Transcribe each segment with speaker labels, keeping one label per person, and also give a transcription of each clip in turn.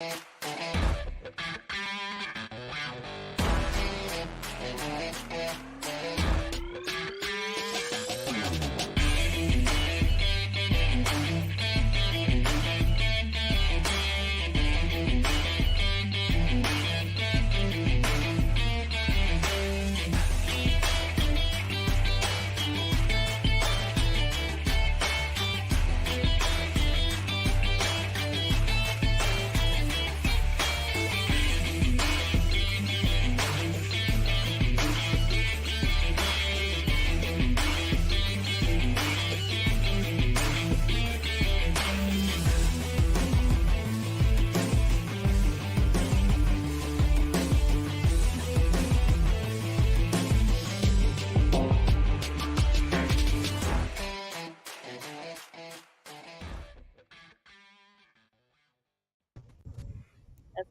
Speaker 1: As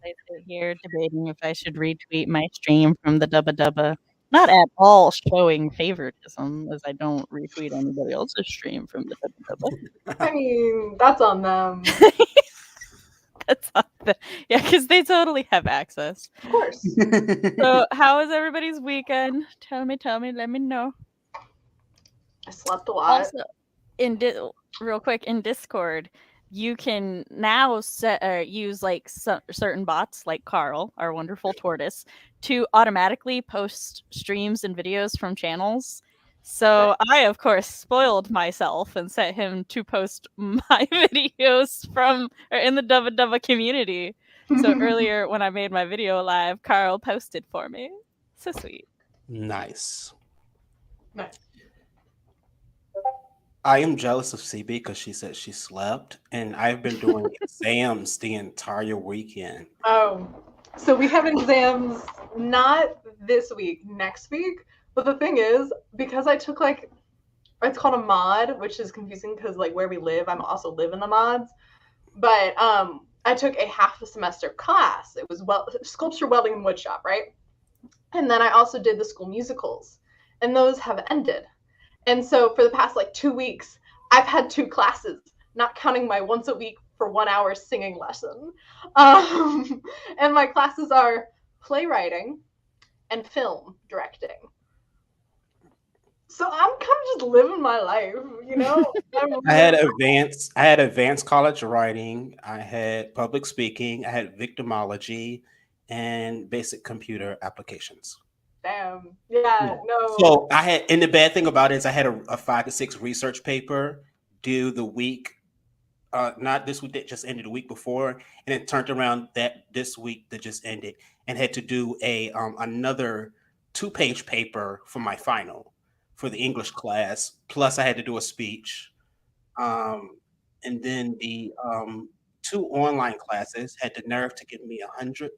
Speaker 1: I sit here debating if I should retweet my stream from the Dubba Dubba, not at all showing favoritism, as I don't retweet anybody else's stream from the Dubba Dubba.
Speaker 2: I mean, that's on them.
Speaker 1: That's not yeah, because they totally have access.
Speaker 2: Of course.
Speaker 1: So, how was everybody's weekend? Tell me, let me know.
Speaker 2: I slept a lot.
Speaker 1: Also, real quick, in Discord, you can now use like certain bots, like Carl, our wonderful tortoise, to automatically post streams and videos from channels. So I, of course, spoiled myself and set him to post my videos in the Dubba Dubba community. So earlier, when I made my video live, Carl posted for me. So sweet.
Speaker 3: Nice.
Speaker 2: Nice.
Speaker 3: I am jealous of CB because she said she slept, and I've been doing exams the entire weekend.
Speaker 2: Oh, so we have exams not this week, next week. But the thing is, because I took it's called a mod, which is confusing because like where we live, I'm also live in the mods. But I took a half a semester class. It was sculpture, welding, and woodshop, right? And then I also did the school musicals, and those have ended. And so for the past 2 weeks, I've had 2 classes, not counting my once a week for 1 hour singing lesson. And my classes are playwriting and film directing. So I'm kind of just living my life, you know?
Speaker 3: I had advanced college writing. I had public speaking. I had victimology and basic computer applications.
Speaker 2: Damn. Yeah, no.
Speaker 3: So and the bad thing about it is I had a 5 to 6 research paper due the week, not this week that just ended, the week before, and it turned around this week that just ended, and had to do another 2-page paper for my final for the English class. Plus I had to do a speech. And then the 2 online classes had the nerve to give me 100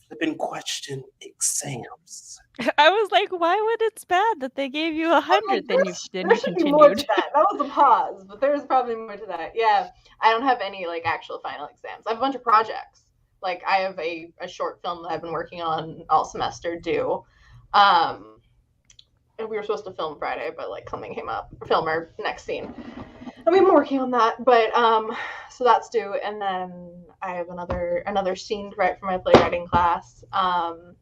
Speaker 3: flipping question exams.
Speaker 1: I was like, why would it's bad that they gave you 100? Then you continued.
Speaker 2: More to that. That was a pause, but there's probably more to that. Yeah, I don't have any actual final exams. I have a bunch of projects. I have a short film that I've been working on all semester due. And we were supposed to film Friday, but something came up. Film our next scene. And we've been working on that, but so that's due, and then I have another scene to write for my playwriting class. And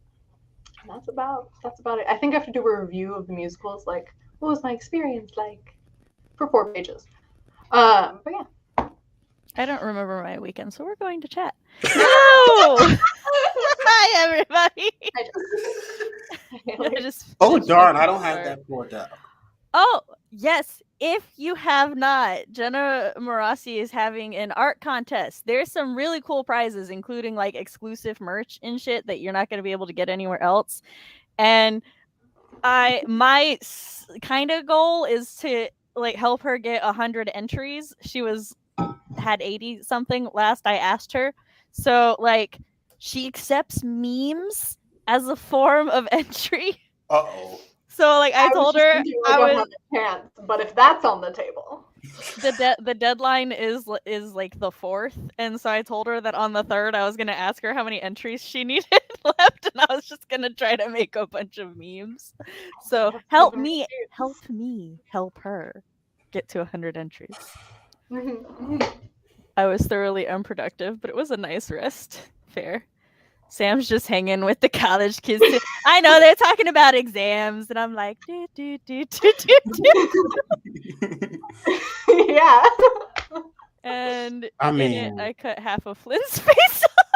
Speaker 2: that's about it. I think I have to do a review of the musicals, what was my experience like, for 4 pages. But yeah.
Speaker 1: I don't remember my weekend, so we're going to chat. No! Hi, everybody.
Speaker 3: Oh, darn, I don't have that pulled up.
Speaker 1: Oh, yes. If you have not, Jenna Morassi is having an art contest. There's some really cool prizes, including exclusive merch and shit that you're not going to be able to get anywhere else. And my kind of goal is to help her get 100 entries. She had 80 something last I asked her. So she accepts memes as a form of entry.
Speaker 3: Uh-oh.
Speaker 1: So I told her
Speaker 2: I would have a chance, but if that's on the table,
Speaker 1: the deadline is the 4th, and so I told her that on the 3rd I was gonna ask her how many entries she needed left, and I was just gonna try to make a bunch of memes. So help me help her get to 100 entries. I was thoroughly unproductive, but it was a nice rest. Fair. Sam's just hanging with the college kids. I know they're talking about exams, and I'm like, do, do, do, do, do, do.
Speaker 2: Yeah.
Speaker 1: And
Speaker 3: I
Speaker 1: in
Speaker 3: mean,
Speaker 1: it, I cut half of Flynn's face off.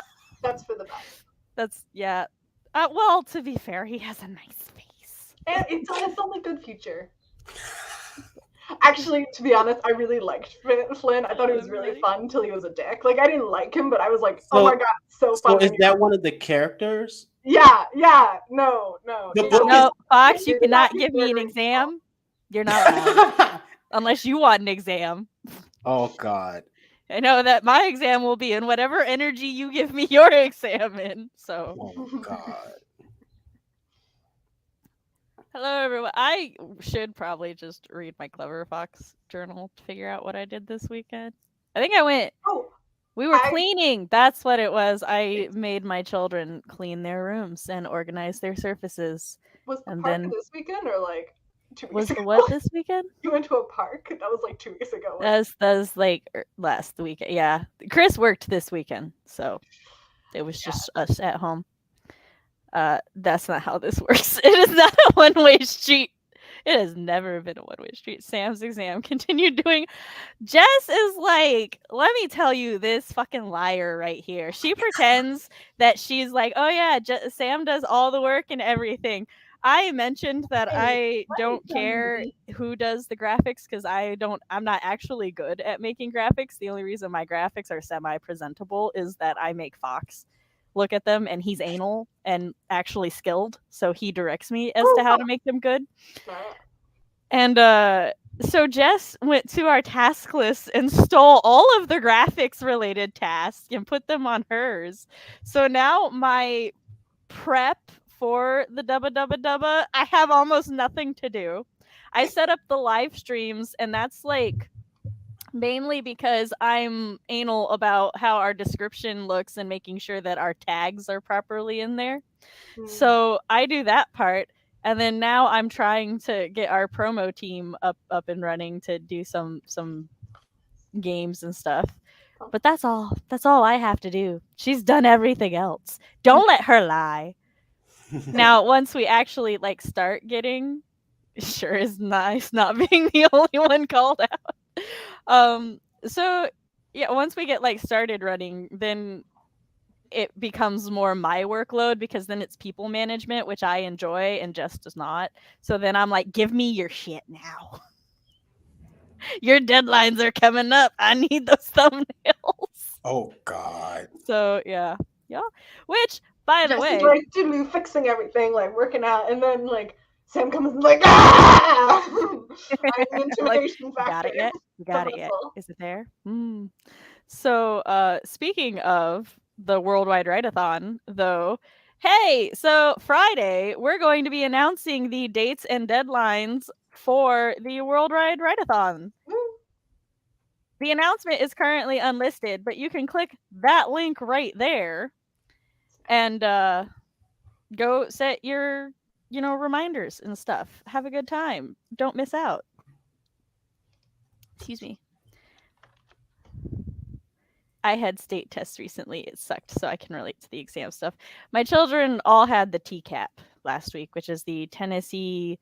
Speaker 2: That's for the best.
Speaker 1: That's, yeah. Well, to be fair, he has a nice face.
Speaker 2: And it's only good future. Actually, to be honest, I really liked Flynn. I thought he was really fun until he was a dick. Like, I didn't like him, but I was like, oh my god, so fun.
Speaker 3: So is that one of the characters?
Speaker 2: Yeah. No.
Speaker 3: The book
Speaker 1: No, Fox, you cannot give me an exam. You're not allowed. Unless you want an exam.
Speaker 3: Oh god.
Speaker 1: I know that my exam will be in whatever energy you give me your exam in. So.
Speaker 3: Oh god.
Speaker 1: Hello, everyone. I should probably just read my Clever Fox journal to figure out what I did this weekend. I think I went.
Speaker 2: Oh,
Speaker 1: we were cleaning. That's what it was. I made my children clean their rooms and organize their surfaces.
Speaker 2: Was the park this weekend or like 2 weeks ago?
Speaker 1: Was the what this weekend?
Speaker 2: You went to a park? That was like 2 weeks ago.
Speaker 1: That was like last weekend. Yeah. Chris worked this weekend, so it was just us at home. That's not how this works. It is not a one-way street. It has never been a one-way street. Sam's exam continued doing. Jess is like, let me tell you this fucking liar right here. She pretends that she's like, oh yeah, Sam does all the work and everything. I mentioned that I don't care who does the graphics because I'm not actually good at making graphics. The only reason my graphics are semi-presentable is that I make Fox look at them and he's anal and actually skilled, so he directs me as to how to make them good. And so Jess went to our task list and stole all of the graphics related tasks and put them on hers. So now my prep for the dubba, I have almost nothing to do. I set up the live streams, and that's like mainly because I'm anal about how our description looks and making sure that our tags are properly in there. So I do that part. And then now I'm trying to get our promo team up and running to do some games and stuff. But that's all I have to do. She's done everything else. Don't let her lie. Now, once we actually like start getting, sure is nice not being the only one called out. So yeah, once we get like started running, then it becomes more my workload because then it's people management, which I enjoy and Jess does not. So then I'm like, give me your shit now. Your deadlines are coming up. I need those thumbnails.
Speaker 3: Oh god.
Speaker 1: So yeah. Which, by the way,
Speaker 2: like fixing everything, like working out, and then like Sam comes and like, ah! I'm intimidation
Speaker 1: factor. Got it yet? You got it yet? Is it there? So speaking of the Worldwide Writeathon, though, hey, so Friday we're going to be announcing the dates and deadlines for the Worldwide Writeathon. The announcement is currently unlisted, but you can click that link right there and go set your reminders and stuff. Have a good time. Don't miss out. Excuse me. I had state tests recently. It sucked, so I can relate to the exam stuff. My children all had the TCAP last week, which is the Tennessee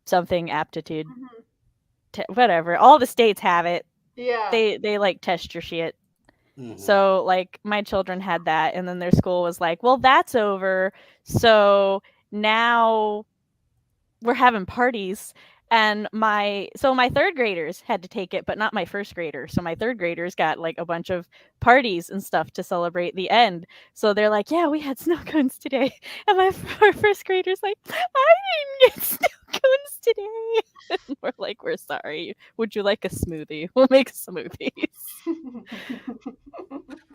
Speaker 1: something aptitude. Whatever. All the states have it.
Speaker 2: Yeah.
Speaker 1: They like test your shit. So like my children had that, and then their school was like, well, that's over. So now we're having parties. And my third graders had to take it, but not my first grader. So my third graders got like a bunch of parties and stuff to celebrate the end. So they're like, yeah, we had snow cones today. And our first grader's like, I didn't get snow cones today. And we're like, we're sorry. Would you like a smoothie? We'll make smoothies.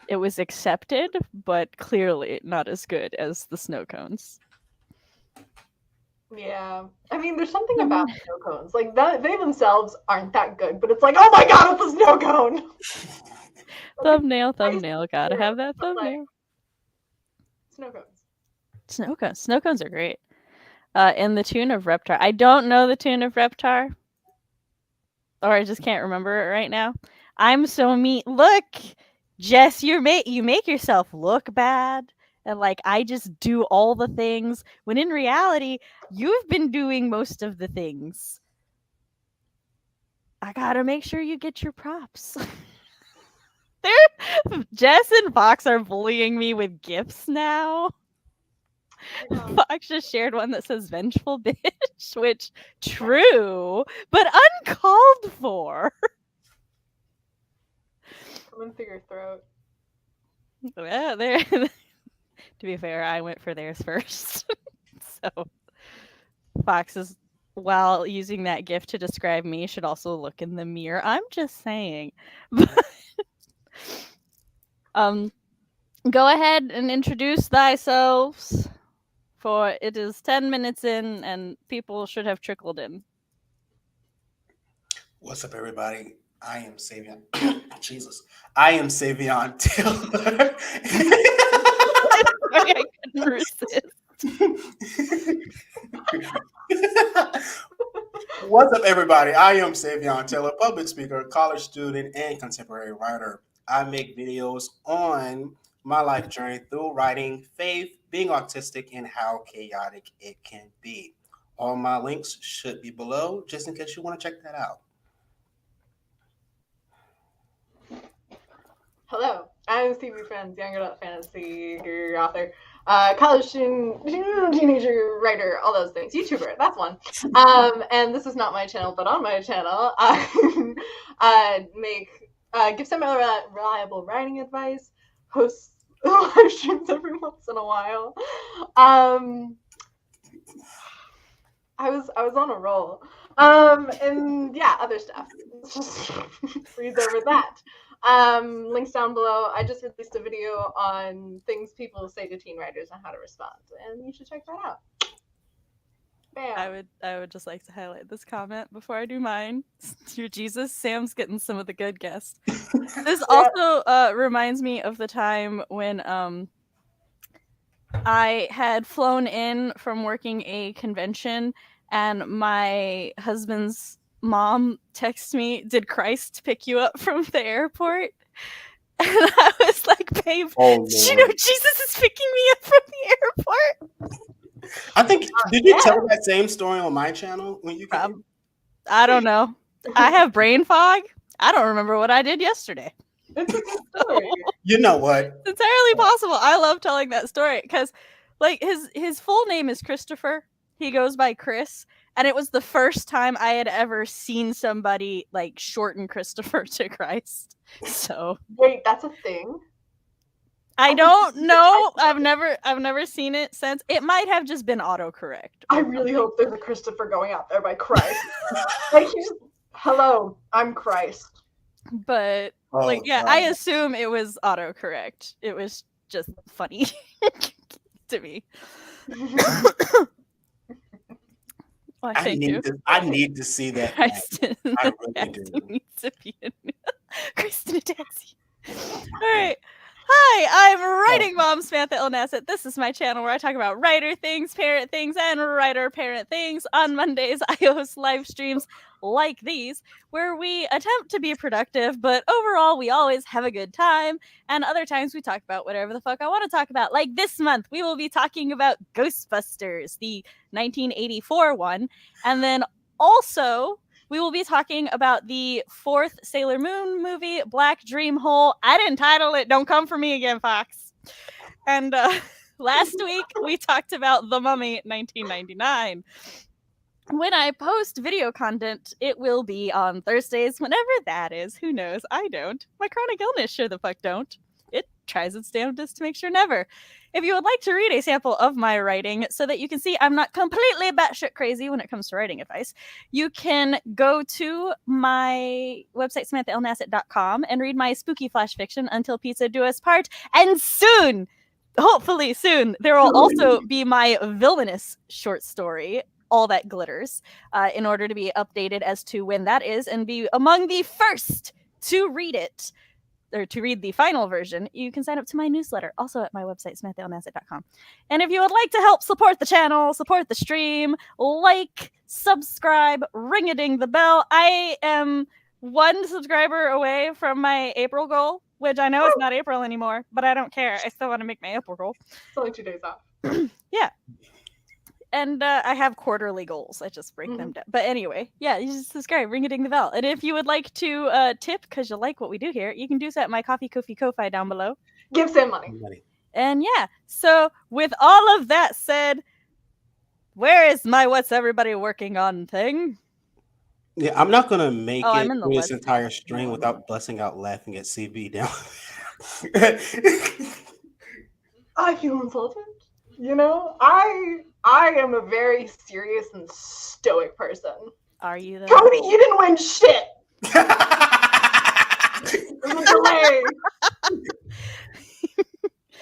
Speaker 1: It was accepted, but clearly not as good as the snow cones.
Speaker 2: Yeah, I mean, there's something about snow cones. Like they themselves aren't that good, but it's like, oh my god, it's a snow cone.
Speaker 1: thumbnail. Gotta have that thumbnail.
Speaker 2: Like,
Speaker 1: Snow cones are great. And the tune of Reptar. I don't know the tune of Reptar, or I just can't remember it right now. I'm so mean. Look, Jess, you make yourself look bad. And like I just do all the things when in reality, you've been doing most of the things. I gotta make sure you get your props. Jess and Fox are bullying me with gifts now. Fox just shared one that says vengeful bitch, which true, but uncalled for.
Speaker 2: Coming through your throat.
Speaker 1: Well, there. To be fair, I went for theirs first. So Fox is, while using that gift to describe me, should also look in the mirror. I'm just saying. Go ahead and introduce thyselves, for it is 10 minutes in and people should have trickled in.
Speaker 3: What's up, everybody? I am Savion. Jesus. I am Savion Taylor.
Speaker 1: I couldn't resist.
Speaker 3: What's up, everybody? I am Savion Taylor, public speaker, college student, and contemporary writer. I make videos on my life journey through writing, faith, being autistic, and how chaotic it can be. All my links should be below, just in case you want to check that out.
Speaker 2: Hello, I'm C.B. Ferrenz, young adult fantasy author, college student, teenager, writer, all those things. YouTuber, that's one. And this is not my channel, but on my channel, I give semi-reliable writing advice, host live streams every once in a while. I was on a roll. And yeah, other stuff. Just breeze over that. Links down below. I just released a video on things people say to teen writers and how to respond, and you should check that out. Bam.
Speaker 1: I would just like to highlight this comment before I do mine. Dear Jesus, Sam's getting some of the good guests. This also reminds me of the time when I had flown in from working a convention and my husband's mom texted me, "Did Christ pick you up from the airport?" And I was like, "Babe, did you know Jesus is picking me up from the airport?"
Speaker 3: I think, did you tell that same story on my channel when you came?
Speaker 1: I don't know. I have brain fog. I don't remember what I did yesterday.
Speaker 2: It's a good story.
Speaker 3: You know what?
Speaker 1: It's entirely possible. I love telling that story because, like, his full name is Christopher. He goes by Chris, and it was the first time I had ever seen somebody like shorten Christopher to Christ. So
Speaker 2: wait, that's a thing?
Speaker 1: I don't know. I've never seen it since. It might have just been autocorrect.
Speaker 2: I really hope there's a Christopher going out there by Christ. Like, hello, I'm Christ.
Speaker 1: But I assume it was autocorrect. It was just funny to me. Well,
Speaker 3: I need to see that.
Speaker 1: Kristen,
Speaker 3: I really do.
Speaker 1: Needs to be in Kristen Taxi. All right. Hi, I'm writing mom Samantha Nasset. This is my channel where I talk about writer things, parent things, and writer-parent things. On Mondays, I host live streams like these, where we attempt to be productive, but overall, we always have a good time. And other times, we talk about whatever the fuck I want to talk about. Like this month, we will be talking about Ghostbusters, the 1984 one. And then also, we will be talking about the 4th Sailor Moon movie, Black Dream Hole. I didn't title it. Don't come for me again, Fox. And last week, we talked about The Mummy, 1999. When I post video content, it will be on Thursdays, whenever that is. Who knows? I don't. My chronic illness sure the fuck don't. It tries its damnedest to make sure never. If you would like to read a sample of my writing so that you can see I'm not completely batshit crazy when it comes to writing advice, you can go to my website, SamanthaLNasset.com, and read my spooky flash fiction, Until Pizza Do Us Part. And soon, hopefully soon, there will also be my villainous short story, All That Glitters, in order to be updated as to when that is and be among the first to read it. Or to read the final version, you can sign up to my newsletter, also at my website, SamanthaLNasset.com. And if you would like to help support the channel, support the stream, like, subscribe, ring-a-ding the bell. I am one subscriber away from my April goal, which I know it's not April anymore, but I don't care. I still want to make my April goal.
Speaker 2: It's only 2 days off.
Speaker 1: Yeah. And I have quarterly goals. I just break them down. But anyway, yeah, you just subscribe, ring a ding the bell. And if you would like to tip because you like what we do here, you can do so at my Ko-fi down below.
Speaker 2: Give Sam money.
Speaker 1: And yeah, so with all of that said, where is my what's everybody working on thing?
Speaker 3: Yeah, I'm not gonna make
Speaker 1: I'm
Speaker 3: it
Speaker 1: in the
Speaker 3: through this
Speaker 1: left.
Speaker 3: entire stream without busting out laughing at CB down.
Speaker 2: I feel insulted. You know, I am a very serious and stoic person.
Speaker 1: Are you though?
Speaker 2: Cody, you didn't win shit. There's a delay.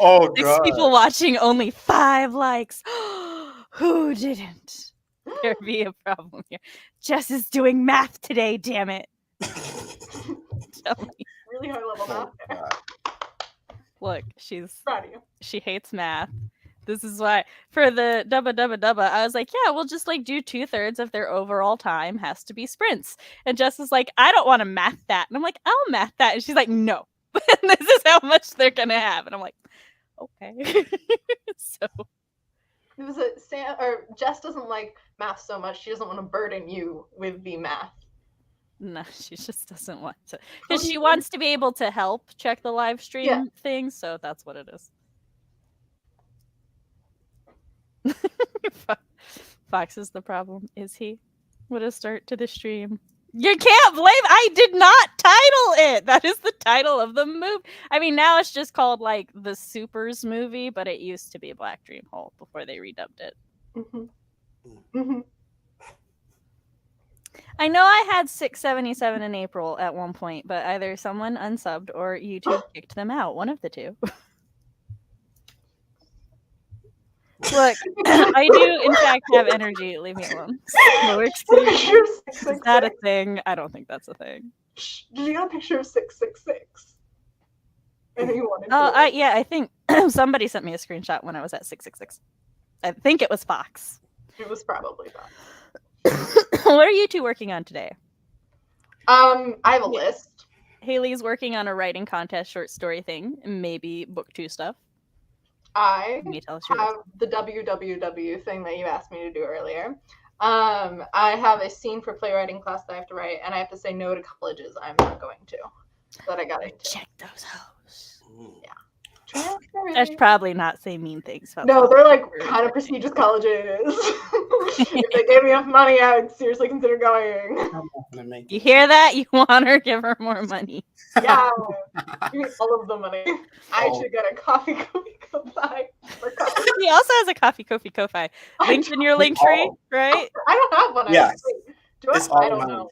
Speaker 3: Oh
Speaker 1: 6
Speaker 3: god.
Speaker 1: people watching, only 5 likes. Who didn't? There be a problem here. Jess is doing math today, damn it. Tell me.
Speaker 2: Really high level math there.
Speaker 1: Look,
Speaker 2: Proud of you.
Speaker 1: she hates math. This is why for the dubba, I was like, yeah, we'll just like do 2/3 of their overall time has to be sprints. And Jess is like, I don't want to math that. And I'm like, I'll math that. And she's like, no. And this is how much they're gonna have. And I'm like, okay. So
Speaker 2: It was Jess doesn't like math so much. She doesn't want to burden you with the math.
Speaker 1: no, she just doesn't want to. Because she wants to be able to help check the live stream thing, so that's what it is. Fox is the problem, is he? What a start to the stream. You can't blame. I did not title it. That is the title of the movie. I mean, now it's just called like the Supers movie, but it used to be Black Dream Hole before they redubbed it. I know I had 677 in April at one point, but either someone unsubbed or YouTube kicked them out. One of the two. Look, I do in fact have energy. Leave me alone. Is that a thing? I don't think that's a thing.
Speaker 2: Did you get a picture of 666? And you wanted
Speaker 1: I think somebody sent me a screenshot when I was at 666. I think it was Fox.
Speaker 2: It was probably Fox.
Speaker 1: What are you two working on today?
Speaker 2: I have a list.
Speaker 1: Haley's working on a writing contest short story thing, maybe book 2 stuff.
Speaker 2: I have the WWW thing that you asked me to do earlier. I have a scene for playwriting class that I have to write, and I have to say no to colleges I'm not going to. That I got into.
Speaker 1: Check those hoes.
Speaker 2: Yeah.
Speaker 1: I should probably not say mean things about
Speaker 2: No, they're like kind of prestigious colleges. If they gave me enough money, I would seriously consider going.
Speaker 1: You hear that? You want her? Give her more money.
Speaker 2: Yeah, give me all of the money. I should get a Ko-fi for college.
Speaker 1: He also has a Ko-fi. Linked in your link tree, right?
Speaker 2: I don't have one.
Speaker 3: Yes.
Speaker 2: Do I? I don't know.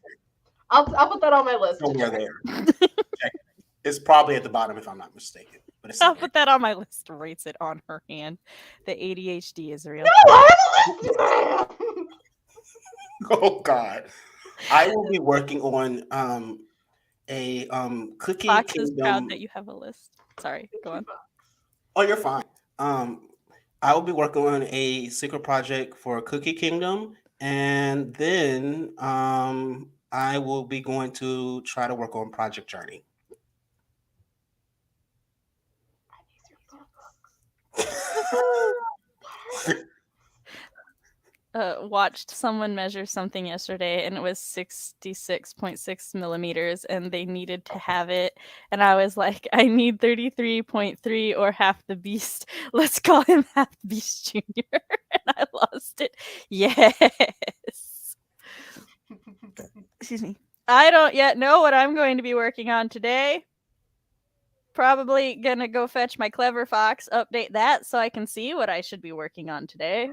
Speaker 2: I'll put that on my list.
Speaker 3: Somewhere there. Check it. It's probably at the bottom if I'm not mistaken. But it's
Speaker 1: I'll put that on my list. Writes it on her hand. The ADHD is real.
Speaker 2: No, I have a list.
Speaker 3: Oh God. I will be working on a Cookie
Speaker 1: Fox
Speaker 3: Kingdom.
Speaker 1: is proud that you have a list. Sorry, go on.
Speaker 3: Oh, you're fine. I will be working on a secret project for Cookie Kingdom, and then I will be going to try to work on Project Journey.
Speaker 1: Watched someone measure something yesterday and it was 66.6 millimeters and they needed to have it. And I was like, I need 33.3 or half the beast. Let's call him Half the Beast Jr. And I lost it. Yes. Excuse me. I don't yet know what I'm going to be working on today. Probably gonna go fetch my Clever Fox, update that so I can see what I should be working on today.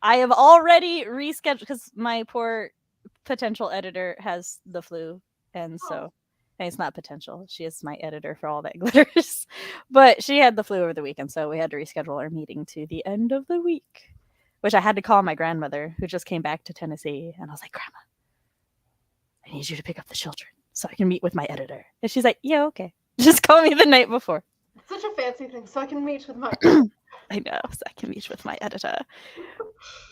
Speaker 1: I have already rescheduled because my poor potential editor has the flu, and so and it's not potential. She is my editor for All That Glitters, but she had the flu over the weekend, so we had to reschedule our meeting to the end of the week, which I had to call my grandmother, who just came back to Tennessee, and I was like, Grandma, I need you to pick up the children so I can meet with my editor. And she's like, yeah, okay. Just call me the night before.
Speaker 2: It's such a fancy thing, so I can meet with my...
Speaker 1: I know, so I can meet with my editor.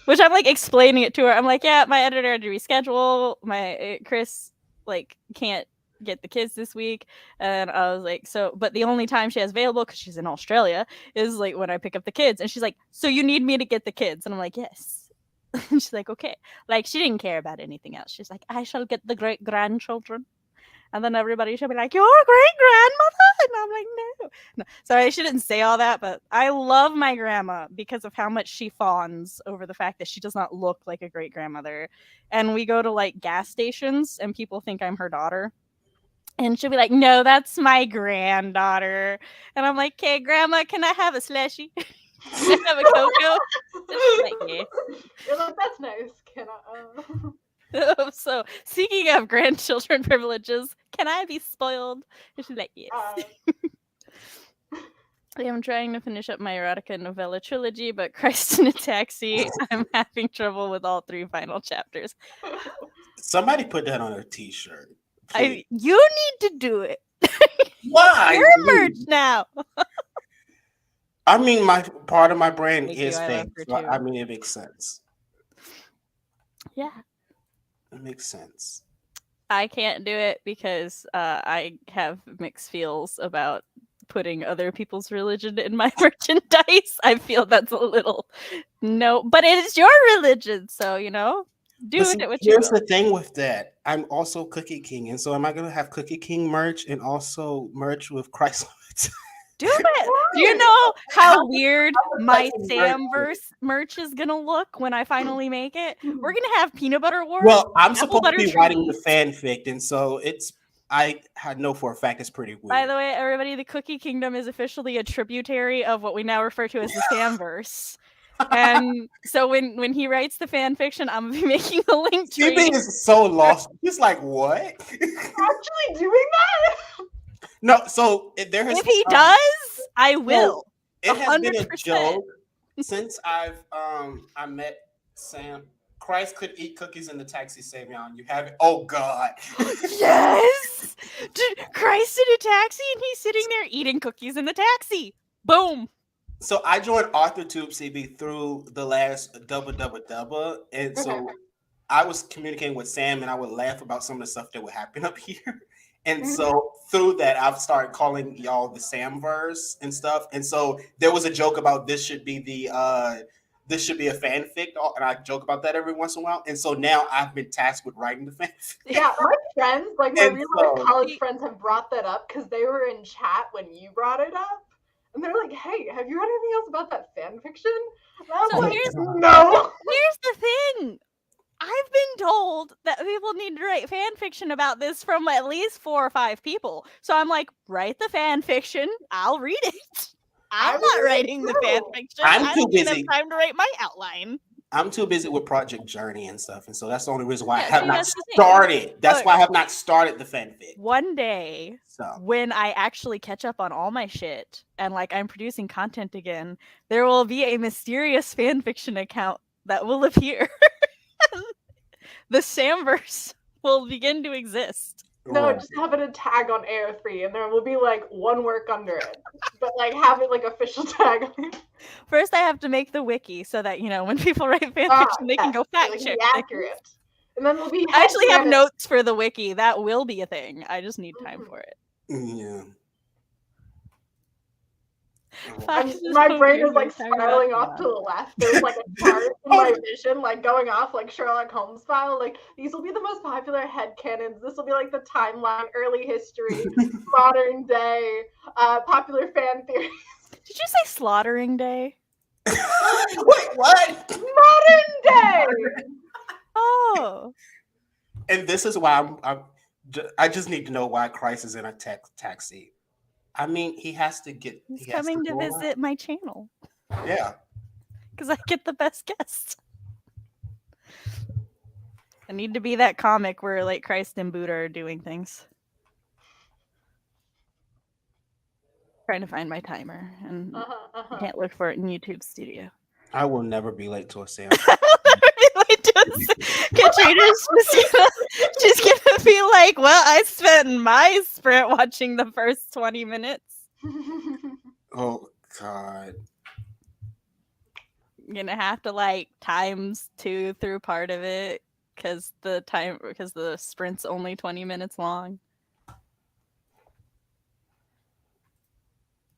Speaker 1: Which I'm like explaining it to her. I'm like, yeah, my editor had to reschedule. My Chris like can't get the kids this week. And I was like, so, but the only time she has available, because she's in Australia, is like when I pick up the kids. And she's like, so you need me to get the kids? And I'm like, yes. And she's like, okay. Like, she didn't care about anything else. She's like, I shall get the great grandchildren. And then everybody should be like, you're a great grandmother. And I'm like, no. Sorry, I shouldn't say all that, but I love my grandma because of how much she fawns over the fact that she does not look like a great grandmother. And we go to like gas stations and people think I'm her daughter. And she'll be like, no, that's my granddaughter. And I'm like, okay, grandma, can I have a slushy? Can I have a cocoa? And she's like, yeah.
Speaker 2: You're like, that's nice. Can I?
Speaker 1: So, speaking of grandchildren privileges, can I be spoiled? And she's like, yes. I'm trying to finish up my erotica novella trilogy, but Christ in a Taxi, I'm having trouble with all 3 final chapters.
Speaker 3: Somebody put that on a t-shirt.
Speaker 1: You need to do it.
Speaker 3: Why?
Speaker 1: Your merch now.
Speaker 3: I mean, my part of my brand
Speaker 1: Thank
Speaker 3: is
Speaker 1: you, I
Speaker 3: fake.
Speaker 1: love her
Speaker 3: So
Speaker 1: too.
Speaker 3: I mean, it makes sense.
Speaker 1: Yeah.
Speaker 3: It makes sense.
Speaker 1: I can't do it because I have mixed feels about putting other people's religion in my merchandise. I feel that's a little but it is your religion, so do
Speaker 3: But see,
Speaker 1: it what you
Speaker 3: here's
Speaker 1: will.
Speaker 3: the thing with that. I'm also Cookie King, and so am I going to have Cookie King merch and also merch with Christ?
Speaker 1: Do it. Do you know how weird my Samverse merch is gonna look when I finally make it? We're gonna have peanut butter wars.
Speaker 3: Well, I'm
Speaker 1: apple
Speaker 3: supposed to
Speaker 1: butter
Speaker 3: be writing the
Speaker 1: trees.
Speaker 3: fanfic, and so I know for a fact it's pretty weird.
Speaker 1: By the way, everybody, the Cookie Kingdom is officially a tributary of what we now refer to as the Samverse. And so when he writes the fan fiction, I'm gonna be making a link tree.
Speaker 3: CB is so lost. He's like, what?
Speaker 2: Actually doing that?
Speaker 3: No, so there has
Speaker 1: If he does, I will.
Speaker 3: It has been a
Speaker 1: 100%.
Speaker 3: joke since I met Sam. Christ could eat cookies in the taxi, Savion. You have it. Oh God.
Speaker 1: Yes. Christ in a taxi, and he's sitting there eating cookies in the taxi. Boom.
Speaker 3: So I joined AuthorTube CB through the last Dubba, and so I was communicating with Sam, and I would laugh about some of the stuff that would happen up here. And so through that, I've started calling y'all the Samverse and stuff. And so there was a joke about this should be a fanfic, and I joke about that every once in a while. And so now I've been tasked with writing the fanfic.
Speaker 2: Yeah, my friends, like my real college friends, have brought that up because they were in chat when you brought it up. And they're like, hey, have you read anything else about that fan fiction? And I was like, no.
Speaker 1: Here's the thing. I've been told that people need to write fan fiction about this from at least 4 or 5 people. So I'm like, write the fan fiction. I'll read it. I'm not writing the fan fiction.
Speaker 3: I'm too busy.
Speaker 1: I don't have time to write my outline.
Speaker 3: I'm too busy with Project Journey and stuff, and so that's the only reason why I
Speaker 1: Yeah,
Speaker 3: have
Speaker 1: see,
Speaker 3: not
Speaker 1: that's the thing.
Speaker 3: started. That's
Speaker 1: Look,
Speaker 3: why I have not started the fanfic.
Speaker 1: One day,
Speaker 3: So
Speaker 1: when I actually catch up on all my shit and like I'm producing content again, there will be a mysterious fan fiction account that will appear. The Samverse will begin to exist.
Speaker 2: No, just have it a tag on AO3, and there will be like one work under it, but like have it like official tag on it.
Speaker 1: First, I have to make the wiki so that when people write fan fiction, they can go fact check.
Speaker 2: Accurate. And then we'll be.
Speaker 1: I actually have notes for the wiki. That will be a thing. I just need time for it.
Speaker 3: Yeah.
Speaker 2: My brain is like spiraling off to the left. There's like a chart in my vision, like going off like Sherlock Holmes style. Like these will be the most popular headcanons. This will be like the timeline, early history, modern day, popular fan theories.
Speaker 1: Did you say slaughtering day?
Speaker 3: Wait, what?
Speaker 2: Modern day.
Speaker 1: Oh.
Speaker 3: And this is why I just need to know why Christ is in a taxi. I mean, he has to get.
Speaker 1: He's coming to visit my channel.
Speaker 3: Yeah.
Speaker 1: Because I get the best guests. I need to be that comic where like Christ and Buddha are doing things. Trying to find my timer and I can't look for it in YouTube Studio.
Speaker 3: I will never be late to a Sam.
Speaker 1: Katrina's just gonna be like, well, I spent my sprint watching the first 20 minutes.
Speaker 3: Oh God.
Speaker 1: I'm gonna have to like times 2 through part of it. because the sprint's only 20 minutes long.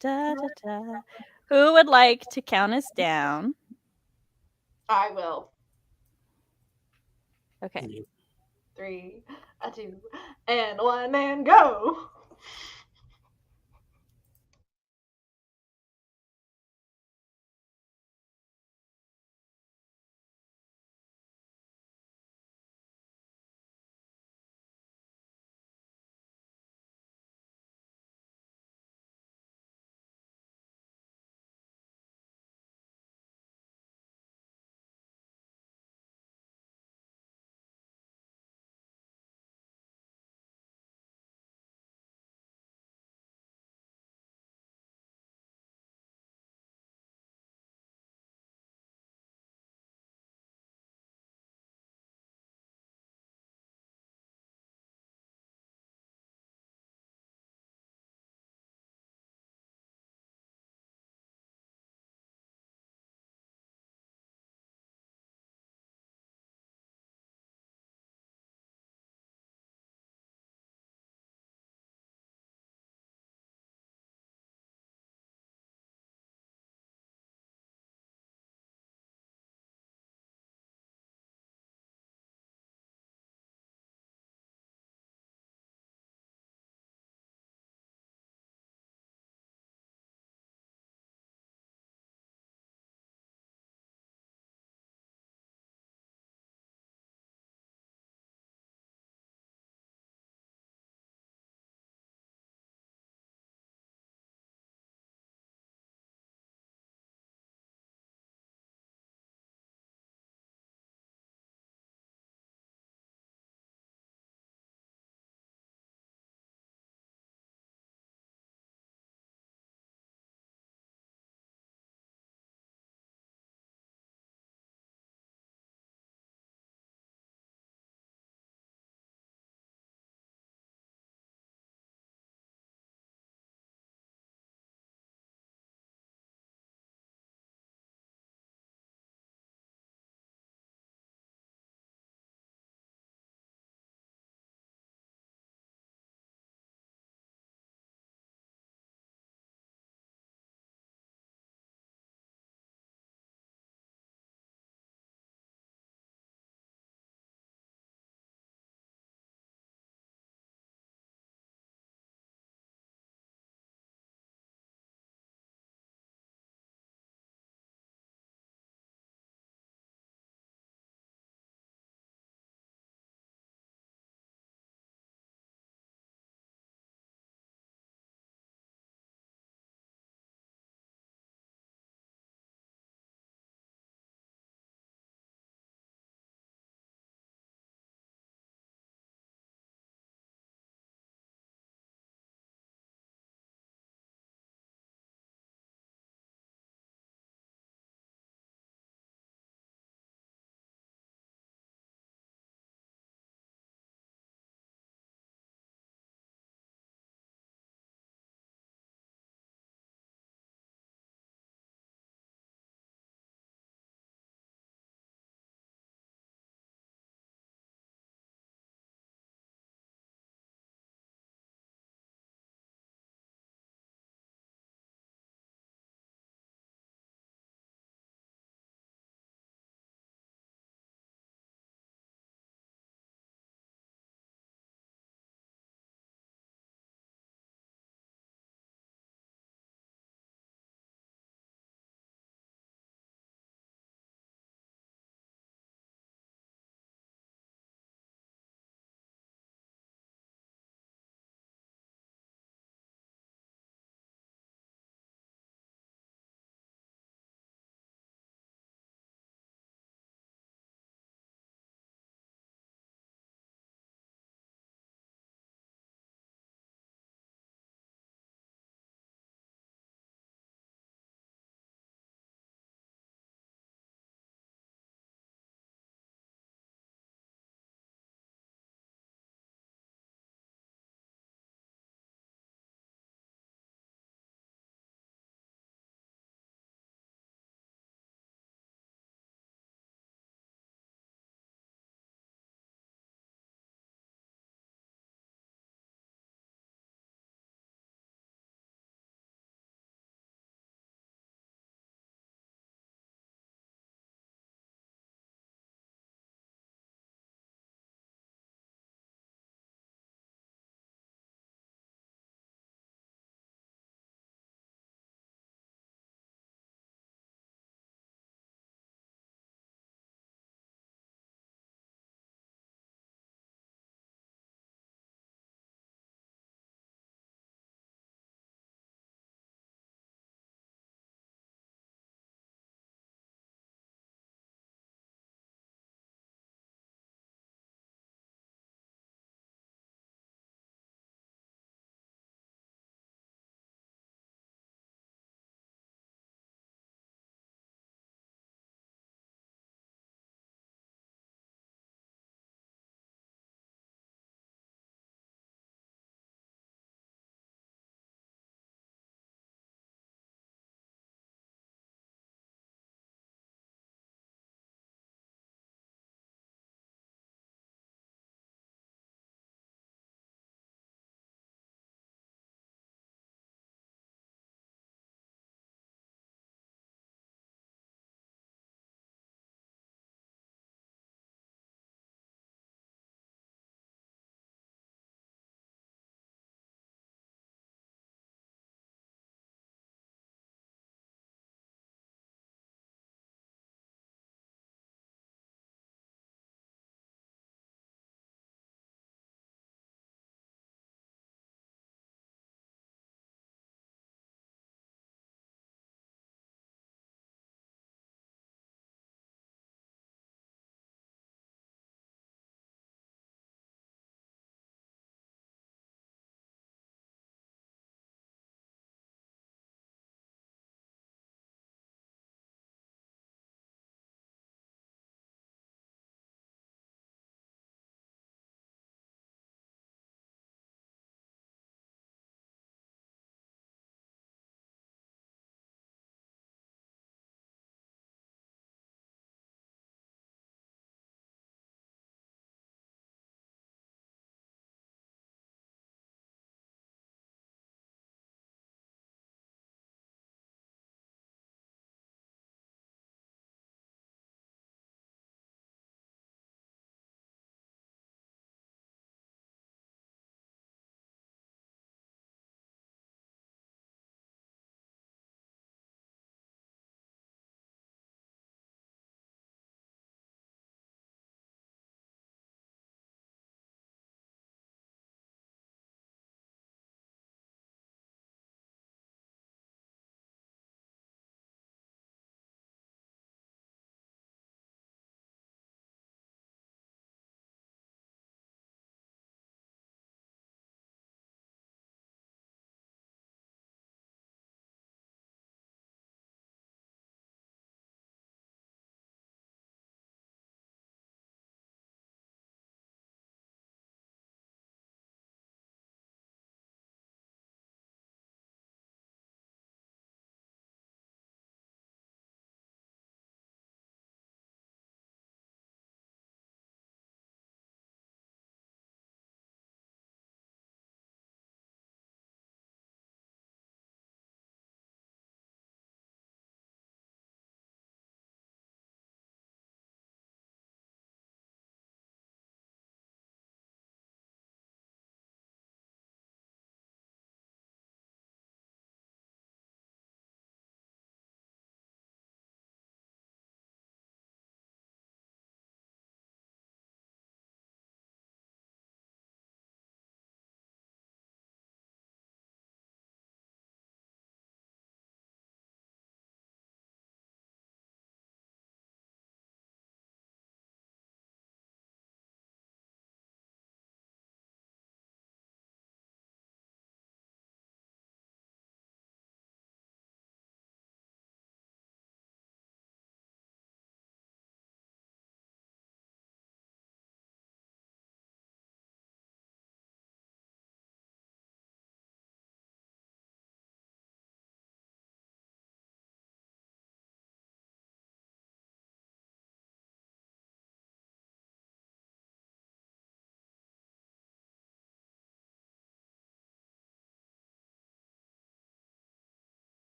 Speaker 1: Da, da, da. Who would like to count us down?
Speaker 2: I will.
Speaker 1: Okay.
Speaker 2: 3, 2, and 1, and go.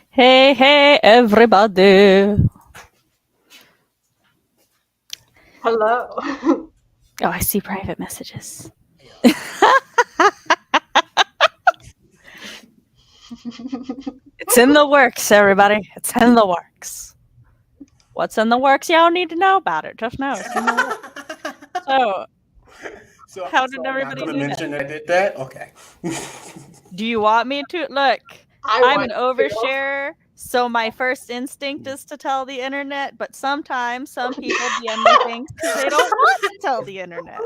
Speaker 1: Hey, everybody.
Speaker 2: Hello.
Speaker 1: Oh, I see private messages. It's in the works, everybody. It's in the works. What's in the works? Y'all need to know about it. Just know it's in the works. So, how did everybody
Speaker 3: I'm not
Speaker 1: do
Speaker 3: gonna mention that I did that? Okay.
Speaker 1: do you want me to? Look, I'm an oversharer, so my first instinct is to tell the internet, but sometimes some people DM me things because they don't want to tell the internet.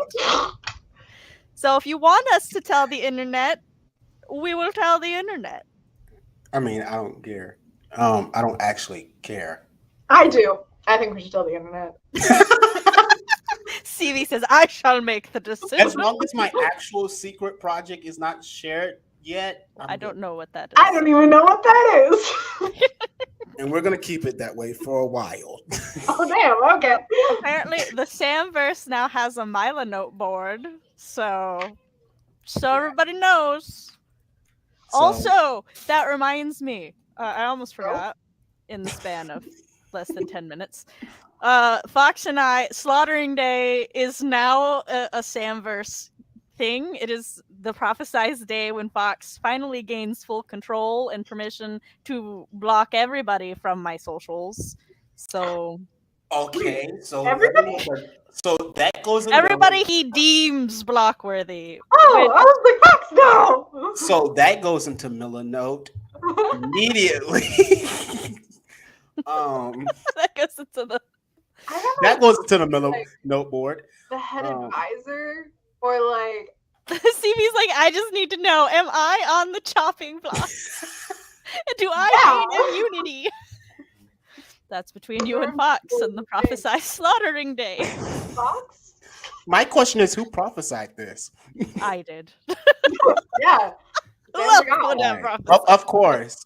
Speaker 1: So if you want us to tell the internet, we will tell the internet.
Speaker 3: I mean, I don't care. I don't actually care.
Speaker 2: I do. I think we should tell the internet.
Speaker 1: CB says, I shall make the decision.
Speaker 3: As long as my actual secret project is not shared yet,
Speaker 1: I don't know what that is.
Speaker 2: I don't even know what that is.
Speaker 3: And we're gonna keep it that way for a while.
Speaker 2: Oh damn, okay.
Speaker 1: Apparently the Samverse now has a Milanote board, so everybody knows. So, also, that reminds me, I almost forgot in the span of less than 10 minutes. Fox and I, Slaughtering Day is now a Samverse thing. It is the prophesized day when Fox finally gains full control and permission to block everybody from my socials. So
Speaker 3: okay, so
Speaker 2: everybody?
Speaker 3: So that goes into
Speaker 1: everybody he deems blockworthy.
Speaker 2: Oh, I was like, Fox, no.
Speaker 3: So that goes into Milanote immediately.
Speaker 1: That goes into the
Speaker 3: Milanote board.
Speaker 2: The head advisor, or like
Speaker 1: CB's like, I just need to know, am I on the chopping block? Do I gain immunity? That's between you and Fox and the prophesied Slaughtering Day.
Speaker 2: Fox?
Speaker 3: My question is, who prophesied this?
Speaker 1: I did.
Speaker 2: Yeah.
Speaker 3: Of course.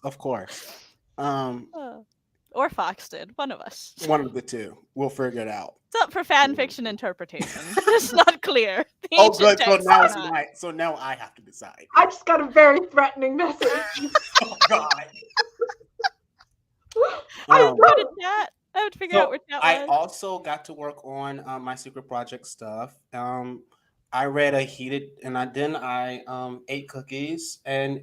Speaker 1: Or Fox did. One of us.
Speaker 3: One of the two. We'll figure it out.
Speaker 1: It's up for fan fiction interpretation. It's not clear.
Speaker 3: Oh, good. So now I have to decide.
Speaker 2: I just got a very threatening message.
Speaker 3: Oh God.
Speaker 1: I would figure out what that was.
Speaker 3: I also got to work on my secret project stuff. I read I ate cookies and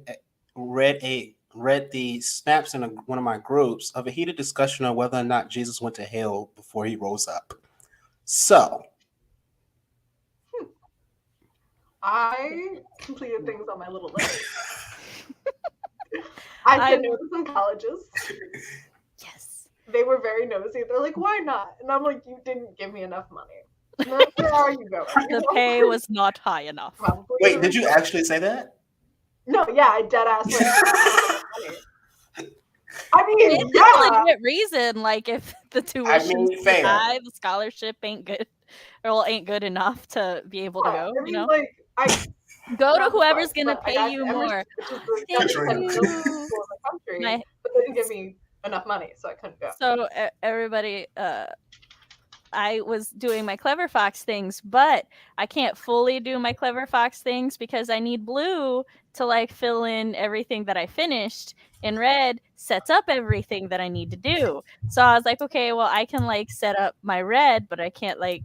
Speaker 3: read the snaps in one of my groups of a heated discussion on whether or not Jesus went to hell before he rose up. So
Speaker 2: I completed things on my little list. I said no to some colleges.
Speaker 1: Yes.
Speaker 2: They were very nosy. They're like, why not? And I'm like, you didn't give me enough money. Like, where are you going?
Speaker 1: The pay was not high enough.
Speaker 2: Probably.
Speaker 3: Wait, did you actually say that?
Speaker 2: No, yeah, I dead ass. I mean,
Speaker 1: it's a legit reason. Like, if the tuition,
Speaker 3: fair.
Speaker 1: The scholarship ain't good, or ain't good enough to be able to go. You know,
Speaker 2: like
Speaker 1: go to whoever's gonna pay you more.
Speaker 2: Thank you. But they didn't give me enough money, so I couldn't go.
Speaker 1: So everybody, I was doing my Clever Fox things, but I can't fully do my Clever Fox things because I need Blue to like fill in everything that I finished, and Red sets up everything that I need to do. So I was like, okay, well, I can like set up my Red, but I can't like,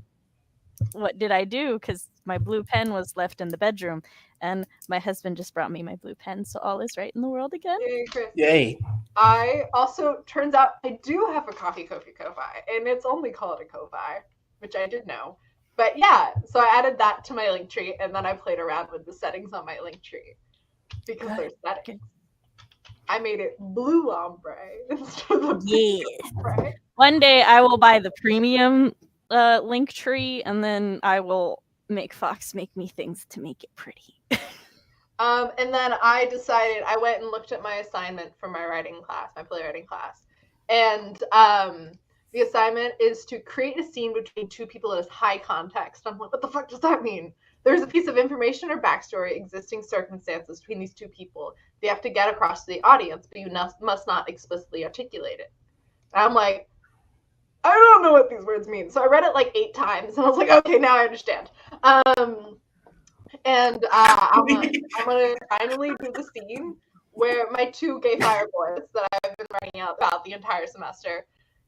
Speaker 1: what did I do? Because my blue pen was left in the bedroom, and my husband just brought me my blue pen, so all is right in the world again.
Speaker 2: Yay, Chris.
Speaker 3: Yay.
Speaker 2: I also, turns out, I do have a Ko-fi, and it's only called a Ko-fi, which I did know. But yeah, so I added that to my link tree, and then I played around with the settings on my link tree. Because there's settings. I made it blue ombre instead of ombre.
Speaker 1: One day I will buy the premium link tree, and then I will make Fox make me things to make it pretty.
Speaker 2: And then I decided, I went and looked at my assignment for my writing class, my playwriting class. And the assignment is to create a scene between two people that is high context. I'm like, what the fuck does that mean? There's a piece of information or backstory, existing circumstances between these two people. They have to get across to the audience, but you must not explicitly articulate it. And I'm like, I don't know what these words mean. So I read it like 8 times, and I was like, okay, now I understand. And I'm gonna finally do the scene where my two gay fire boys that I've been writing out about the entire semester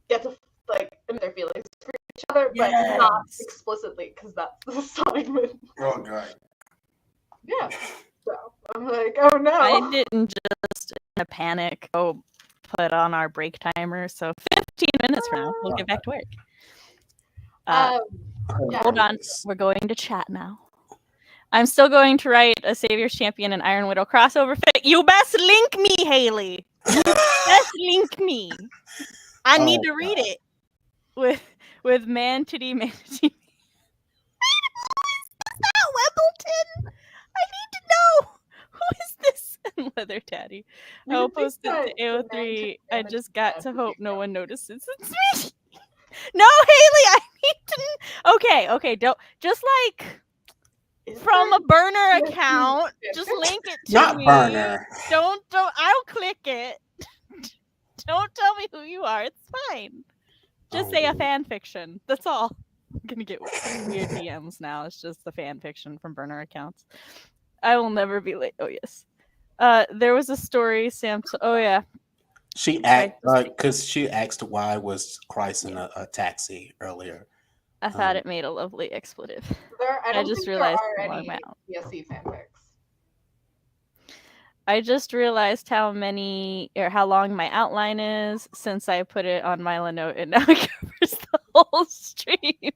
Speaker 2: get to like admit their feelings for each other, but not explicitly, because that's the assignment.
Speaker 3: Oh god.
Speaker 2: Yeah. So I'm like, oh no.
Speaker 1: I didn't just in a panic go put on our break timer, so 15 minutes from now we'll get back to work.
Speaker 2: Yeah.
Speaker 1: Hold on, we're going to chat now. I'm still going to write a Savior's Champion and Iron Widow crossover fic. You best link me, Haley. You best link me. I need to read it with man-titty, man-titty. Is that Webelton? I need to know. Who is this? Leather Daddy. I'll post it to AO3. I just got to hope no one notices it's me. No, Haley, I need to. Okay, don't just like from a burner account. Just link it to me.
Speaker 3: Not burner.
Speaker 1: Don't. I'll click it. Don't tell me who you are. It's fine. Just say a fan fiction. That's all. I'm gonna get weird DMs now. It's just the fan fiction from burner accounts. I will never be late. Oh yes. There was a story. Sam. Oh yeah.
Speaker 3: She because she asked why was Christ in a taxi earlier.
Speaker 1: I thought it made a lovely expletive.
Speaker 2: I
Speaker 1: just realized
Speaker 2: there are any PSC fanfics.
Speaker 1: I just realized how long my outline is since I put it on Milanote, and now it covers the whole stream.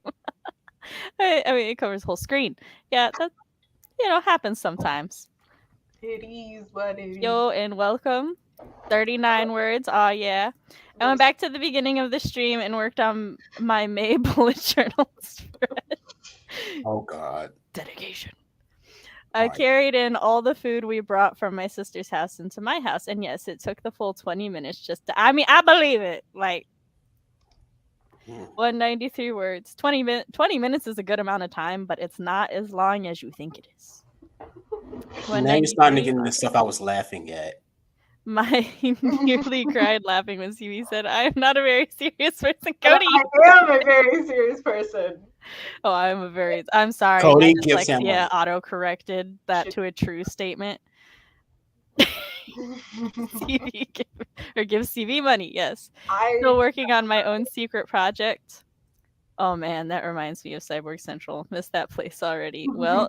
Speaker 1: I mean, it covers the whole screen. Yeah, that happens sometimes.
Speaker 2: It is what it is.
Speaker 1: Yo, and welcome. 39 words. Oh yeah. I went back to the beginning of the stream and worked on my May bullet journal spread.
Speaker 3: Oh God.
Speaker 1: Dedication. I carried in all the food we brought from my sister's house into my house, and yes, it took the full 20 minutes just to. I mean, I believe it. Like 193 words. 20 minutes is a good amount of time, but it's not as long as you think it is.
Speaker 3: Now you're starting to get into stuff I was laughing at.
Speaker 1: My nearly cried laughing when CB said, "I am not a very serious person, Cody."
Speaker 2: I am a very serious person.
Speaker 1: Oh, I'm sorry.
Speaker 3: Cody
Speaker 1: gives auto-corrected that to a true statement. CV give CV money, yes. Still working on my own secret project. Oh man, that reminds me of Cyborg Central. Missed that place already. Well,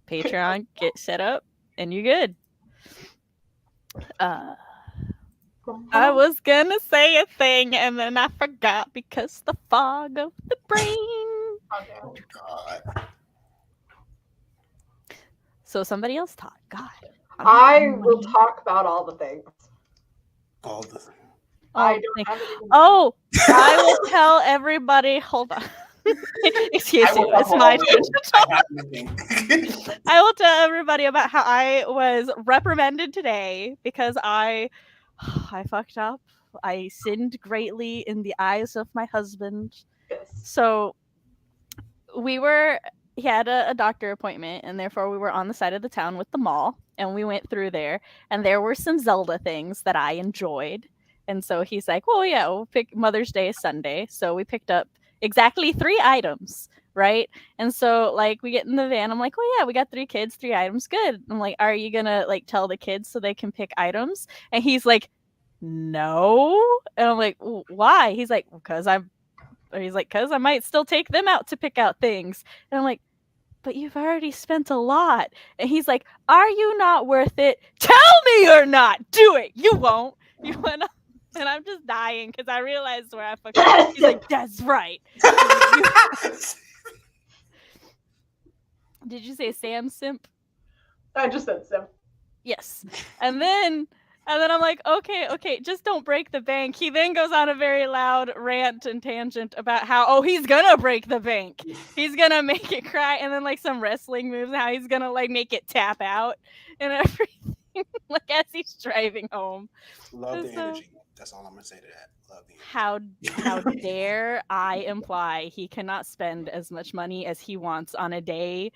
Speaker 1: Patreon, get set up, and you're good. I was gonna say a thing and then I forgot because the fog of the brain.
Speaker 3: Oh God.
Speaker 1: So somebody else talk. God.
Speaker 2: I will talk about all the things.
Speaker 3: All the.
Speaker 2: I don't have anything.
Speaker 1: Oh, I will tell everybody. Hold on. Excuse you. It's my turn to talk. I will tell everybody about how I was reprimanded today because I fucked up. I sinned greatly in the eyes of my husband.
Speaker 2: Yes.
Speaker 1: So he had a doctor appointment, and therefore we were on the side of the town with the mall, and we went through there, and there were some Zelda things that I enjoyed. And so he's like, well, yeah, we'll pick Mother's Day is Sunday. So we picked up exactly 3 items, right? And so like we get in the van, I'm like, oh yeah, we got 3 kids, 3 items, good. I'm like, are you gonna like tell the kids so they can pick items? And he's like, no. And I'm like, why? He's like, because I might still take them out to pick out things. And I'm like, but you've already spent a lot. And he's like, are you not worth it? Tell me you're not. Do it. You won't. You went up. And I'm just dying because I realized where I fucked up. He's like, that's right. Did you say Sam Simp?
Speaker 2: I just said Simp.
Speaker 1: Yes. And then I'm like, okay, just don't break the bank. He then goes on a very loud rant and tangent about how, he's gonna break the bank. He's gonna make it cry, and then like some wrestling moves, how he's gonna like make it tap out and everything. Like as he's driving home.
Speaker 3: Love the energy. That's all I'm gonna say to that. Love the
Speaker 1: energy. How dare I imply he cannot spend as much money as he wants on a day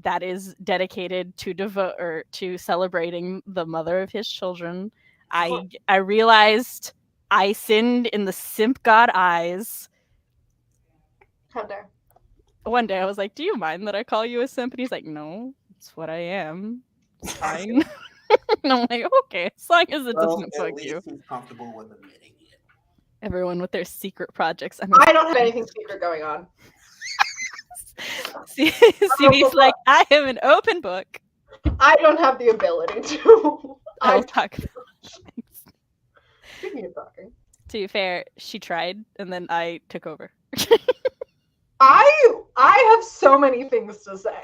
Speaker 1: that is dedicated to celebrating the mother of his children. I realized I sinned in the simp god eyes.
Speaker 2: How dare.
Speaker 1: One day I was like, do you mind that I call you a simp? And he's like, no, it's what I am. It's fine. And I'm like, okay, as long as it
Speaker 3: Well,
Speaker 1: doesn't
Speaker 3: at
Speaker 1: bug
Speaker 3: least
Speaker 1: you.
Speaker 3: he's comfortable with admitting it.
Speaker 1: Everyone with their secret projects.
Speaker 2: I don't have anything secret going on.
Speaker 1: CB's like, I am an open book.
Speaker 2: I don't have the ability to.
Speaker 1: I'll talk about things.
Speaker 2: Speaking of talking.
Speaker 1: To be fair, she tried, and then I took over.
Speaker 2: I have so many things to say.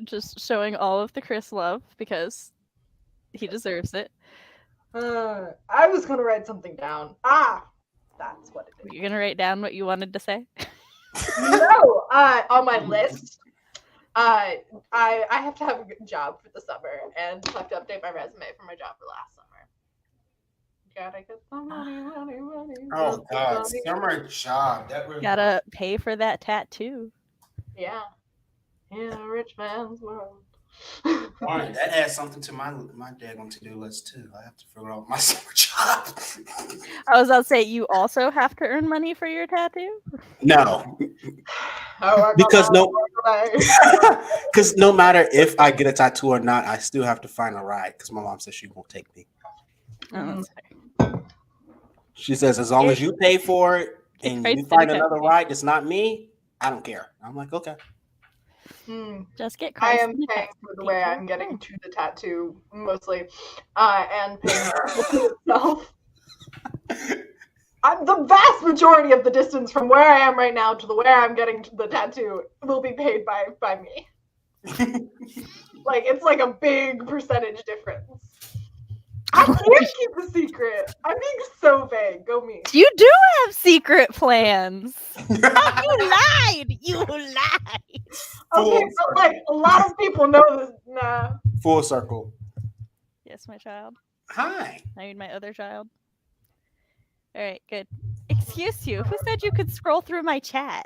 Speaker 1: Just showing all of the Chris love because he deserves it.
Speaker 2: I was gonna write something down. That's what it is.
Speaker 1: You're gonna write down what you wanted to say?
Speaker 2: No, on my list, I have to have a good job for the summer and have to update my resume for my job for last summer. Gotta get some money.
Speaker 3: Oh God, summer job. That was
Speaker 1: Gotta pay for that tattoo.
Speaker 2: Yeah. In a rich man's world.
Speaker 3: Darn, that adds something to my daggone to-do list too. I have to figure out my summer job.
Speaker 1: I was about to say, you also have to earn money for your tattoo?
Speaker 3: No,
Speaker 2: Oh,
Speaker 3: because no matter if I get a tattoo or not, I still have to find a ride because my mom says she won't take me.
Speaker 1: Oh, that's fair.
Speaker 3: She says as long as you pay for it and you find another ride that's not me, I don't care. I'm like, okay.
Speaker 1: Just get
Speaker 2: I
Speaker 1: Christ
Speaker 2: am
Speaker 1: in the
Speaker 2: paying
Speaker 1: tattoo.
Speaker 2: for the way I'm getting to the tattoo mostly, and paying for it itself. The vast majority of the distance from where I am right now to where I'm getting to the tattoo will be paid by me. Like it's like a big percentage difference. I can't keep a secret. I'm being so vague. Go me.
Speaker 1: You do have secret plans. You lied. You lied.
Speaker 2: Okay, but like a lot of people know this. Nah.
Speaker 3: Full circle.
Speaker 1: Yes, my child.
Speaker 3: Hi.
Speaker 1: I mean, my other child. All right, good. Excuse you. Who said you could scroll through my chat?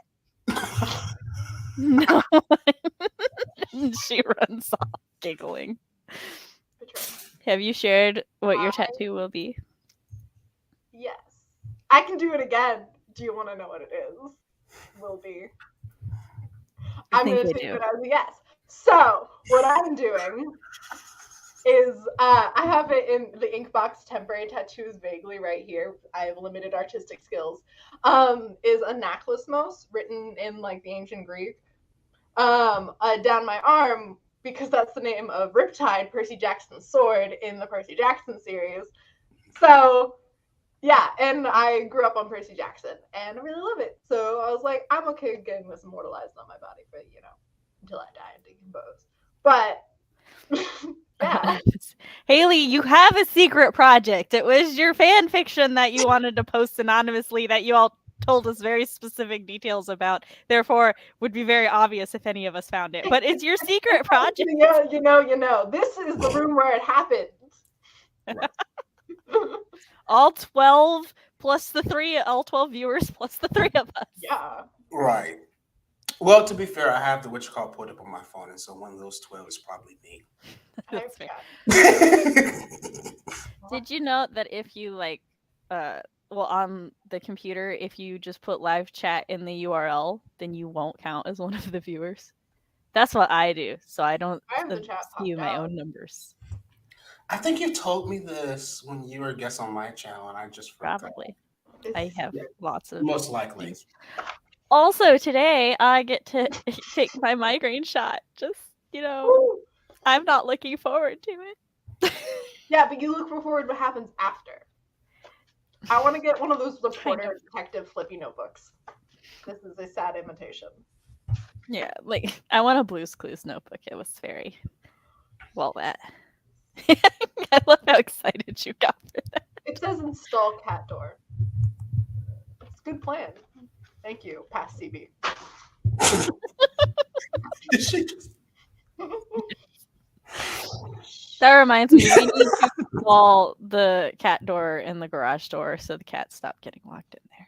Speaker 1: No. She runs off giggling. Have you shared what your tattoo will be?
Speaker 2: Yes. I can do it again. Do you want to know what it is? Will be. I'm going to take it as a yes. So, what I'm doing is I have it in the Inkbox temporary tattoos vaguely right here. I have limited artistic skills. Is a Naklysmos written in like the ancient Greek down my arm because that's the name of Riptide, Percy Jackson's sword in the Percy Jackson series. So yeah, and I grew up on Percy Jackson and I really love it. So I was like, I'm okay getting this immortalized on my body for, until I die and decompose. But yeah.
Speaker 1: Haley, you have a secret project. It was your fan fiction that you wanted to post anonymously that you all told us very specific details about. Therefore, would be very obvious if any of us found it. But it's your secret project.
Speaker 2: Yeah, you know. This is the room where it happened.
Speaker 1: All 12 plus the 3, all 12 viewers plus the 3 of us.
Speaker 2: Yeah.
Speaker 3: Right. Well, to be fair, I have the what you call pulled up on my phone, and so one of those 12 is probably me.
Speaker 1: That's fair. Did you know that if you on the computer, if you just put live chat in the URL, then you won't count as one of the viewers? That's what I do, so I don't see my own numbers.
Speaker 3: I think you told me this when you were a guest on my channel, and I just forgot.
Speaker 1: Probably. I have lots of
Speaker 3: most likely.
Speaker 1: Things. Also, today I get to take my migraine shot. Just, I'm not looking forward to it.
Speaker 2: Yeah, but you look forward to what happens after. I want to get one of those reporter detective flippy notebooks. This is a sad imitation.
Speaker 1: Yeah, I want a Blue's Clues notebook. It was very that. I love how excited you got for that.
Speaker 2: It says install cat door. It's a good plan. Thank you, past CB.
Speaker 1: That reminds me, we need to install the cat door in the garage door so the cats stop getting locked in there.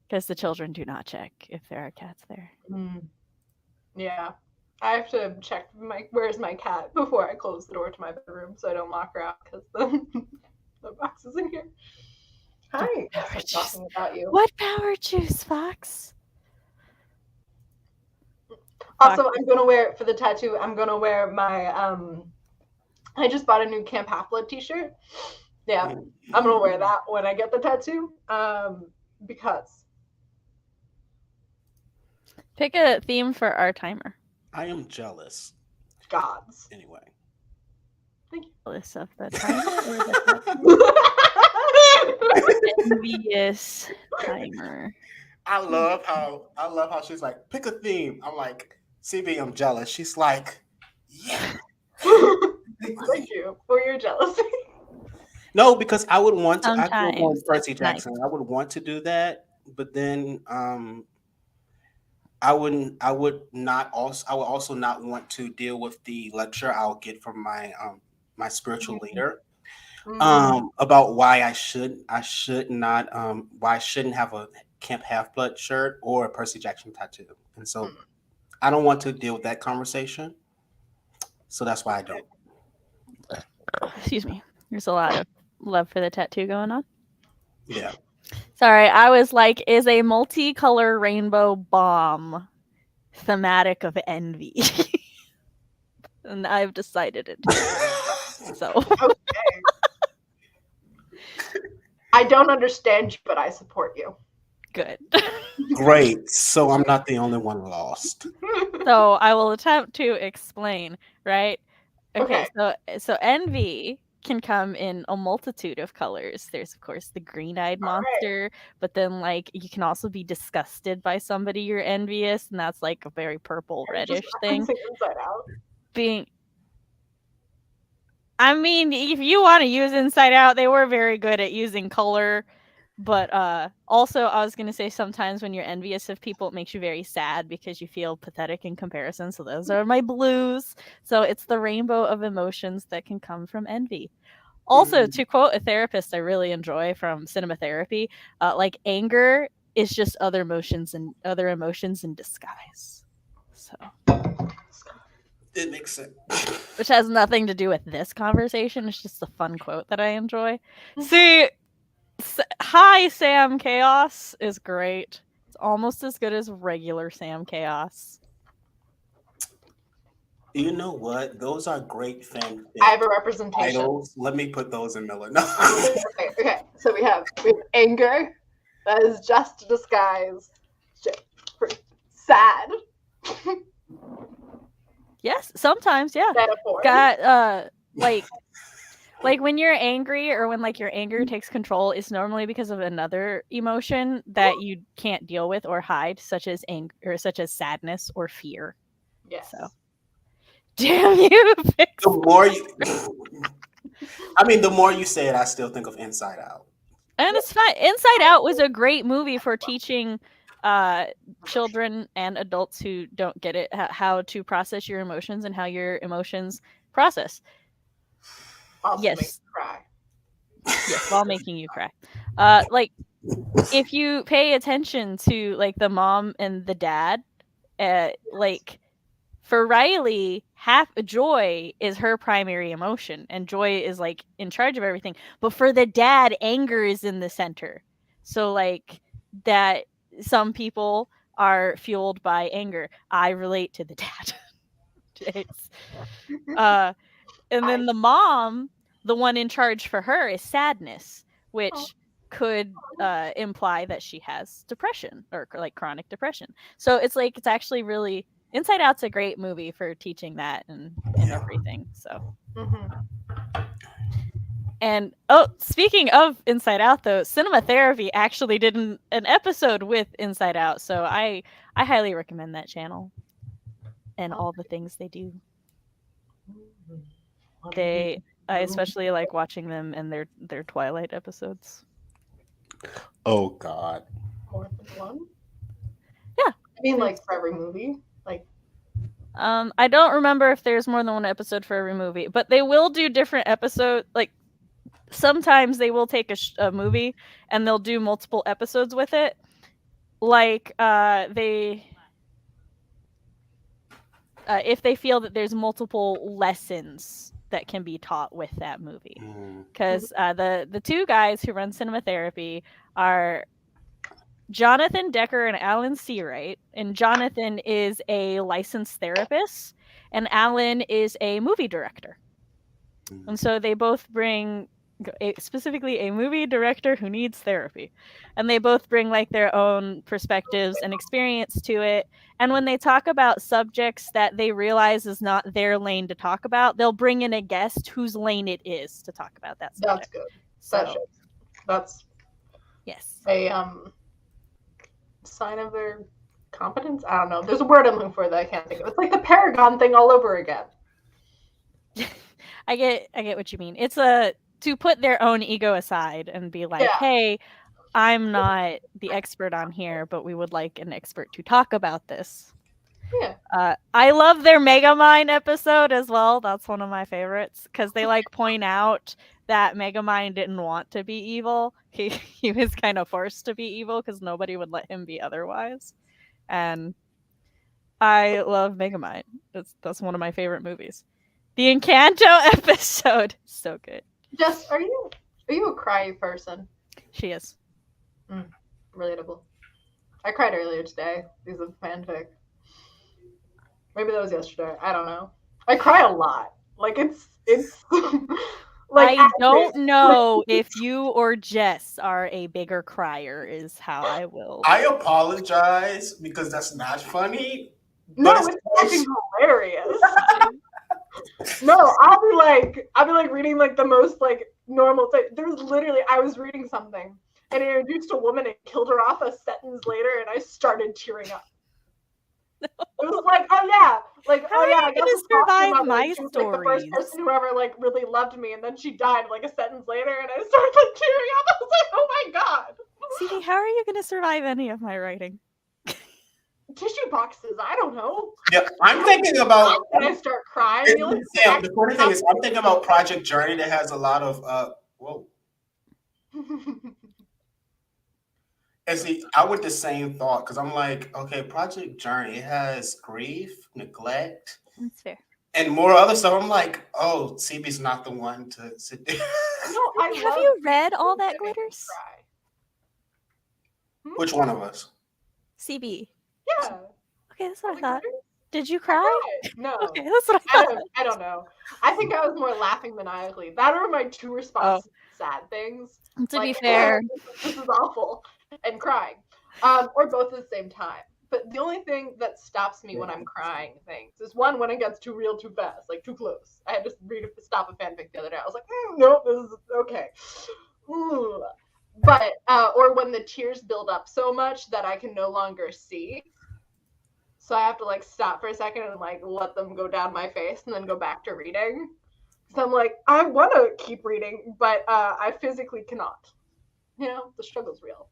Speaker 1: Because the children do not check if there are cats there.
Speaker 2: Yeah. I have to check where's my cat before I close the door to my bedroom so I don't lock her out because the box is in here. Hi. I'm talking about you.
Speaker 1: What power juice, Fox?
Speaker 2: Also, I'm gonna wear for the tattoo. I'm gonna wear my I just bought a new Camp Half-Blood t-shirt. Yeah, I'm gonna wear that when I get the tattoo. Because
Speaker 1: Pick a theme for our timer.
Speaker 3: I am jealous.
Speaker 2: gods.
Speaker 3: Anyway.
Speaker 2: Thank you.
Speaker 1: Jealous of the timer or the envious timer.
Speaker 3: I love how she's like, pick a theme. I'm like, CB, I'm jealous. She's like, yeah.
Speaker 2: Thank you for your jealousy.
Speaker 3: No, because I would want to. I grew up on
Speaker 1: Sometimes
Speaker 3: Percy
Speaker 1: it's
Speaker 3: Jackson.
Speaker 1: nice.
Speaker 3: I would want to do that, but then I wouldn't. I would not also. I would also not want to deal with the lecture I'll get from my spiritual leader about why I should not why I shouldn't have a Camp Half Blood shirt or a Percy Jackson tattoo, and so I don't want to deal with that conversation. So that's why I don't.
Speaker 1: Excuse me. There's a lot of love for the tattoo going on.
Speaker 3: Yeah.
Speaker 1: Sorry, I was like, is a multicolor rainbow bomb thematic of envy? And I've decided it. So
Speaker 2: Okay. I don't understand you, but I support you.
Speaker 1: good.
Speaker 3: Great. So I'm not the only one lost.
Speaker 1: So I will attempt to explain, right? Okay.
Speaker 2: Okay.
Speaker 1: So envy can come in a multitude of colors. There's of course the green-eyed monster, but then like you can also be disgusted by somebody you're envious, and that's like a very purple reddish thing.
Speaker 2: Inside Out.
Speaker 1: I mean, if you want to use Inside Out, they were very good at using color. But also, I was going to say sometimes when you're envious of people, it makes you very sad because you feel pathetic in comparison. So those are my blues. So it's the rainbow of emotions that can come from envy. Also, to quote a therapist I really enjoy from cinema therapy, like anger is just other emotions in disguise. So
Speaker 3: It makes sense.
Speaker 1: which has nothing to do with this conversation. It's just a fun quote that I enjoy. See, hi Sam Chaos is great. It's almost as good as regular Sam Chaos.
Speaker 3: You know what? Those are great fan
Speaker 2: I have a representation.
Speaker 3: titles. Let me put those in Miller.
Speaker 2: Okay. So we have anger. That is just a disguise for sad.
Speaker 1: Yes, sometimes, yeah.
Speaker 2: Metaphor.
Speaker 1: Got like when you're angry or when like your anger takes control, it's normally because of another emotion that you can't deal with or hide, such as anger or such as sadness or fear.
Speaker 2: Yes.
Speaker 1: So damn you.
Speaker 3: The more you the more you say it, I still think of Inside Out.
Speaker 1: And it's fine. Inside Out was a great movie for teaching children and adults who don't get it how to process your emotions and how your emotions process.
Speaker 2: Also
Speaker 1: yes.
Speaker 2: make you cry.
Speaker 1: Yes, while making you cry. Like if you pay attention to like the mom and the dad, like for Riley, joy is her primary emotion, and joy is like in charge of everything. But for the dad, anger is in the center. So like that, some people are fueled by anger. I relate to the dad. And then the mom, the one in charge for her, is sadness, which could imply that she has depression or like chronic depression. So it's like it's actually really. Inside Out's a great movie for teaching that and everything. So, and speaking of Inside Out, though, Cinema Therapy actually did an episode with Inside Out, so I highly recommend that channel and all the things they do. I especially like watching them and their Twilight episodes.
Speaker 3: Oh God.
Speaker 2: More than one?
Speaker 1: Yeah.
Speaker 2: I mean, like for every movie. Like
Speaker 1: I don't remember if there's more than one episode for every movie, but they will do different episodes. Like sometimes they will take a movie and they'll do multiple episodes with it. Like if they feel that there's multiple lessons that can be taught with that movie, because the two guys who run Cinema Therapy are Jonathan Decker and Alan Seawright. And Jonathan is a licensed therapist, and Alan is a movie director. And so they both bring specifically a movie director who needs therapy. And they both bring like their own perspectives and experience to it. And when they talk about subjects that they realize is not their lane to talk about, they'll bring in a guest whose lane it is to talk about that subject.
Speaker 2: That's good.
Speaker 1: So,
Speaker 2: That's
Speaker 1: yes.
Speaker 2: a sign of their competence. I don't know. There's a word I'm looking for that I can't think of. It's like the Paragon thing all over again.
Speaker 1: I get what you mean. It's to put their own ego aside and be like, hey, I'm not the expert on here, but we would like an expert to talk about this.
Speaker 2: Yeah.
Speaker 1: I love their Megamind episode as well. That's one of my favorites because they like point out that Megamind didn't want to be evil. He was kind of forced to be evil because nobody would let him be otherwise. And I love Megamind. That's one of my favorite movies. The Encanto episode, so good.
Speaker 2: Jess, are you a cry person?
Speaker 1: She is.
Speaker 2: Relatable. I cried earlier today. These are fanfic. Maybe that was yesterday. I don't know. I cry a lot. Like it's like
Speaker 1: I don't know if you or Jess are a bigger crier is how I will.
Speaker 3: I apologize because that's not funny.
Speaker 2: No, it's fucking hilarious. No, I'll be like reading like the most like normal thing. There's literally I was reading something and it introduced a woman and killed her off a sentence later and I started tearing up. No. It was like, oh yeah, like
Speaker 1: how
Speaker 2: oh yeah,
Speaker 1: are you gonna survive my
Speaker 2: she was,
Speaker 1: stories?
Speaker 2: like, the first person who ever like really loved me, and then she died like a sentence later, and I started like tearing up. I was like, oh my god.
Speaker 1: CB, how are you gonna survive any of my writing?
Speaker 2: Tissue boxes. I don't know.
Speaker 3: Yeah, I'm thinking about.
Speaker 2: And I start crying.
Speaker 3: The funny thing is, I'm thinking about Project Journey that has a lot of whoa. And see, I went the same thought because I'm like, okay, Project Journey, it has grief, neglect.
Speaker 1: That's fair.
Speaker 3: And more other stuff. I'm like, oh, CB's not the one to sit there.
Speaker 2: No,
Speaker 1: have you read All That Glitters?
Speaker 3: Which one of us?
Speaker 2: Yeah.
Speaker 1: CB. Okay, that's what I thought.
Speaker 2: Glitters?
Speaker 1: Did you cry?
Speaker 2: No.
Speaker 1: Okay, that's what I thought.
Speaker 2: I don't know. I think I was more laughing maniacally. That are my two responses to sad things.
Speaker 1: To be fair.
Speaker 2: This is awful. And crying. Or both at the same time. But the only thing that stops me when I'm crying things is one, when it gets too real too fast, like too close. I had to stop a fanfic the other day. I was like, nope, this is okay. Ooh. But or when the tears build up so much that I can no longer see. So I have to like stop for a second and like let them go down my face and then go back to reading. So I'm like, I want to keep reading, but I physically cannot. You know, the struggle's real.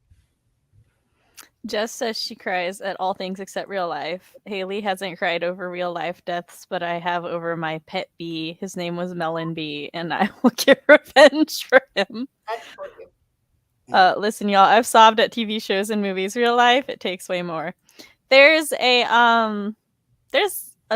Speaker 1: Jess says she cries at all things except real life. Haley hasn't cried over real life deaths, but I have over my pet bee. His name was Melon Bee, and I will get revenge for him. Listen, y'all, I've sobbed at TV shows and movies. Real life, it takes way more. There's a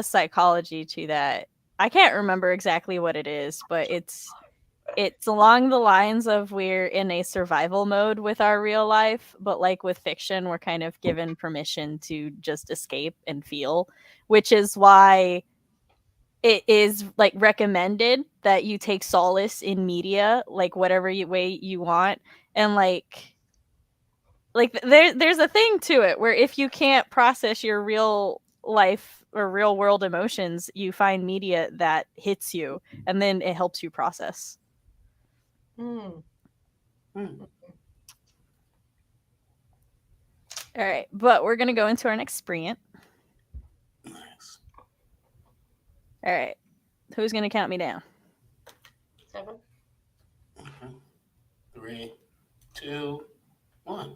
Speaker 1: psychology to that. I can't remember exactly what it is, but it's along the lines of we're in a survival mode with our real life, but like with fiction, we're kind of given permission to just escape and feel, which is why it is like recommended that you take solace in media, like whatever way you want. And like there's a thing to it where if you can't process your real life or real world emotions, you find media that hits you and then it helps you process. All right, but we're gonna go into our next experience.
Speaker 3: Nice.
Speaker 1: All right, who's gonna count me down?
Speaker 2: 7.
Speaker 3: 3, 2, 1.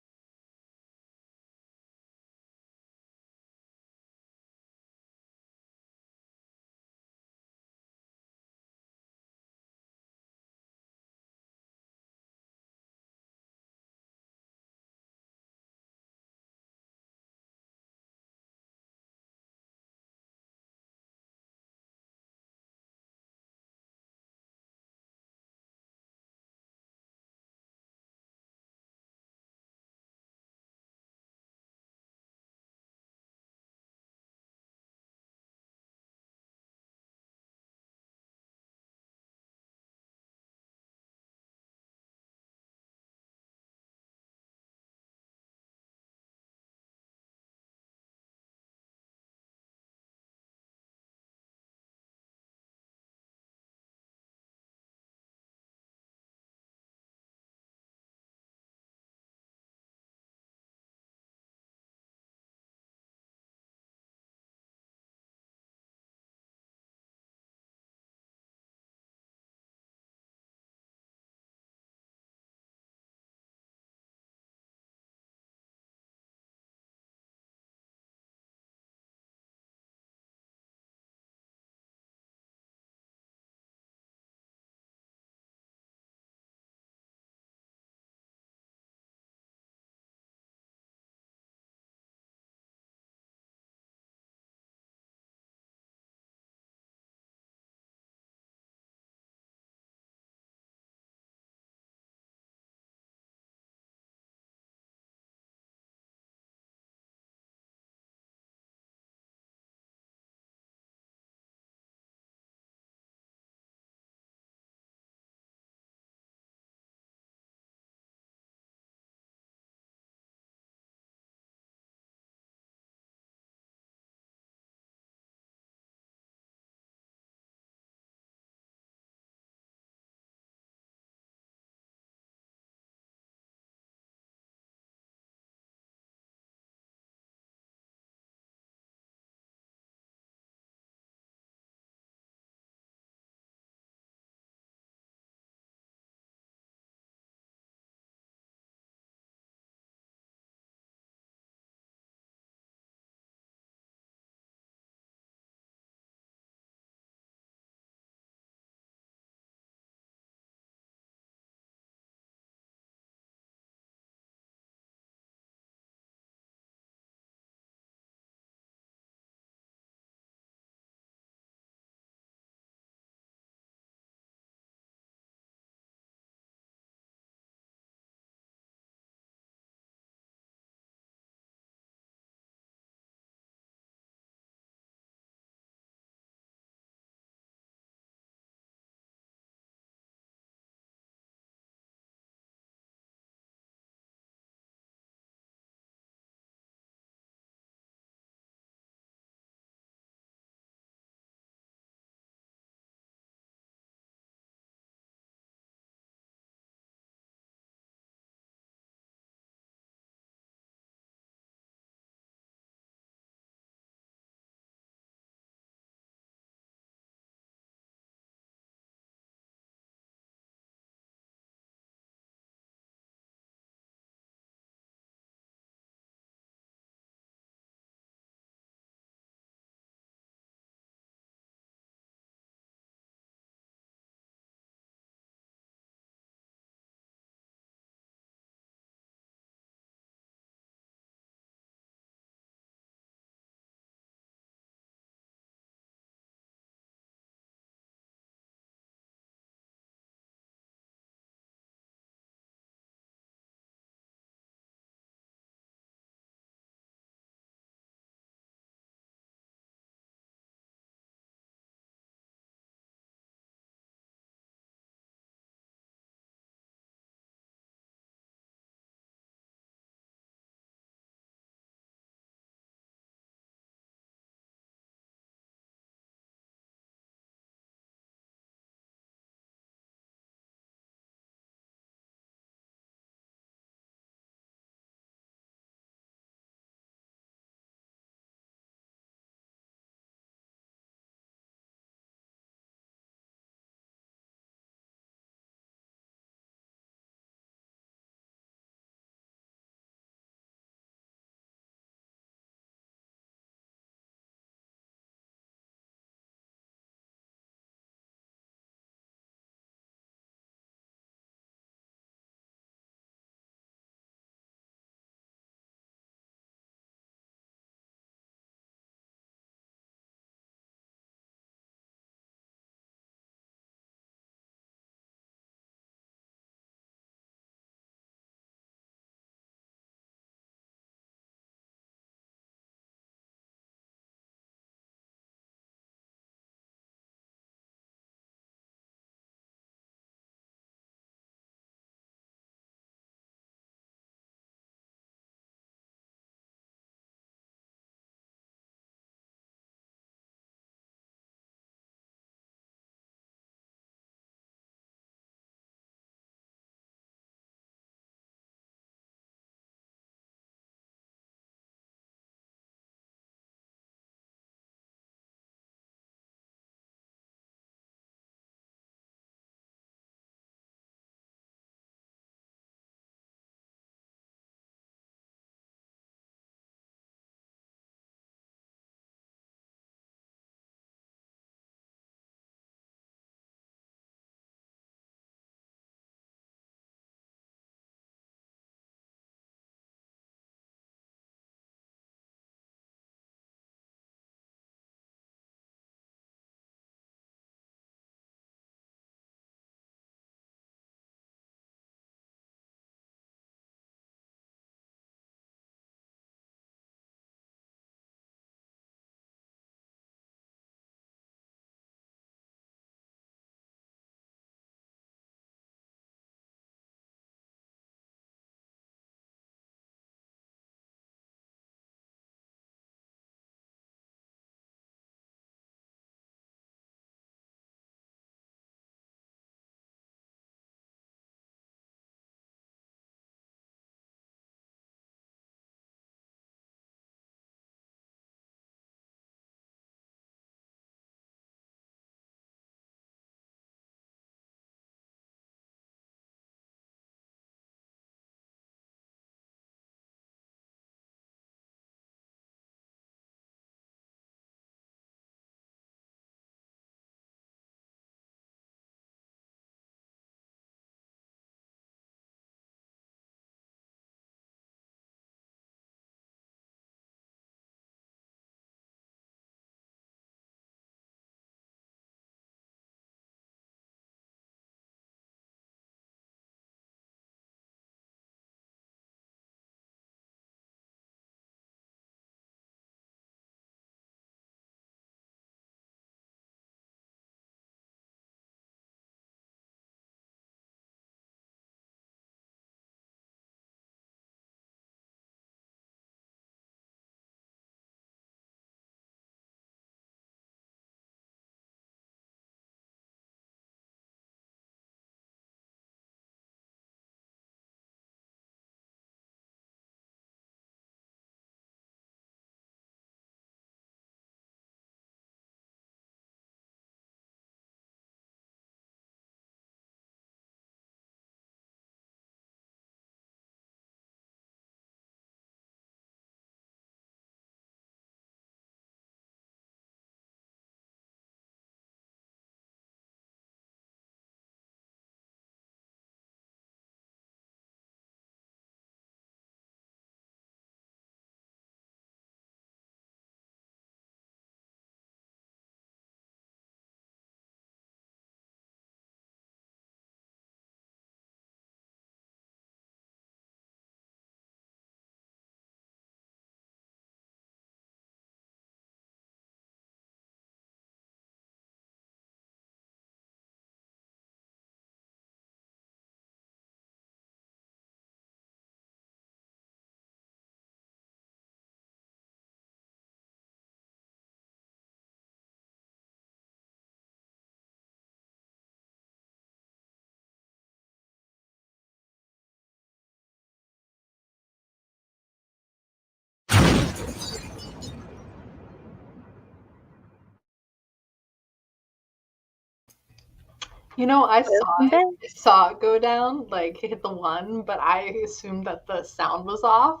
Speaker 2: You know, I
Speaker 1: Okay.
Speaker 2: saw it go down, like hit the 1, but I assumed that the sound was off.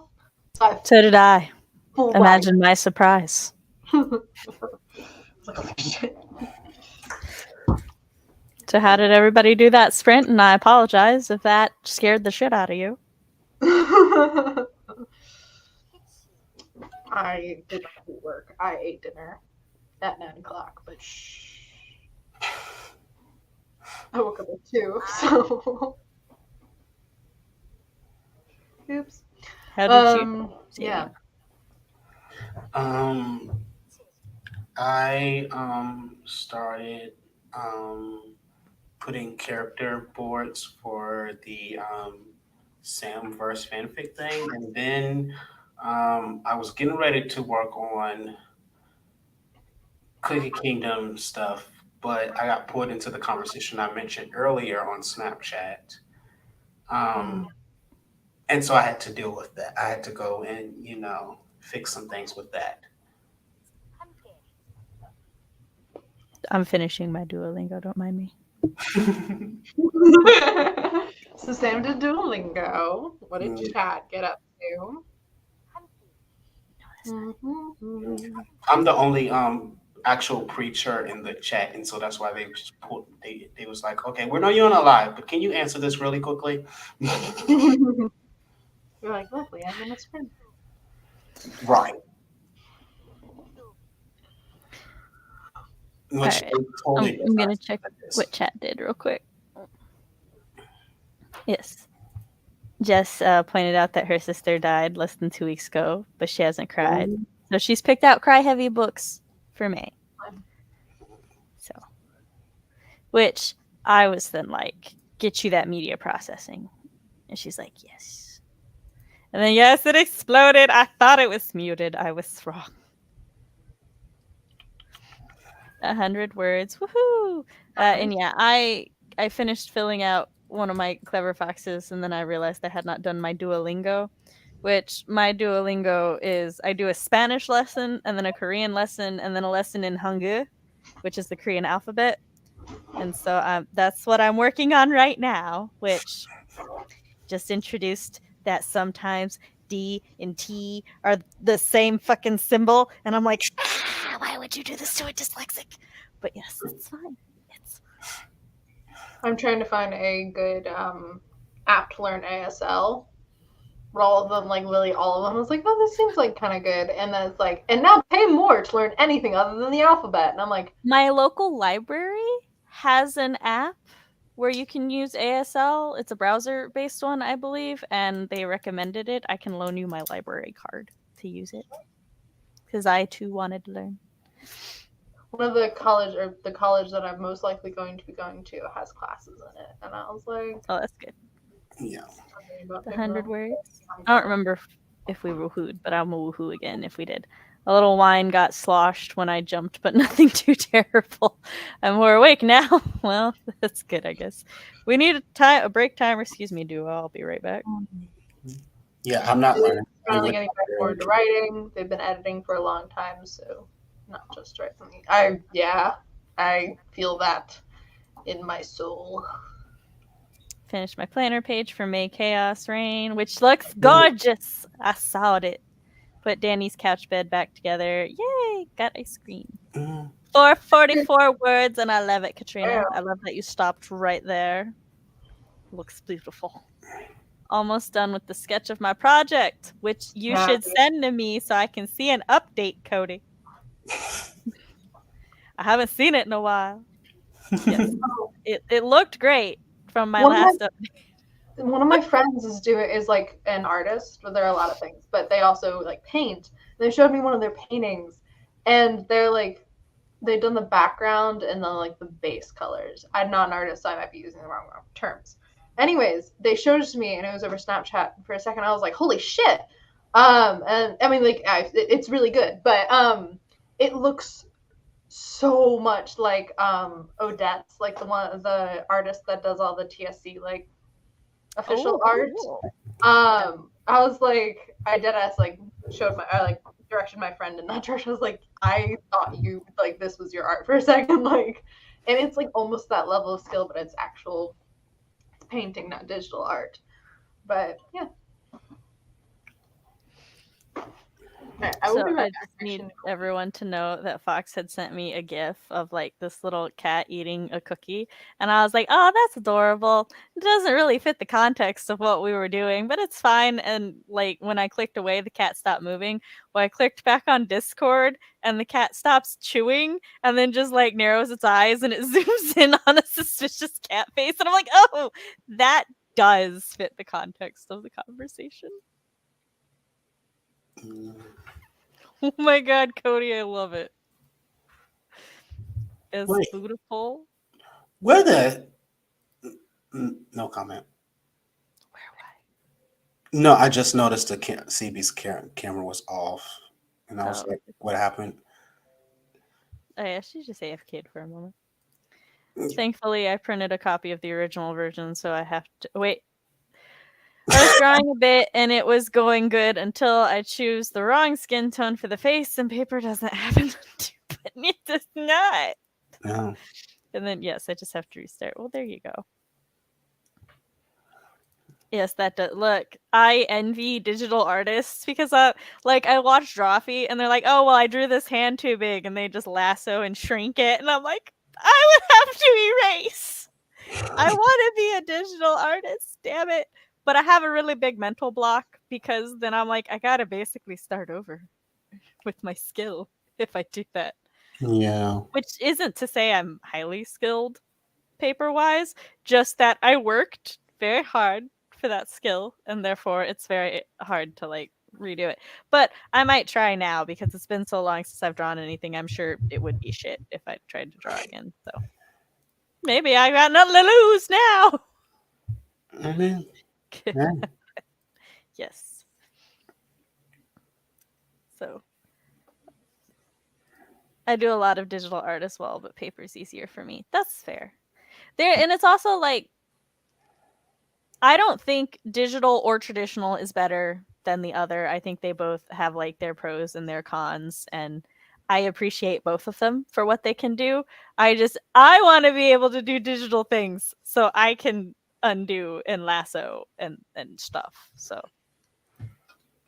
Speaker 1: So did I.
Speaker 2: Full
Speaker 1: Imagine my surprise.
Speaker 2: Shit.
Speaker 1: So how did everybody do that sprint? And I apologize if that scared the shit out of you.
Speaker 2: I did not do work. I ate dinner at 9 o'clock, but shh. I woke up at 2, so. Oops.
Speaker 1: How did you?
Speaker 2: Yeah.
Speaker 3: I started putting character boards for the Sam verse fanfic thing, and then I was getting ready to work on Cookie Kingdom stuff, but I got pulled into the conversation I mentioned earlier on Snapchat. And so I had to deal with that. I had to go and, fix some things with that.
Speaker 1: I'm finishing my Duolingo, don't mind me.
Speaker 2: So Sam did Duolingo. What did chat get up to?
Speaker 3: I'm the only actual preacher in the chat, and so that's why they just pulled. They was like, okay, we know you're on a live, but can you answer this really quickly?
Speaker 2: You're like, luckily I'm in a sprint.
Speaker 3: Right.
Speaker 1: Which right. I'm gonna check what chat did real quick. Yes. Jess pointed out that her sister died less than 2 weeks ago, but she hasn't cried. So she's picked out cry-heavy books for May. So, which I was then like, get you that media processing. And she's like, yes. And then, yes, it exploded. I thought it was muted. I was wrong. 100 words. Woohoo! And yeah, I finished filling out one of my Clever Foxes, and then I realized I had not done my Duolingo, which my Duolingo is I do a Spanish lesson, and then a Korean lesson, and then a lesson in Hangul, which is the Korean alphabet. And so that's what I'm working on right now, which just introduced that sometimes D and T are the same fucking symbol. And I'm like, why would you do this to a dyslexic? But yes, it's fine. It's fine.
Speaker 2: I'm trying to find a good app to learn ASL. But all of them, like literally all of them, I was like, oh, this seems like kind of good. And then it's like, and now pay more to learn anything other than the alphabet. And I'm like,
Speaker 1: my local library has an app where you can use ASL. It's a browser-based one, I believe, and they recommended it. I can loan you my library card to use it because I too wanted to learn.
Speaker 2: One of the college that I'm most likely going to be going to has classes in it, and I was like,
Speaker 1: oh, that's good.
Speaker 3: Yeah.
Speaker 1: The 100 words. I don't remember if we woohooed, but I'm a woohoo again if we did. A little wine got sloshed when I jumped, but nothing too terrible. I'm more awake now. Well, that's good, I guess. We need a break timer. Excuse me, duo. I'll be right back.
Speaker 3: Yeah, I'm not learning.
Speaker 2: Finally getting back forward to writing. They've been editing for a long time, so not just right for me. I feel that in my soul.
Speaker 1: Finished my planner page for May Chaos Reign, which looks gorgeous. I saw it. Put Danny's couch bed back together. Yay! Got ice cream. 444 words, and I love it, Katrina. Yeah. I love that you stopped right there. Looks beautiful. Almost done with the sketch of my project, which you should send to me so I can see an update, Cody. I haven't seen it in a while. Yes. It looked great from my last update.
Speaker 2: One of my friends is like an artist, but there are a lot of things, but they also like paint. They showed me one of their paintings, and they're like, they've done the background and then like the base colors. I'm not an artist, so I might be using the wrong terms. Anyways, they showed it to me, and it was over Snapchat. For a second, I was like, holy shit. And I mean, like, it's really good, but it looks so much like Odette's, like the artist that does all the TSC like official art. Cool. I was like, I directed my friend in that direction. I was like, I thought you like this was your art for a second, like, And it's like almost that level of skill, but it's actual painting, not digital art. But yeah. Right, I will
Speaker 1: So
Speaker 2: be right
Speaker 1: I
Speaker 2: back.
Speaker 1: just need everyone to know that Fox had sent me a GIF of like this little cat eating a cookie, and I was like, "Oh, that's adorable." It doesn't really fit the context of what we were doing, but it's fine. And like when I clicked away, the cat stopped moving. Well, I clicked back on Discord, and the cat stops chewing, and then just like narrows its eyes, and it zooms in on a suspicious cat face, and I'm like, "Oh, that does fit the context of the conversation." Oh my god, Cody, I love it. It's
Speaker 3: Wait.
Speaker 1: beautiful.
Speaker 3: Where the? No comment.
Speaker 1: Where
Speaker 3: No, I just noticed the CB's camera was off, and I was
Speaker 1: Oh.
Speaker 3: like, "What happened?"
Speaker 1: Oh yeah, she just AFK'd for a moment. Thankfully, I printed a copy of the original version, so I have to wait. I was drawing a bit, and it was going good until I choose the wrong skin tone for the face, and paper doesn't happen to, but it does not.
Speaker 3: No.
Speaker 1: And then yes, I just have to restart. Well, there you go. Yes, that does. Look, I envy digital artists because, like, I watch Drawfee and they're like, "Oh, well, I drew this hand too big," and they just lasso and shrink it, and I'm like, I would have to erase. I want to be a digital artist, damn it! But I have a really big mental block because then I'm like, I gotta basically start over with my skill if I do that.
Speaker 3: Yeah.
Speaker 1: Which isn't to say I'm highly skilled paper-wise, just that I worked very hard for that skill, and therefore it's very hard to like redo it. But I might try now because it's been so long since I've drawn anything. I'm sure it would be shit if I tried to draw again. So maybe I got nothing to lose now.
Speaker 3: I mean, yeah.
Speaker 1: Yes. So I do a lot of digital art as well, but paper's easier for me. That's fair. And it's also like I don't think digital or traditional is better than the other. I think they both have like their pros and their cons, and I appreciate both of them for what they can do. I want to be able to do digital things so I can undo and lasso and stuff. So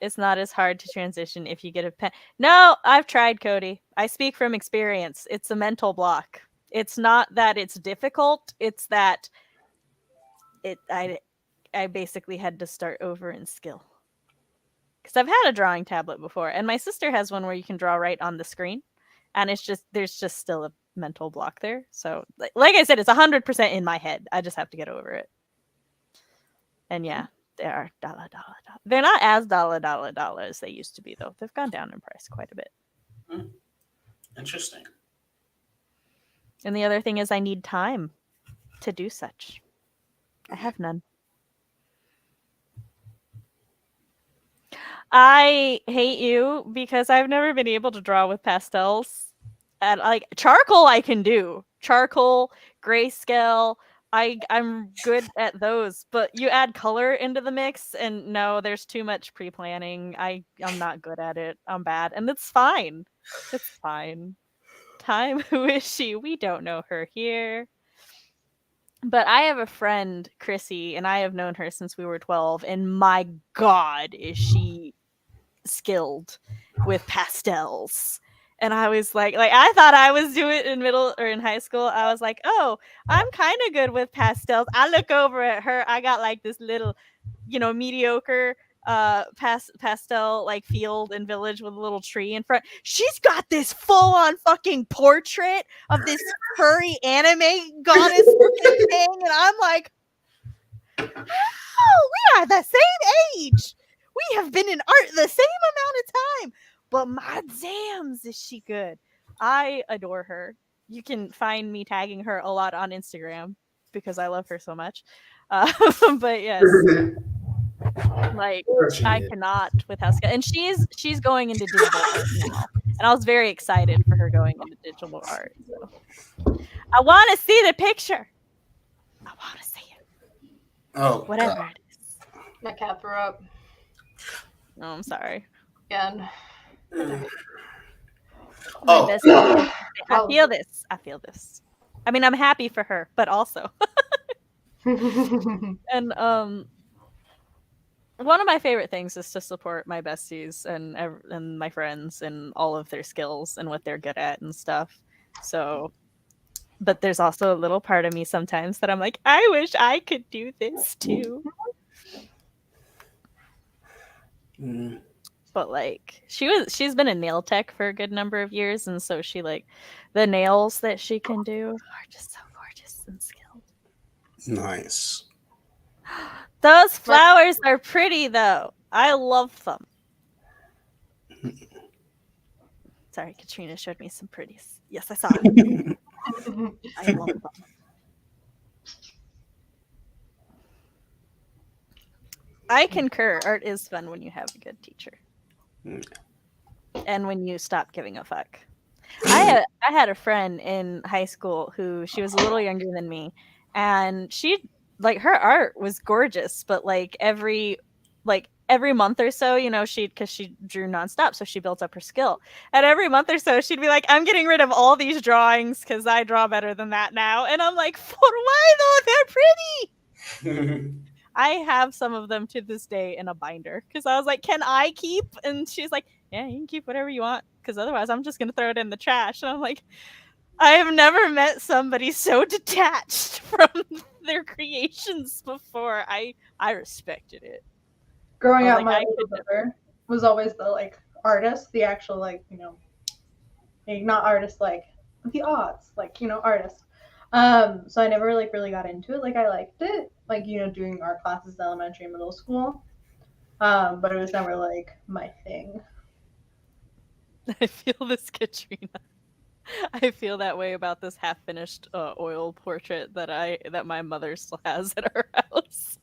Speaker 1: it's not as hard to transition if you get a pen. No, I've tried, Cody. I speak from experience. It's a mental block. It's not that it's difficult, it's that I basically had to start over in skill. Because I've had a drawing tablet before, and my sister has one where you can draw right on the screen, and there's just still a mental block there. So, like I said, it's 100% in my head. I just have to get over it. And yeah, they are dollar. They're not as dollar as they used to be, though. They've gone down in price quite a bit.
Speaker 3: Interesting.
Speaker 1: And the other thing is I need time to do such. I have none. I hate you because I've never been able to draw with pastels. And like charcoal I can do. Charcoal, grayscale, I'm good at those, but you add color into the mix and no, there's too much pre-planning. I'm not good at it. I'm bad. And it's fine. It's fine. Time, who is she? We don't know her here. But I have a friend, Chrissy, and I have known her since we were 12, and my god, is she skilled with pastels. And I was like I thought I was doing it in middle or in high school. I was like, oh, I'm kind of good with pastels. I look over at her. I got like this little, mediocre pastel like field and village with a little tree in front. She's got this full on fucking portrait of this furry anime goddess looking thing, and I'm like, oh, we are the same age. We have been in art the same amount of time. But my damns, is she good. I adore her. You can find me tagging her a lot on Instagram because I love her so much. But yes, like I cannot with how skilled. And she's going into digital art now. And I was very excited for her going into digital art. So I want to see the picture. I want to see it.
Speaker 3: Oh,
Speaker 1: whatever
Speaker 3: God.
Speaker 1: it is.
Speaker 2: My cat threw up.
Speaker 1: Oh, I'm sorry.
Speaker 2: Again.
Speaker 1: My best friend. I feel this. I mean, I'm happy for her, but also. And one of my favorite things is to support my besties and my friends and all of their skills and what they're good at and stuff. So, but there's also a little part of me sometimes that I'm like, I wish I could do this too. But like she's been a nail tech for a good number of years, and so she like the nails that she can do are just so gorgeous and skilled.
Speaker 3: Nice.
Speaker 1: Those flowers are pretty though. I love them. Sorry, Katrina showed me some pretties. Yes, I saw it. I love them. I concur. Art is fun when you have a good teacher. And when you stop giving a fuck. I had a friend in high school who she was a little younger than me, and she like her art was gorgeous, but like every month or so, you know, because she drew nonstop, so she built up her skill. And every month or so, she'd be like, "I'm getting rid of all these drawings because I draw better than that now." And I'm like, "For why though? They're pretty." I have some of them to this day in a binder because I was like, "Can I keep?" And she's like, "Yeah, you can keep whatever you want because otherwise I'm just gonna throw it in the trash." And I'm like, I have never met somebody so detached from their creations before. I respected it.
Speaker 2: Growing
Speaker 1: I was
Speaker 2: up,
Speaker 1: like,
Speaker 2: my older brother was always the like artist, the actual like, you know, not artist like the arts, like, you know, artist. So I never like really got into it. Like I liked it, like, you know, doing art classes in elementary and middle school. But it was never like my thing.
Speaker 1: I feel this, Katrina. I feel that way about this half-finished oil portrait that my mother still has at our house.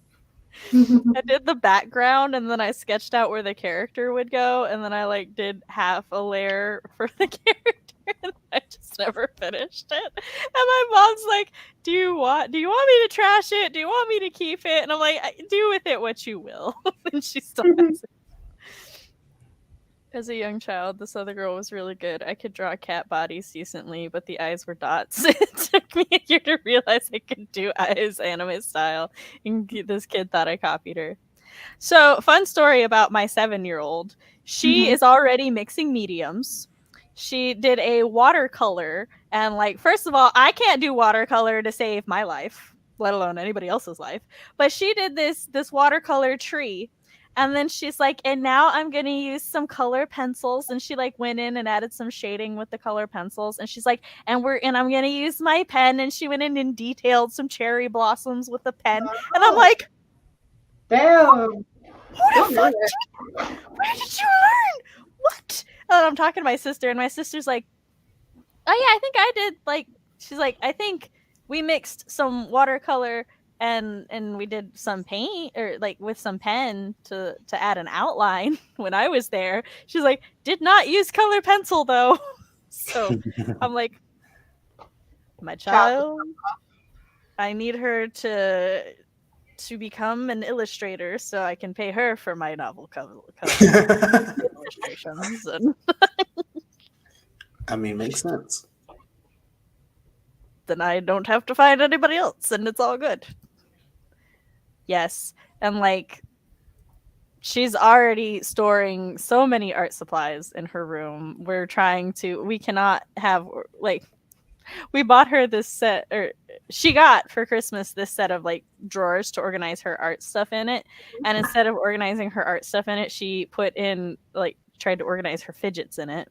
Speaker 1: I did the background and then I sketched out where the character would go, and then I like did half a layer for the character, and I just never finished it. And my mom's like, "Do you want me to trash it? Do you want me to keep it?" And I'm like, "Do with it what you will." And she still has it. As a young child, this other girl was really good. I could draw cat bodies decently, but the eyes were dots. It took me a year to realize I could do eyes anime style, and this kid thought I copied her. So, fun story about my 7-year-old. She is already mixing mediums. She did a watercolor, and like, first of all, I can't do watercolor to save my life, let alone anybody else's life. But she did this watercolor tree. And then she's like, and now I'm going to use some color pencils. And she like went in and added some shading with the color pencils. And she's like, and I'm going to use my pen. And she went in and detailed some cherry blossoms with a pen. Oh. And I'm like,
Speaker 2: damn.
Speaker 1: Where did you learn? What? And I'm talking to my sister, and my sister's like, oh yeah, I think I did. Like, she's like, I think we mixed some watercolor and we did some paint, or like with some pen to add an outline when I was there. She's like, did not use color pencil though. So I'm like, my child, I need her to become an illustrator so I can pay her for my novel cover illustrations. And
Speaker 3: I mean, makes sense.
Speaker 1: Then I don't have to find anybody else, and it's all good. Yes, and like, she's already storing so many art supplies in her room. We cannot have, like, we bought her this set, or she got for Christmas this set of like drawers to organize her art stuff in it. And instead of organizing her art stuff in it, she tried to organize her fidgets in it.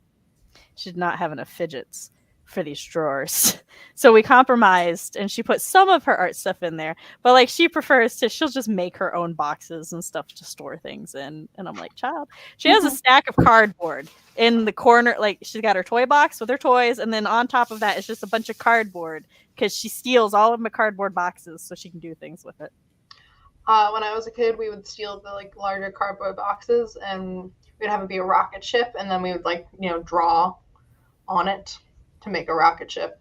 Speaker 1: She did not have enough fidgets for these drawers. So we compromised, and she put some of her art stuff in there, but like she'll just make her own boxes and stuff to store things in. And I'm like, child, she has a stack of cardboard in the corner. Like, she's got her toy box with her toys, and then on top of that is just a bunch of cardboard, because she steals all of my cardboard boxes so she can do things with it.
Speaker 2: When I was a kid, we would steal the like larger cardboard boxes, and we'd have it be a rocket ship, and then we would like, you know, draw on it to make a rocket ship,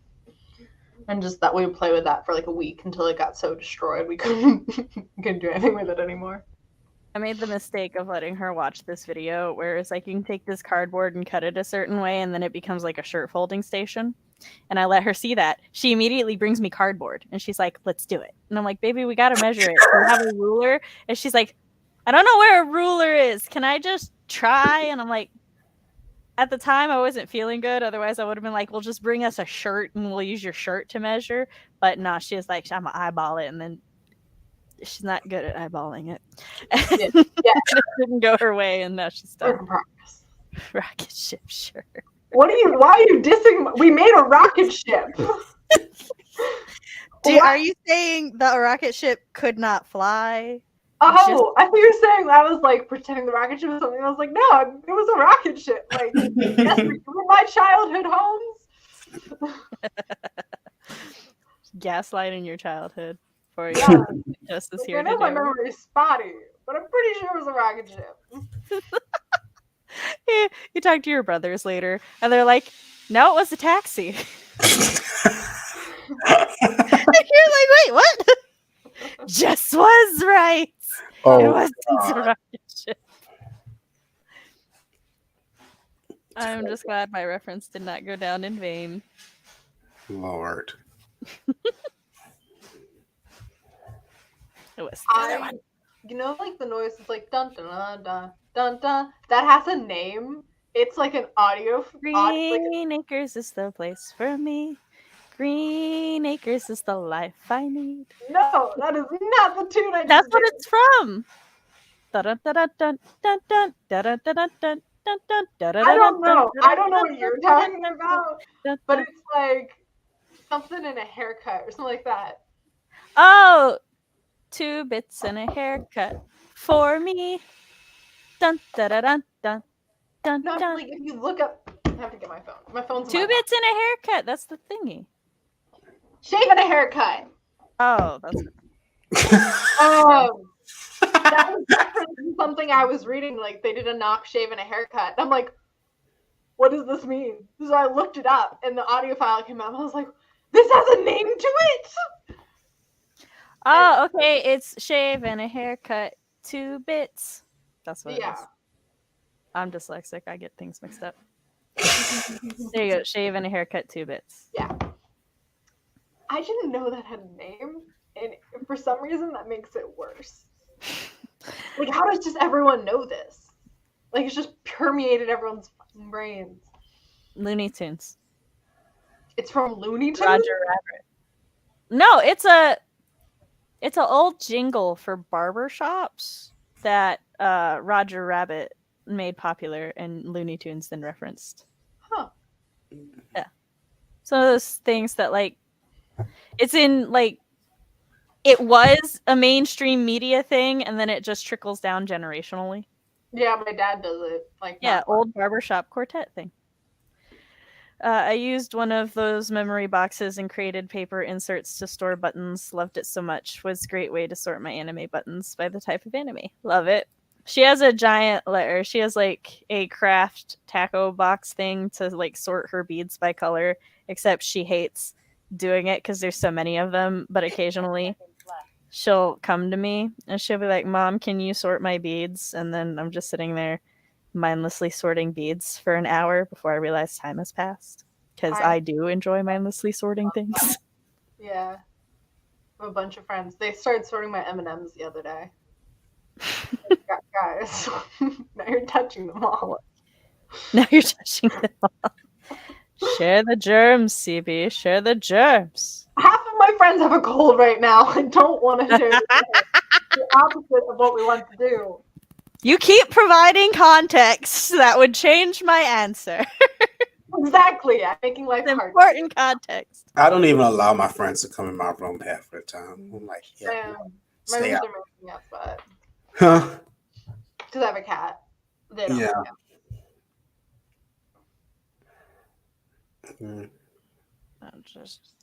Speaker 2: and just that we would play with that for like a week until it got so destroyed we couldn't do anything with it anymore.
Speaker 1: I made the mistake of letting her watch this video where it's like, you can take this cardboard and cut it a certain way, and then it becomes like a shirt folding station. and I let her see that, she immediately brings me cardboard and she's like, let's do it. And I'm like, baby, we got to measure it. Do you have a ruler? And she's like, I don't know where a ruler is. Can I just try? And I'm like, at the time I wasn't feeling good. Otherwise I would have been like, well, just bring us a shirt and we'll use your shirt to measure. But no, she was like, I'm gonna eyeball it. And then she's not good at eyeballing it.
Speaker 2: Yeah.
Speaker 1: It didn't go her way, and now she's
Speaker 2: Work
Speaker 1: done.
Speaker 2: in progress.
Speaker 1: Rocket ship, sure.
Speaker 2: Why are you dissing? We made a rocket ship.
Speaker 1: Are you saying the rocket ship could not fly?
Speaker 2: Oh, I thought you were saying I was like pretending the rocket ship was something. I was like, no, it was a rocket ship. Like, yes, were my childhood homes.
Speaker 1: Gaslighting your childhood for you.
Speaker 2: Yeah.
Speaker 1: Justice
Speaker 2: Like,
Speaker 1: here.
Speaker 2: I know my memory is spotty, but I'm pretty sure it was a rocket ship.
Speaker 1: Yeah, you talk to your brothers later, and they're like, no, it was a taxi. You're like, wait, what? Jess was right.
Speaker 3: Oh,
Speaker 1: it wasn't
Speaker 3: God.
Speaker 1: a rocket ship. I'm just glad my reference did not go down in vain.
Speaker 3: Lord.
Speaker 1: It was the other one.
Speaker 2: You know, like the noise is like dun dun dun dun dun dun. That has a name. It's like an audio.
Speaker 1: Green Acres is the place for me. Green Acres is the life I need.
Speaker 2: No, that is not the tune I just
Speaker 1: That's what
Speaker 2: did.
Speaker 1: it's from. I
Speaker 2: don't know. I don't know what you're talking about, but it's like something in a haircut or something like that.
Speaker 1: Oh, 2 bits and a haircut for me. Dun dun dun dun dun
Speaker 2: No,
Speaker 1: dun.
Speaker 2: like if you look up, I have to get my phone. My phone's
Speaker 1: 2 bits and a haircut. That's the thingy.
Speaker 2: Shave and a haircut.
Speaker 1: Oh, that's
Speaker 2: that was definitely something I was reading. Like they did a knock, shave, and a haircut. I'm like, what does this mean? So I looked it up, and the audio file came out. And I was like, this has a name to it.
Speaker 1: Oh, okay. It's shave and a haircut, 2 bits. That's what it is. I'm dyslexic. I get things mixed up. There you go. Shave and a haircut, 2 bits.
Speaker 2: Yeah. I didn't know that had a name, and for some reason that makes it worse. Like, how does just everyone know this? Like, it's just permeated everyone's fucking brains.
Speaker 1: Looney Tunes.
Speaker 2: It's from Looney Tunes?
Speaker 1: Roger Rabbit. No, it's an old jingle for barbershops that Roger Rabbit made popular and Looney Tunes then referenced.
Speaker 2: Huh.
Speaker 1: Yeah. Some of those things that, like, it's in, like, it was a mainstream media thing, and then it just trickles down generationally.
Speaker 2: Yeah, my dad does it. Like,
Speaker 1: yeah, old barbershop quartet thing. I used one of those memory boxes and created paper inserts to store buttons. Loved it so much. Was a great way to sort my anime buttons by the type of anime. Love it. She has a giant letter. She has like a craft taco box thing to like sort her beads by color, except she hates doing it because there's so many of them. But occasionally she'll come to me and she'll be like, Mom, can you sort my beads? And then I'm just sitting there mindlessly sorting beads for an hour before I realize time has passed. Because I do enjoy mindlessly sorting things.
Speaker 2: Yeah. I have a bunch of friends. They started sorting my M&Ms the other day. Guys, now you're touching them all.
Speaker 1: Now you're touching them all. Share the germs, CB. Share the germs.
Speaker 2: Half of my friends have a cold right now and don't want to share the opposite of what we want to do.
Speaker 1: You keep providing context that would change my answer.
Speaker 2: Exactly. I'm making life hard.
Speaker 1: Important context.
Speaker 3: I don't even allow my friends to come in my room half of the time. I'm like,
Speaker 2: yeah. My
Speaker 3: stay
Speaker 2: rooms
Speaker 3: out.
Speaker 2: are making up, but
Speaker 3: Huh?
Speaker 2: because I have a cat. They don't.
Speaker 3: Yeah.
Speaker 1: I'm just.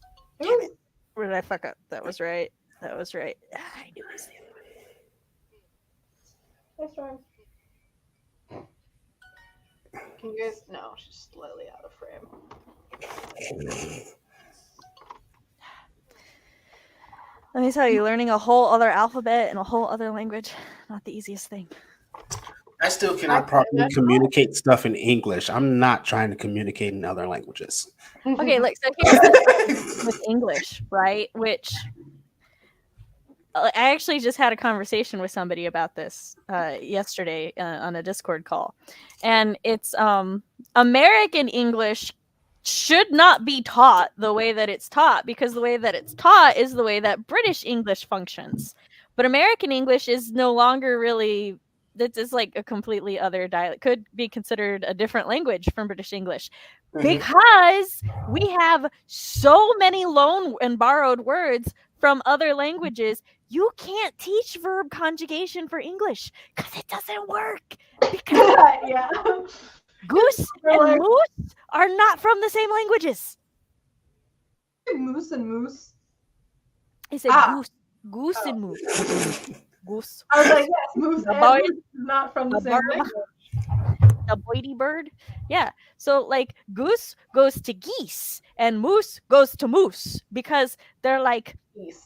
Speaker 1: Damn it. Where did I fuck up? That was right. That was right. I knew it was the other one.
Speaker 2: Nice try. Can you guys? No, she's slightly out of frame.
Speaker 1: Let me tell you, learning a whole other alphabet and a whole other language, not the easiest thing.
Speaker 3: I still cannot properly communicate stuff in English. I'm not trying to communicate in other languages.
Speaker 1: Okay, like, so here's the thing with English, right? Which I actually just had a conversation with somebody about this yesterday on a Discord call, and it's American English should not be taught the way that it's taught, because the way that it's taught is the way that British English functions. But American English is no longer really, this is like a completely other dialect, could be considered a different language from British English, because we have so many loan and borrowed words from other languages. You can't teach verb conjugation for English because it doesn't work. Because
Speaker 2: Yeah.
Speaker 1: goose and moose are not from the same languages.
Speaker 2: Moose and moose.
Speaker 1: I said goose and moose. Goose.
Speaker 2: I was like, yes, moose
Speaker 1: The
Speaker 2: and
Speaker 1: boy-
Speaker 2: moose is not from the
Speaker 1: the
Speaker 2: same
Speaker 1: bird.
Speaker 2: language.
Speaker 1: A boity bird. Yeah. So like goose goes to geese and moose goes to moose, because they're like,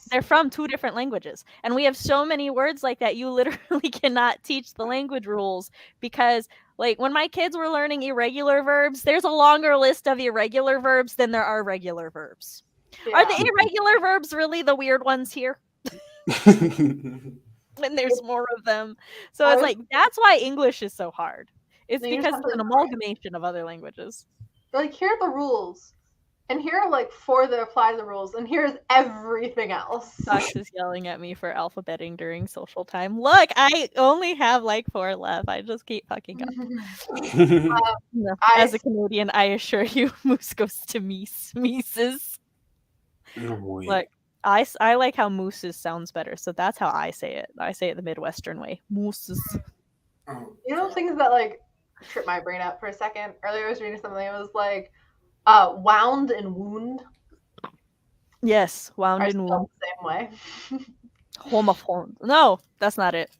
Speaker 1: they're from two different languages. And we have so many words like that. You literally cannot teach the language rules, because like when my kids were learning irregular verbs, there's a longer list of irregular verbs than there are regular verbs.
Speaker 2: Yeah.
Speaker 1: Are the irregular verbs really the weird ones here? When there's more of them. So it's like, that's why English is so hard. It's
Speaker 2: Then you
Speaker 1: because
Speaker 2: have
Speaker 1: it's
Speaker 2: to
Speaker 1: an amalgamation of other languages.
Speaker 2: Like, here are the rules. And here are like 4 that apply to the rules, and here's everything else.
Speaker 1: Fox is yelling at me for alphabeting during social time. Look, I only have like 4 left. I just keep fucking up. No, as a Canadian, I assure you, moose goes to meese. Meeses. Look, I like how mooses sounds better, so that's how I say it. I say it the Midwestern way. Mooses.
Speaker 2: You know, things that like trip my brain up for a second. Earlier I was reading something, it was like wound and wound.
Speaker 1: Yes, wound and wound.
Speaker 2: The same way.
Speaker 1: Homophones. No, that's not it.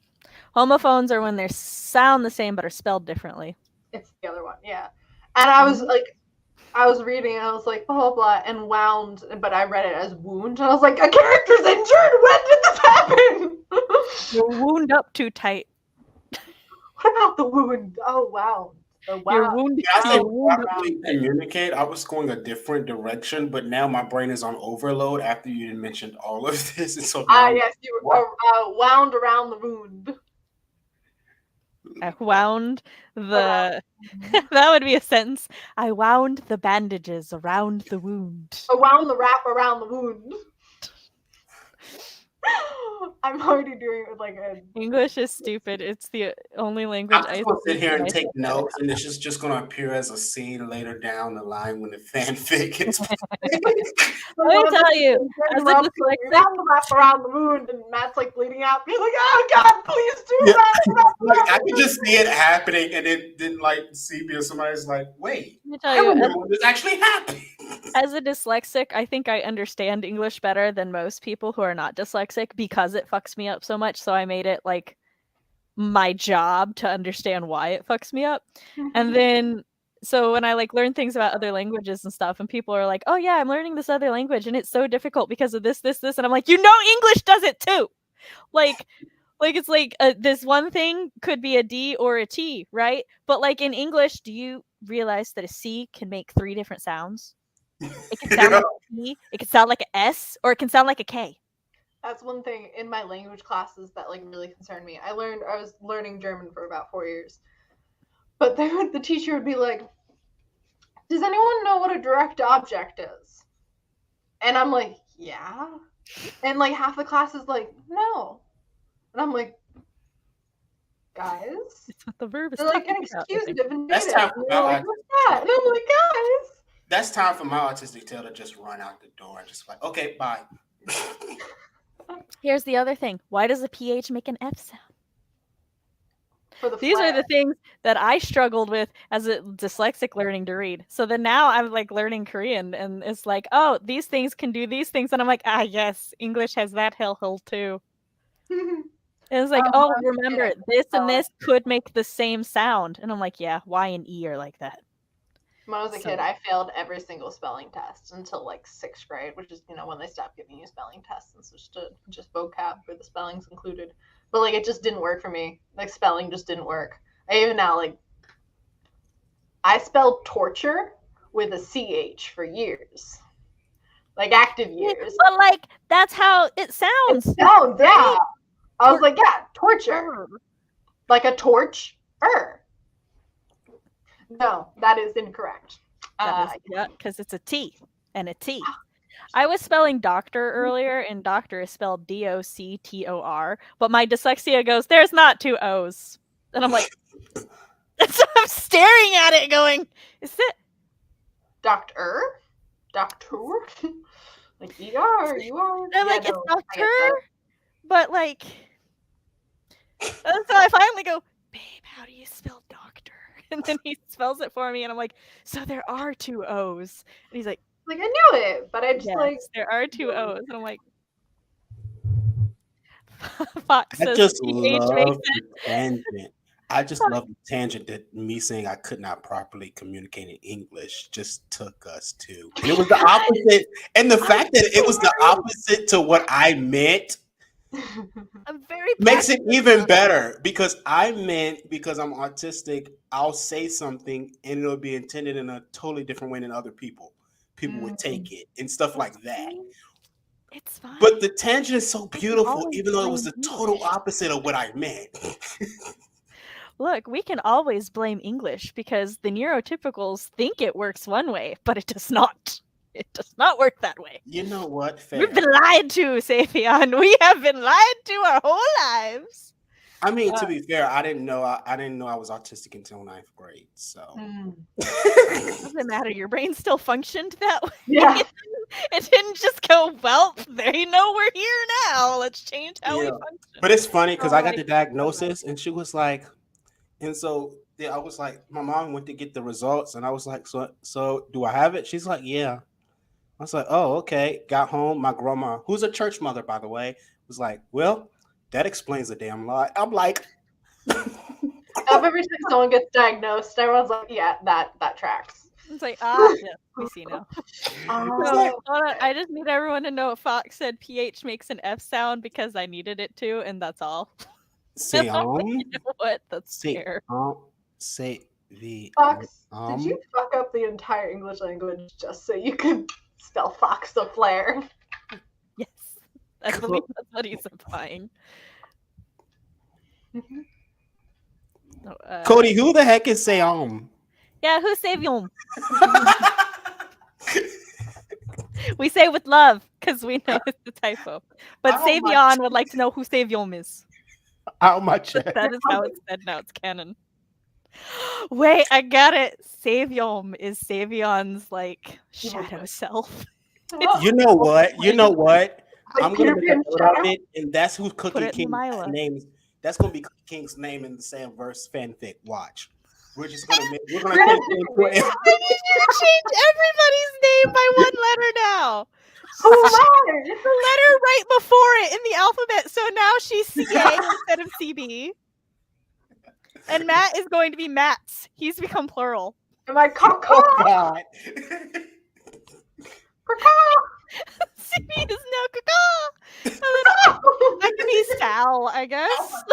Speaker 1: Homophones are when they sound the same but are spelled differently.
Speaker 2: It's the other one, yeah. And I was like, I was reading and I was like, blah, blah, blah, and wound, but I read it as wound. And I was like, a character's injured? When did this happen?
Speaker 1: You're wound up too tight.
Speaker 2: What about the wound? Oh, wow.
Speaker 1: You're wounded.
Speaker 3: Communicate. I was going a different direction, but now my brain is on overload after you mentioned all of this. And so
Speaker 2: yes, you were wound around the wound.
Speaker 1: I wound the. That would be a sentence. I wound the bandages around the wound.
Speaker 2: I wound the wrap around the wound. I'm already doing it with like a...
Speaker 1: English is stupid. It's the only language
Speaker 3: I will sit here and take notes, and it's just going to appear as a scene later down the line when the fanfic gets.
Speaker 1: Let me tell you, as a dyslexic,
Speaker 2: the wrap around the wound, and Matt's like bleeding out. He's like, "Oh God, please do that!"
Speaker 3: Like, I could just see it happening, and then like CB or somebody's like, "Wait,
Speaker 1: let me tell you,
Speaker 3: remember when this actually happened."
Speaker 1: As a dyslexic, I think I understand English better than most people who are not dyslexic, because it fucks me up so much. So I made it like my job to understand why it fucks me up. And then, so when I like learn things about other languages and stuff, and people are like, "Oh yeah, I'm learning this other language, and it's so difficult because of this, this, this," and I'm like, English does it too. Like it's like this one thing could be a D or a T, right? But like in English, do you realize that a C can make 3 different sounds? It can sound like a T, it can sound like an S, or it can sound like a K.
Speaker 2: That's one thing in my language classes that like really concerned me. I was learning German for about 4 years. But the teacher would be like, "Does anyone know what a direct object is?" And I'm like, "Yeah." And like half the class is like, "No." And I'm like, "Guys,
Speaker 1: it's what the verb is
Speaker 2: like an excusative and
Speaker 3: that's time for my
Speaker 2: like, what's that?" And I'm like, "Guys."
Speaker 3: That's time for my autistic tail to just run out the door and just like, "Okay, bye."
Speaker 1: Here's the other thing. Why does a PH make an F sound?
Speaker 2: These
Speaker 1: are the things that I struggled with as a dyslexic learning to read. So then now I'm like learning Korean, and it's like, oh, these things can do these things. And I'm like, yes, English has that hell too. And it's like, oh, remember, this and this could make the same sound. And I'm like, yeah, Y and E are like that.
Speaker 2: When I was a kid, I failed every single spelling test until like 6th grade, which is, when they stopped giving you spelling tests and switched to just vocab where the spellings included. But like, it just didn't work for me. Like, spelling just didn't work. Even now, like, I spelled torture with a CH for years. Like, active years.
Speaker 1: But, like, that's how it sounds.
Speaker 2: It sounds, yeah. I was like, yeah, torture. Like a torch. No, that is incorrect.
Speaker 1: Yeah, because it's a T and a T. I was spelling doctor earlier, and doctor is spelled DOCTOR, but my dyslexia goes, there's not two O's. And I'm like, so I'm staring at it going, is it?
Speaker 2: Doctor? Like, ER, you are.
Speaker 1: I'm like, it's doctor? But, like, so I finally go, babe, how do you spell doctor? And then he spells it for me, and I'm like, so there are two O's. And he's like,
Speaker 2: I knew it, but I just
Speaker 1: there are two O's. And I'm like, Fox
Speaker 3: I
Speaker 1: says
Speaker 3: just
Speaker 1: PH
Speaker 3: love
Speaker 1: makes
Speaker 3: the tangent. I just love the tangent that me saying I could not properly communicate in English just took us to. And it was the opposite. And the fact that it was the opposite to what I meant
Speaker 1: I'm very
Speaker 3: makes it even better, because I meant, because I'm autistic, I'll say something and it'll be intended in a totally different way than other people. People would take it and stuff like that.
Speaker 1: It's fine.
Speaker 3: But the tangent is so beautiful, even though it was the total opposite of what I meant.
Speaker 1: Look, we can always blame English because the neurotypicals think it works one way, but it does not. It does not work that way.
Speaker 3: You know what? Fair.
Speaker 1: We've been lied to, Savion. We have been lied to our whole lives.
Speaker 3: I mean, to be fair, I didn't know I was autistic until 9th grade. So
Speaker 1: doesn't matter. Your brain still functioned that way.
Speaker 2: Yeah.
Speaker 1: It didn't just go, well, they know we're here now. Let's change how we function.
Speaker 3: But it's funny because I got the diagnosis and she was like, and so I was like, my mom went to get the results and I was like, so do I have it? She's like, yeah. I was like, oh, okay. Got home. My grandma, who's a church mother, by the way, was like, well, that explains a damn lot. I'm like,
Speaker 2: every time someone gets diagnosed, everyone's like, yeah, that tracks.
Speaker 1: It's like, yeah, we see now. I just need everyone to know Fox said PH makes an F sound because I needed it to, and that's all.
Speaker 3: Say
Speaker 1: You know what? That's fair.
Speaker 3: Say the
Speaker 2: Fox, did you fuck up the entire English language just so you could spell Fox the Flare?
Speaker 1: Yes. I believe that's what he's implying.
Speaker 3: Cody, who the heck is Say
Speaker 1: Yeah, who's Savion? We say with love because we know it's a typo. But Savion would like to know who Savion is.
Speaker 3: How much?
Speaker 1: That is how it's said now. It's canon. Wait, I got it. Savion is Savion's like shadow self.
Speaker 3: You know what? I'm gonna make a note of it, and that's who Cookie King's name is. That's gonna be Cookie King's name in the Sam verse fanfic. Watch. We're just gonna change
Speaker 1: everybody's name by one letter now.
Speaker 2: It's
Speaker 1: a letter right before it in the alphabet, so now she's CA instead of CB. And Matt is going to be Matts. He's become plural.
Speaker 2: Am I caw?
Speaker 3: Oh God.
Speaker 1: CB is now caw. I can be Sal, I guess.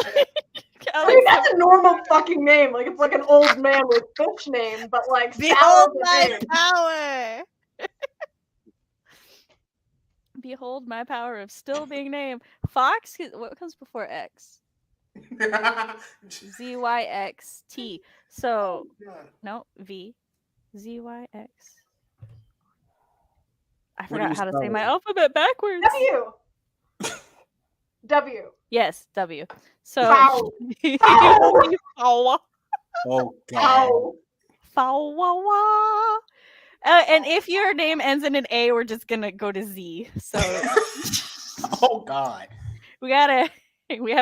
Speaker 2: I mean, that's a normal fucking name. Like, it's like an old man with fish name, but like,
Speaker 1: behold my power. Behold my power of still being named. Fox, what comes before X? ZYXT. So, no, V. ZYX. I forgot how to say my alphabet backwards.
Speaker 2: W.
Speaker 1: Yes, W. So,
Speaker 2: Foul.
Speaker 3: Oh God.
Speaker 1: Foul. And if your name ends in an A, we're just gonna go to Z. So,
Speaker 3: oh God,
Speaker 1: we have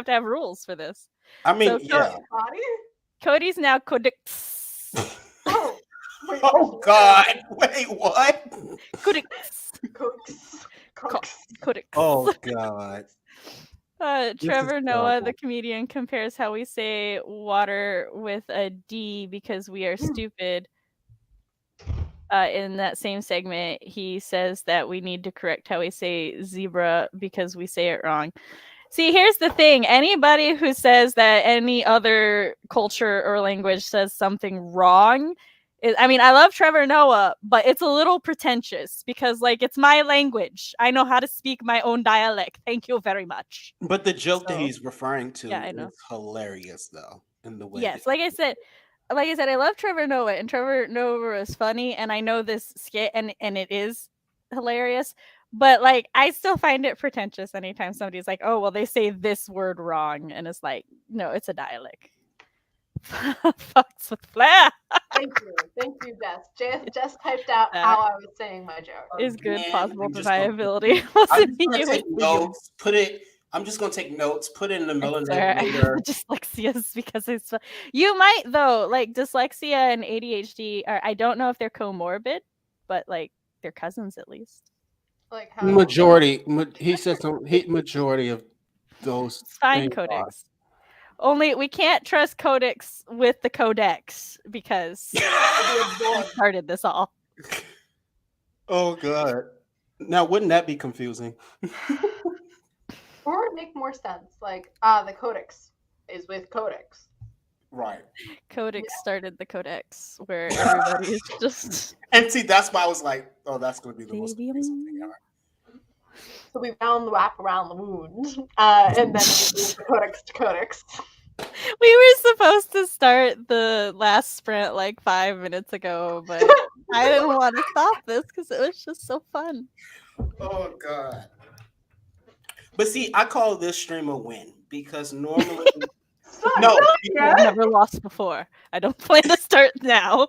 Speaker 1: to have rules for this.
Speaker 3: I mean,
Speaker 2: yeah.
Speaker 1: Cody's now Codex.
Speaker 3: Oh God, wait, what?
Speaker 1: Codex.
Speaker 3: Oh God.
Speaker 1: Trevor Noah, the comedian, compares how we say water with a D because we are stupid. In that same segment, he says that we need to correct how we say zebra because we say it wrong. See, here's the thing. Anybody who says that any other culture or language says something wrong I mean, I love Trevor Noah, but it's a little pretentious because, like, it's my language. I know how to speak my own dialect. Thank you very much.
Speaker 3: But the joke that he's referring to
Speaker 1: Yeah, I know.
Speaker 3: is hilarious, though, in the way.
Speaker 1: Yes, like I said, I love Trevor Noah, and Trevor Noah is funny, and I know this skit, and it is hilarious. But like, I still find it pretentious anytime somebody's like, "Oh, well, they say this word wrong," and it's like, no, it's a dialect. Fucks with flair.
Speaker 2: Thank you, Jess. Jess typed out how I was saying my joke.
Speaker 1: Is good
Speaker 3: Man,
Speaker 1: possible
Speaker 3: I'm just
Speaker 1: deniability.
Speaker 3: I'm just gonna take notes. I'm just gonna take notes. Put it in the middle of the later.
Speaker 1: Dyslexia is because it's. You might though, like dyslexia and ADHD are. I don't know if they're comorbid, but like they're cousins at least.
Speaker 2: Like how
Speaker 4: Majority. He said some. Majority of those.
Speaker 1: It's fine, Codex. Only we can't trust Codex with the Codex because he started this all.
Speaker 3: Oh god! Now wouldn't that be confusing?
Speaker 2: Or make more sense, like the Codex is with Codex.
Speaker 3: Right.
Speaker 1: Codex started the Codex where everybody is just.
Speaker 3: And see, that's why I was like, "Oh, that's going to be the most confusing thing ever."
Speaker 2: So we found the wrap around the wound, and then the Codex to Codex.
Speaker 1: We were supposed to start the last sprint like 5 minutes ago, but I didn't want to stop this because it was just so fun.
Speaker 3: Oh god! But see, I call this stream a win because normally,
Speaker 1: I've never lost before. I don't plan to start now.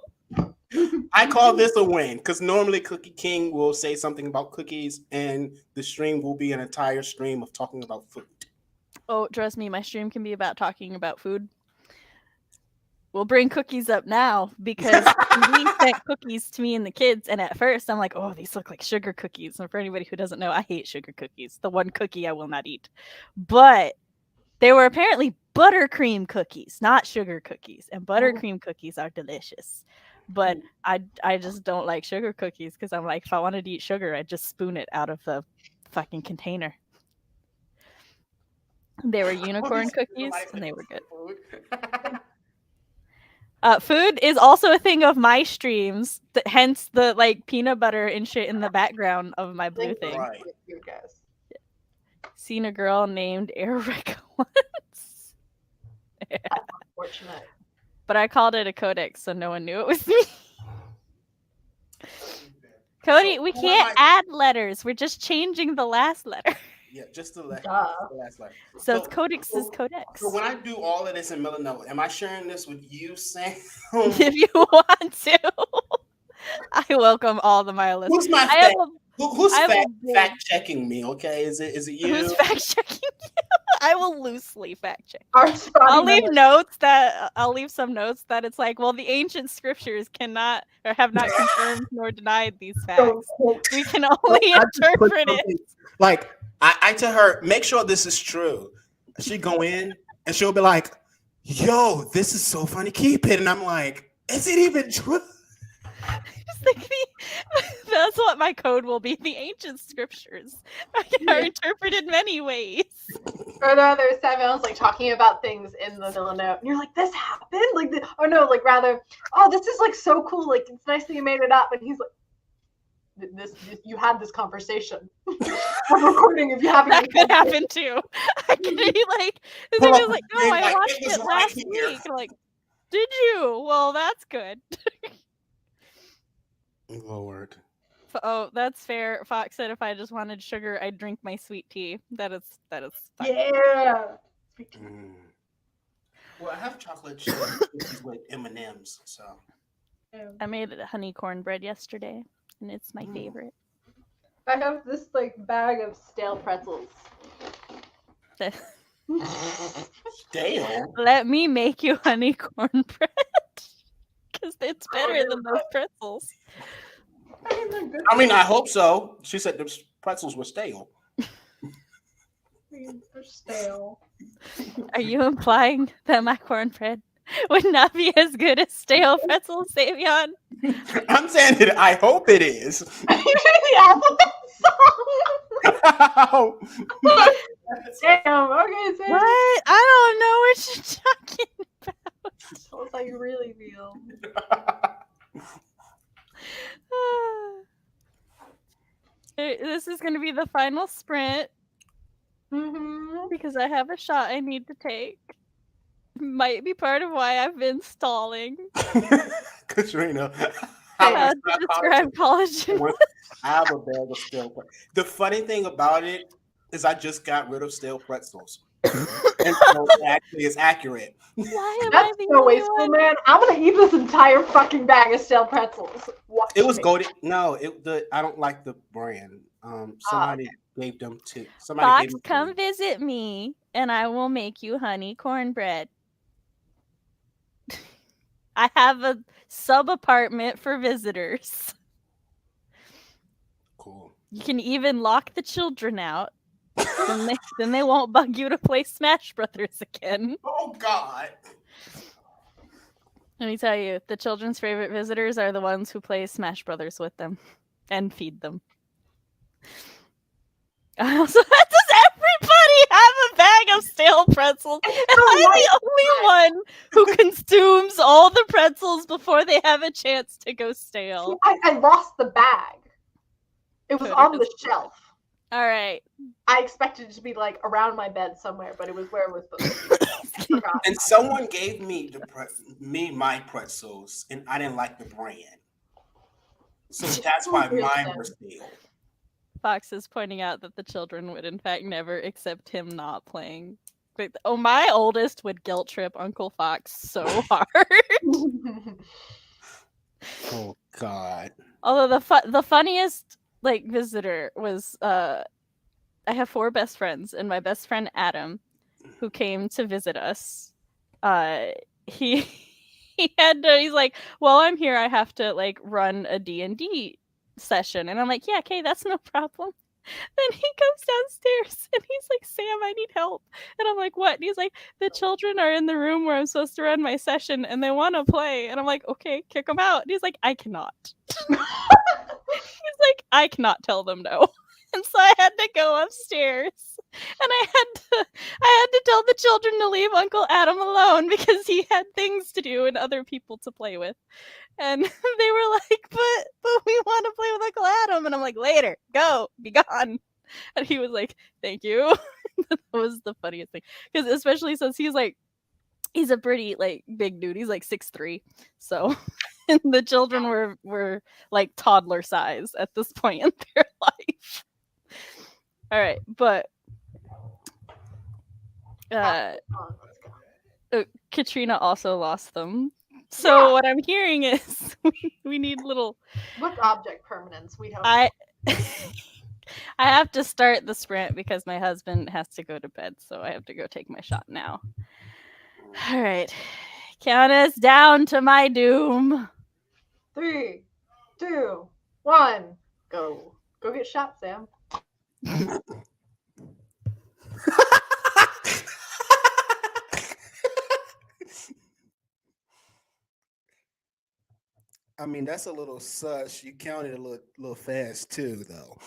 Speaker 3: I call this a win because normally Cookie King will say something about cookies, and the stream will be an entire stream of talking about food.
Speaker 1: Oh, trust me, my stream can be about talking about food. We'll bring cookies up now because he sent cookies to me and the kids, and at first I'm like, "Oh, these look like sugar cookies." And for anybody who doesn't know, I hate sugar cookies. The one cookie I will not eat. But they were apparently buttercream cookies, not sugar cookies, and buttercream cookies are delicious. But I just don't like sugar cookies because I'm like, if I wanted to eat sugar, I'd just spoon it out of the fucking container. They were unicorn cookies, and they were good. Food is also a thing of my streams, hence the like peanut butter and shit in the background of my blue thing.
Speaker 3: Right.
Speaker 2: You guys.
Speaker 1: Seen a girl named Erica once.
Speaker 2: Unfortunate.
Speaker 1: But I called it a Codex, so no one knew it was me. Cody, we can't add letters. We're just changing the last letter.
Speaker 3: Yeah, just the last letter.
Speaker 1: So it's Codex's Codex.
Speaker 3: So when I do all of this in Milanote, am I sharing this with you, Sam?
Speaker 1: If you want to. I welcome all the my listeners.
Speaker 3: Who's my who's fact checking me? Okay, is it you?
Speaker 1: Who's fact checking you? I will loosely fact check.
Speaker 2: I'll
Speaker 1: leave some notes that it's like, well, the ancient scriptures cannot or have not confirmed nor denied these facts. We can only interpret it.
Speaker 3: Like I tell her, make sure this is true. She go in and she'll be like, "Yo, this is so funny. Keep it." And I'm like, "Is it even true?"
Speaker 1: That's what my code will be. The ancient scriptures are interpreted many ways.
Speaker 2: Or the other Savion's like talking about things in the Milanote, and you're like, "This happened?" Like, "Oh, this is like so cool. Like, it's nice that you made it up." And he's like, "This you had this conversation." I'm recording if you haven't.
Speaker 1: That could happen too. I could be like, "No, I watched it last week." I'm like, "Did you? Well, that's good."
Speaker 3: Lord.
Speaker 1: Oh, that's fair. Fox said if I just wanted sugar, I'd drink my sweet tea. That is fine.
Speaker 2: Yeah.
Speaker 3: Well, I have chocolate chip with M&Ms, so.
Speaker 1: I made honey cornbread yesterday, and it's my favorite.
Speaker 2: I have this like bag of stale pretzels.
Speaker 3: Stale?
Speaker 1: Let me make you honey cornbread. Because it's better than those pretzels.
Speaker 3: I mean, I hope so. She said the pretzels were stale.
Speaker 2: They're stale.
Speaker 1: Are you implying that my cornbread would not be as good as stale pretzels, Savion?
Speaker 3: I'm saying that I hope it is.
Speaker 2: The alphabet song. Damn. Okay, Sam.
Speaker 1: What? I don't know what you're talking about.
Speaker 2: Tell us how you really feel.
Speaker 1: This is going to be the final sprint
Speaker 2: Mm-hmm.
Speaker 1: because I have a shot I need to take. Might be part of why I've been stalling.
Speaker 3: Katrina,
Speaker 1: How to describe collagen.
Speaker 3: I have a bag of stale pretzels. The funny thing about it is I just got rid of stale pretzels. And so it actually is accurate.
Speaker 1: Why am
Speaker 2: That's
Speaker 1: I the
Speaker 2: so
Speaker 1: only
Speaker 2: wasteful,
Speaker 1: one?
Speaker 2: man. I'm gonna eat this entire fucking bag of stale pretzels. Watch
Speaker 3: It was
Speaker 2: me.
Speaker 3: goated. No, I don't like the brand. Somebody gave them to somebody
Speaker 1: Fox,
Speaker 3: gave them to
Speaker 1: come
Speaker 3: me.
Speaker 1: visit me and I will make you honey cornbread. I have a sub apartment for visitors.
Speaker 3: Cool.
Speaker 1: You can even lock the children out. then they won't bug you to play Smash Brothers again.
Speaker 3: Oh God.
Speaker 1: Let me tell you, the children's favorite visitors are the ones who play Smash Brothers with them and feed them. Also, does everybody have a bag of stale pretzels? Am I the only one who consumes all the pretzels before they have a chance to go stale?
Speaker 2: I lost the bag. It was on the shelf.
Speaker 1: All right.
Speaker 2: I expected it to be like around my bed somewhere, but it was where it was supposed to be.
Speaker 3: And someone gave me my pretzels, and I didn't like the brand, so that's why mine were stale.
Speaker 1: Fox is pointing out that the children would, in fact, never accept him not playing. Oh, my oldest would guilt trip Uncle Fox so hard.
Speaker 3: Oh God.
Speaker 1: Although the funniest visitor was I have 4 best friends, and my best friend Adam, who came to visit us, he's like, well, I'm here, I have to run a D&D session, and I'm like, yeah, okay, that's no problem. Then he comes downstairs and he's like, Sam, I need help. And I'm like, what? And he's like, the children are in the room where I'm supposed to run my session and they want to play. And I'm like, okay, kick them out. And he's like, I cannot. He's like, I cannot tell them no. And so I had to go upstairs and I had to tell the children to leave Uncle Adam alone because he had things to do and other people to play with. And they were like, but we want to play with Uncle Adam. And I'm like, later, go, be gone. And he was like, thank you. That was the funniest thing. Because especially since he's a pretty big dude. He's like 6'3". So and the children were like toddler size at this point in their life. All right, but Katrina also lost them. So what I'm hearing is we need little.
Speaker 2: What's object permanence? We don't.
Speaker 1: I have to start the sprint because my husband has to go to bed, so I have to go take my shot now. All right, count us down to my doom.
Speaker 2: 3, 2, 1, go. Go get shot, Sam.
Speaker 3: I mean, that's a little sus. You counted a little fast too, though.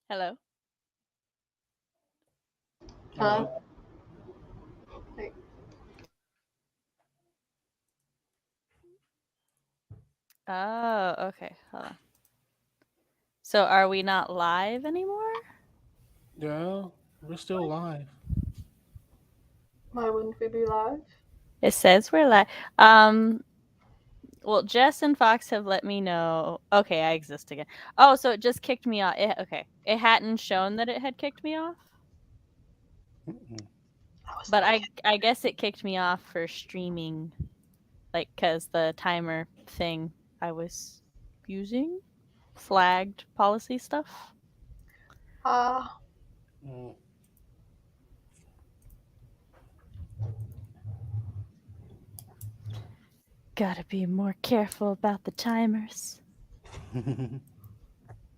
Speaker 1: Hello.
Speaker 2: Huh?
Speaker 1: Oh, okay. Hold on. So are we not live anymore?
Speaker 4: Yeah, we're still live.
Speaker 2: Why wouldn't we be live?
Speaker 1: It says we're live. Well, Jess and Fox have let me know. Okay, I exist again. Oh, so it just kicked me off. Okay. It hadn't shown that it had kicked me off. But I guess it kicked me off for streaming, like, because the timer thing I was using flagged policy stuff. Gotta be more careful about the timers.
Speaker 2: That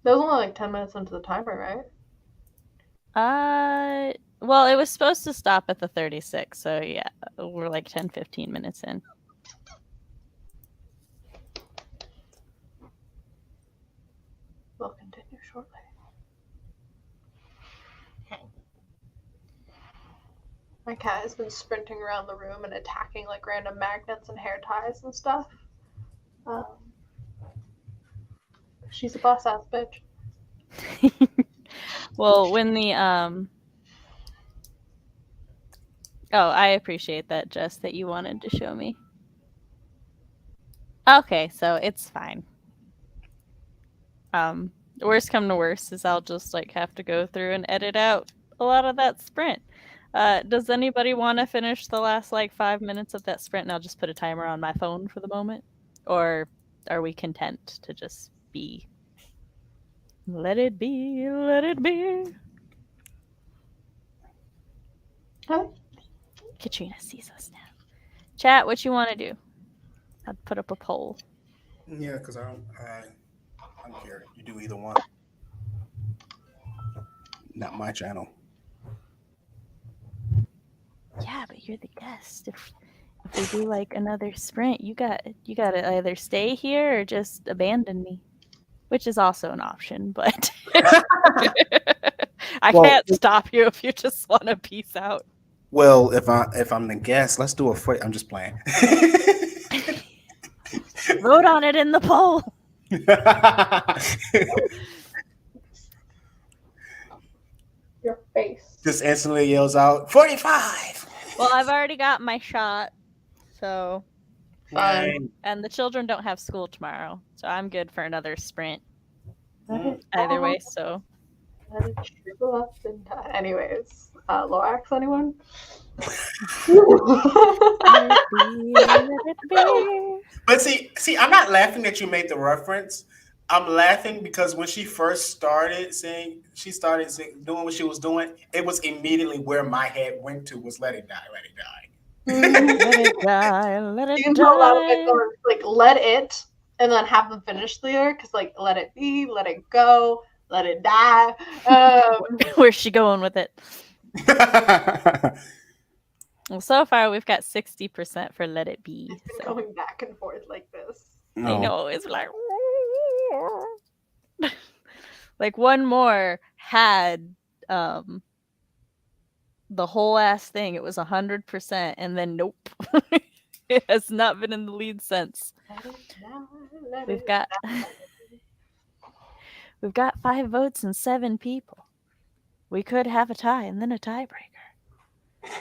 Speaker 2: was only like 10 minutes into the timer, right?
Speaker 1: Well, it was supposed to stop at the 36, so yeah, we're like 10-15 minutes in.
Speaker 2: We'll continue shortly. My cat has been sprinting around the room and attacking like random magnets and hair ties and stuff. She's a boss ass bitch.
Speaker 1: Well, when the oh, I appreciate that, Jess, that you wanted to show me. Okay, so it's fine. Worst come to worst is I'll just like have to go through and edit out a lot of that sprint. Does anybody want to finish the last like 5 minutes of that sprint and I'll just put a timer on my phone for the moment? Or are we content to just be? Let it be, let it be.
Speaker 2: Huh?
Speaker 1: Katrina sees us now. Chat, what you want to do? I'd put up a poll.
Speaker 3: Yeah, because I don't care. You do either one. Not my channel.
Speaker 1: Yeah, but you're the guest. If we do like another sprint, you gotta either stay here or just abandon me, which is also an option. But I can't stop you if you just want to peace out.
Speaker 3: Well, if I'm the guest, let's do a fight. I'm just playing.
Speaker 1: Vote on it in the poll.
Speaker 2: Your face.
Speaker 3: Just instantly yells out 45.
Speaker 1: Well, I've already got my shot, so
Speaker 2: Fine.
Speaker 1: and the children don't have school tomorrow, so I'm good for another sprint. Either way, so.
Speaker 2: Let it trickle up and down. Anyways, Lorax, anyone?
Speaker 3: But see, I'm not laughing that you made the reference. I'm laughing because when she first started doing what she was doing, it was immediately where my head went to was let it die, let it die.
Speaker 1: Let it die, let it
Speaker 2: You can tell a lot of it
Speaker 1: die.
Speaker 2: going, like, let it, and then have them finish the lyric, because, like, let it be, let it go, let it die.
Speaker 1: Where's she going with it? Well, so far we've got 60% for let it be.
Speaker 2: It's been going back and forth like this.
Speaker 1: I know, it's like like one more had the whole ass thing. It was 100%, and then nope. It has not been in the lead since. We've got 5 votes and 7 people. We could have a tie and then a tiebreaker.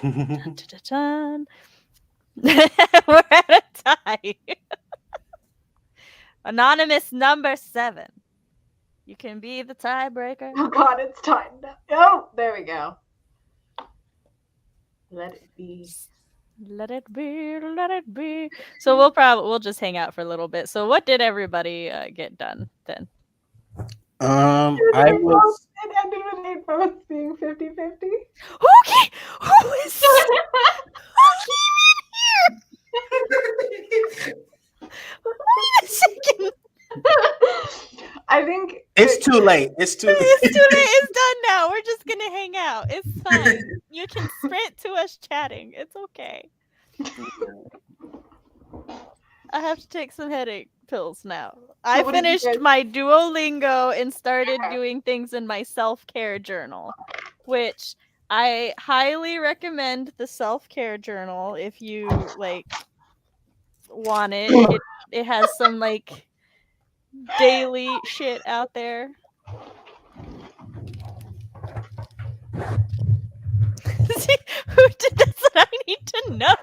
Speaker 1: Dun, dun, dun, dun. We're at a tie. Anonymous number 7. You can be the tiebreaker.
Speaker 2: Oh God, it's time now. Oh, there we go. Let it be.
Speaker 1: Let it be, let it be. So we'll just hang out for a little bit. So what did everybody get done then?
Speaker 3: I was.
Speaker 2: It ended with 8 votes being 50-50.
Speaker 1: Okay, who is who came in here? Wait a second.
Speaker 2: I think
Speaker 3: It's too late. It's too late.
Speaker 1: It's done now. We're just gonna hang out. It's fine. You can sprint to us chatting. It's okay. I have to take some pills now. I
Speaker 2: what did you
Speaker 1: finished
Speaker 2: guys-
Speaker 1: my Duolingo and started doing things in my self-care journal, which I highly recommend the self-care journal if you like want it. It has some like daily shit out there. See, that's what I need to know.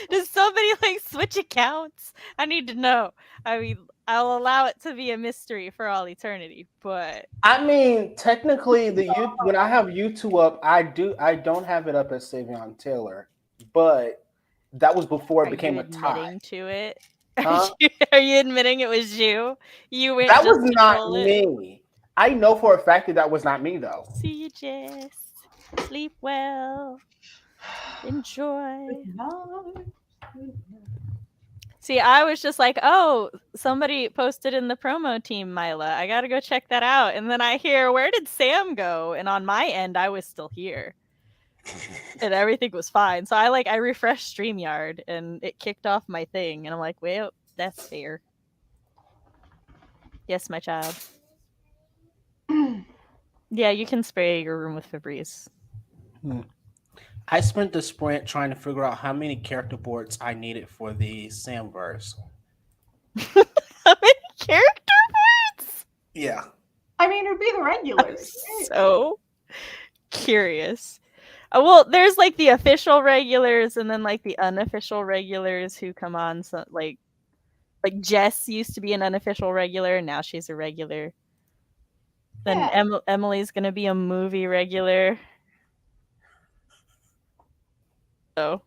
Speaker 1: Does somebody like switch accounts? I need to know. I mean, I'll allow it to be a mystery for all eternity, but
Speaker 4: I mean, technically, when I have YouTube up, I don't have it up as Savion Taylor, but that was before it became a tie.
Speaker 1: admitting to it?
Speaker 4: Huh?
Speaker 1: Are you admitting it was you? You went
Speaker 4: That
Speaker 1: just
Speaker 4: was
Speaker 1: to
Speaker 4: not
Speaker 1: troll it?
Speaker 4: me. I know for a fact that was not me, though.
Speaker 1: See you, Jess. Sleep well. Enjoy. See, I was just like, oh, somebody posted in the promo team, Mila. I gotta go check that out. And then I hear, where did Sam go? And on my end, I was still here. And everything was fine. So I refreshed StreamYard and it kicked off my thing. And I'm like, well, that's fair. Yes, my child. Yeah, you can spray your room with Febreze.
Speaker 3: I spent the sprint trying to figure out how many character boards I needed for the Samverse.
Speaker 1: How many character boards?
Speaker 3: Yeah.
Speaker 2: I mean, it'd be the regulars.
Speaker 1: So curious. Well, there's like the official regulars and then like the unofficial regulars who come on. So like Jess used to be an unofficial regular, and now she's a regular. Then
Speaker 2: Yeah.
Speaker 1: Emily's gonna be a movie regular. So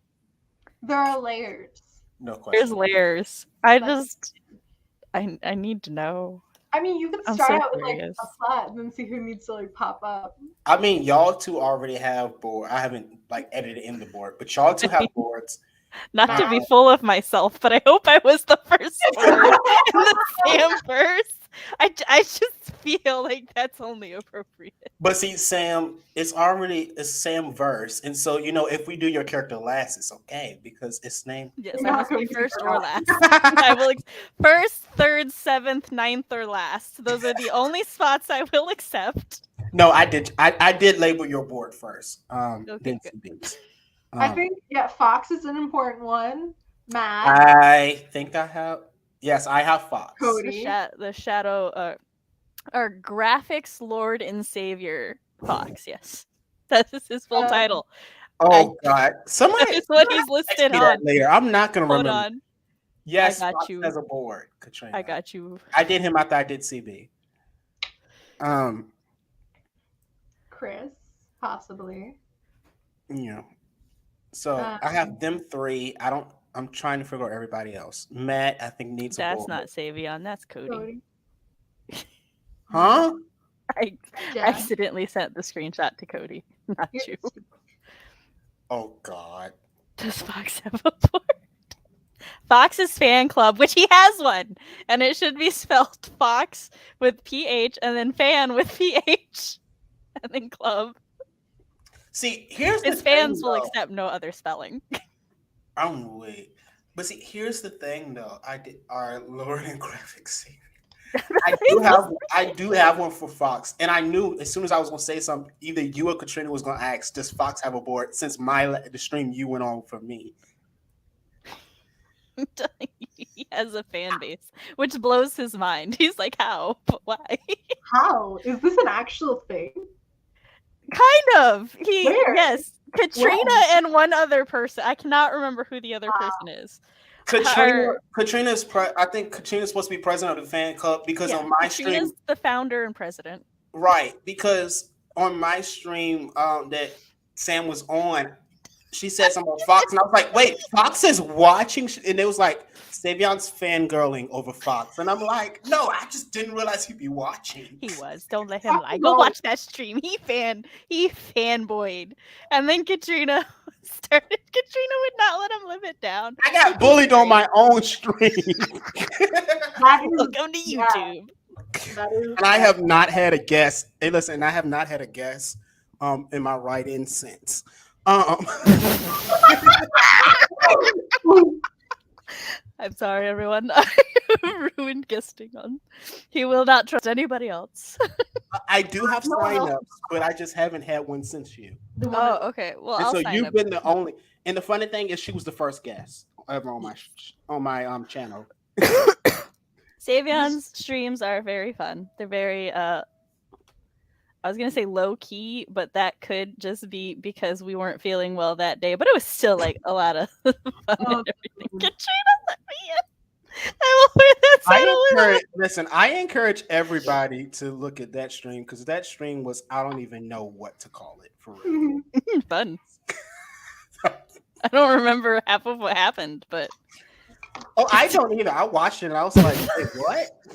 Speaker 2: There are layers.
Speaker 3: No question.
Speaker 1: there's layers. I need to know.
Speaker 2: I mean, you could
Speaker 1: I'm
Speaker 2: start
Speaker 1: so
Speaker 2: out with like
Speaker 1: curious.
Speaker 2: a plot and then see who needs to like pop up.
Speaker 3: I mean, y'all two already have board. I haven't like edited in the board, but y'all two have boards.
Speaker 1: Not to be full of myself, but I hope I was the first one in the Samverse. I just feel like that's only appropriate.
Speaker 3: But see, Sam, it's Samverse, and so if we do your character last, it's okay because it's named.
Speaker 1: Yes,
Speaker 2: You're
Speaker 1: I
Speaker 2: not
Speaker 1: must be
Speaker 2: going to
Speaker 1: first
Speaker 2: be
Speaker 1: or
Speaker 2: last.
Speaker 1: last. I will first, third, seventh, ninth, or last. Those are the only spots I will accept.
Speaker 3: No, I did. I did label your board first.
Speaker 1: Okay,
Speaker 3: Then
Speaker 1: good.
Speaker 3: CB's.
Speaker 2: I think Fox is an important one. Matt,
Speaker 3: I think I have. Yes, I have Fox.
Speaker 2: Cody.
Speaker 1: The shadow, our graphics lord and savior Fox. Yes, that is his full title.
Speaker 3: Oh God! Somebody
Speaker 1: That's what he's listed on.
Speaker 3: later. I'm not gonna
Speaker 1: Hold
Speaker 3: remember.
Speaker 1: on.
Speaker 3: Yes,
Speaker 1: I got
Speaker 3: Fox
Speaker 1: you.
Speaker 3: has a board. Katrina.
Speaker 1: I got you.
Speaker 3: I did him after I did CB.
Speaker 2: Chris, possibly.
Speaker 3: So I have them three. I'm trying to figure out everybody else. Matt, I think needs a
Speaker 1: That's
Speaker 3: board.
Speaker 1: not Savion. That's Cody.
Speaker 2: Cody.
Speaker 3: Huh?
Speaker 1: I accidentally sent the screenshot to Cody, not you.
Speaker 3: Oh God.
Speaker 1: Does Fox have a board? Fox's fan club, which he has one, and it should be spelled Fox with PH and then fan with PH and then club.
Speaker 3: See, here's
Speaker 1: His
Speaker 3: the
Speaker 1: fans
Speaker 3: thing,
Speaker 1: will
Speaker 3: though.
Speaker 1: accept no other spelling.
Speaker 3: I'm weak. But see, here's the thing though. I did our Lord and Graphics series. I do have one for Fox. And I knew as soon as I was gonna say something, either you or Katrina was gonna ask, does Fox have a board? Since the stream you went on for me.
Speaker 1: He has a fan base, which blows his mind. He's like, how? But why?
Speaker 2: How? Is this an actual thing?
Speaker 1: Kind of.
Speaker 2: Where?
Speaker 1: Yes. Katrina
Speaker 2: Where?
Speaker 1: and one other person. I cannot remember who the other person is.
Speaker 3: I think Katrina's supposed to be president of the fan club because on my
Speaker 1: Katrina's
Speaker 3: stream,
Speaker 1: the founder and president.
Speaker 3: right? Because on my stream that Sam was on, she said something about Fox, and I was like, "Wait, Fox is watching," and it was like Savion's fangirling over Fox, and I'm like, "No, I just didn't realize he'd be watching."
Speaker 1: He was. Don't let him lie. Go watch that stream. He fanboyed, and then Katrina started. Katrina would not let him live it down.
Speaker 3: I got bullied on my own stream.
Speaker 1: Welcome to YouTube.
Speaker 3: And I have not had a guest. Hey, listen, I have not had a guest in my write-in since.
Speaker 1: I'm sorry, everyone. I and guesting on. He will not trust anybody else.
Speaker 3: I do have
Speaker 2: No one else.
Speaker 3: signups, but I just haven't had one since you.
Speaker 2: The one
Speaker 1: Oh, okay. Well,
Speaker 3: And
Speaker 1: I'll
Speaker 3: so
Speaker 1: sign
Speaker 3: you've
Speaker 1: up.
Speaker 3: been the only. And the funny thing is, she was the first guest ever on my channel.
Speaker 1: Savion's streams are very fun. They're very I was gonna say low key, but that could just be because we weren't feeling well that day. But it was still like a lot of fun and everything. Katrina, let me in. I will wear that title.
Speaker 3: Listen, I encourage everybody to look at that stream because that stream was, I don't even know what to call it for real.
Speaker 1: Fun. I don't remember half of what happened, but
Speaker 3: Oh, I don't either. I watched it and I was like, wait, what?
Speaker 1: we're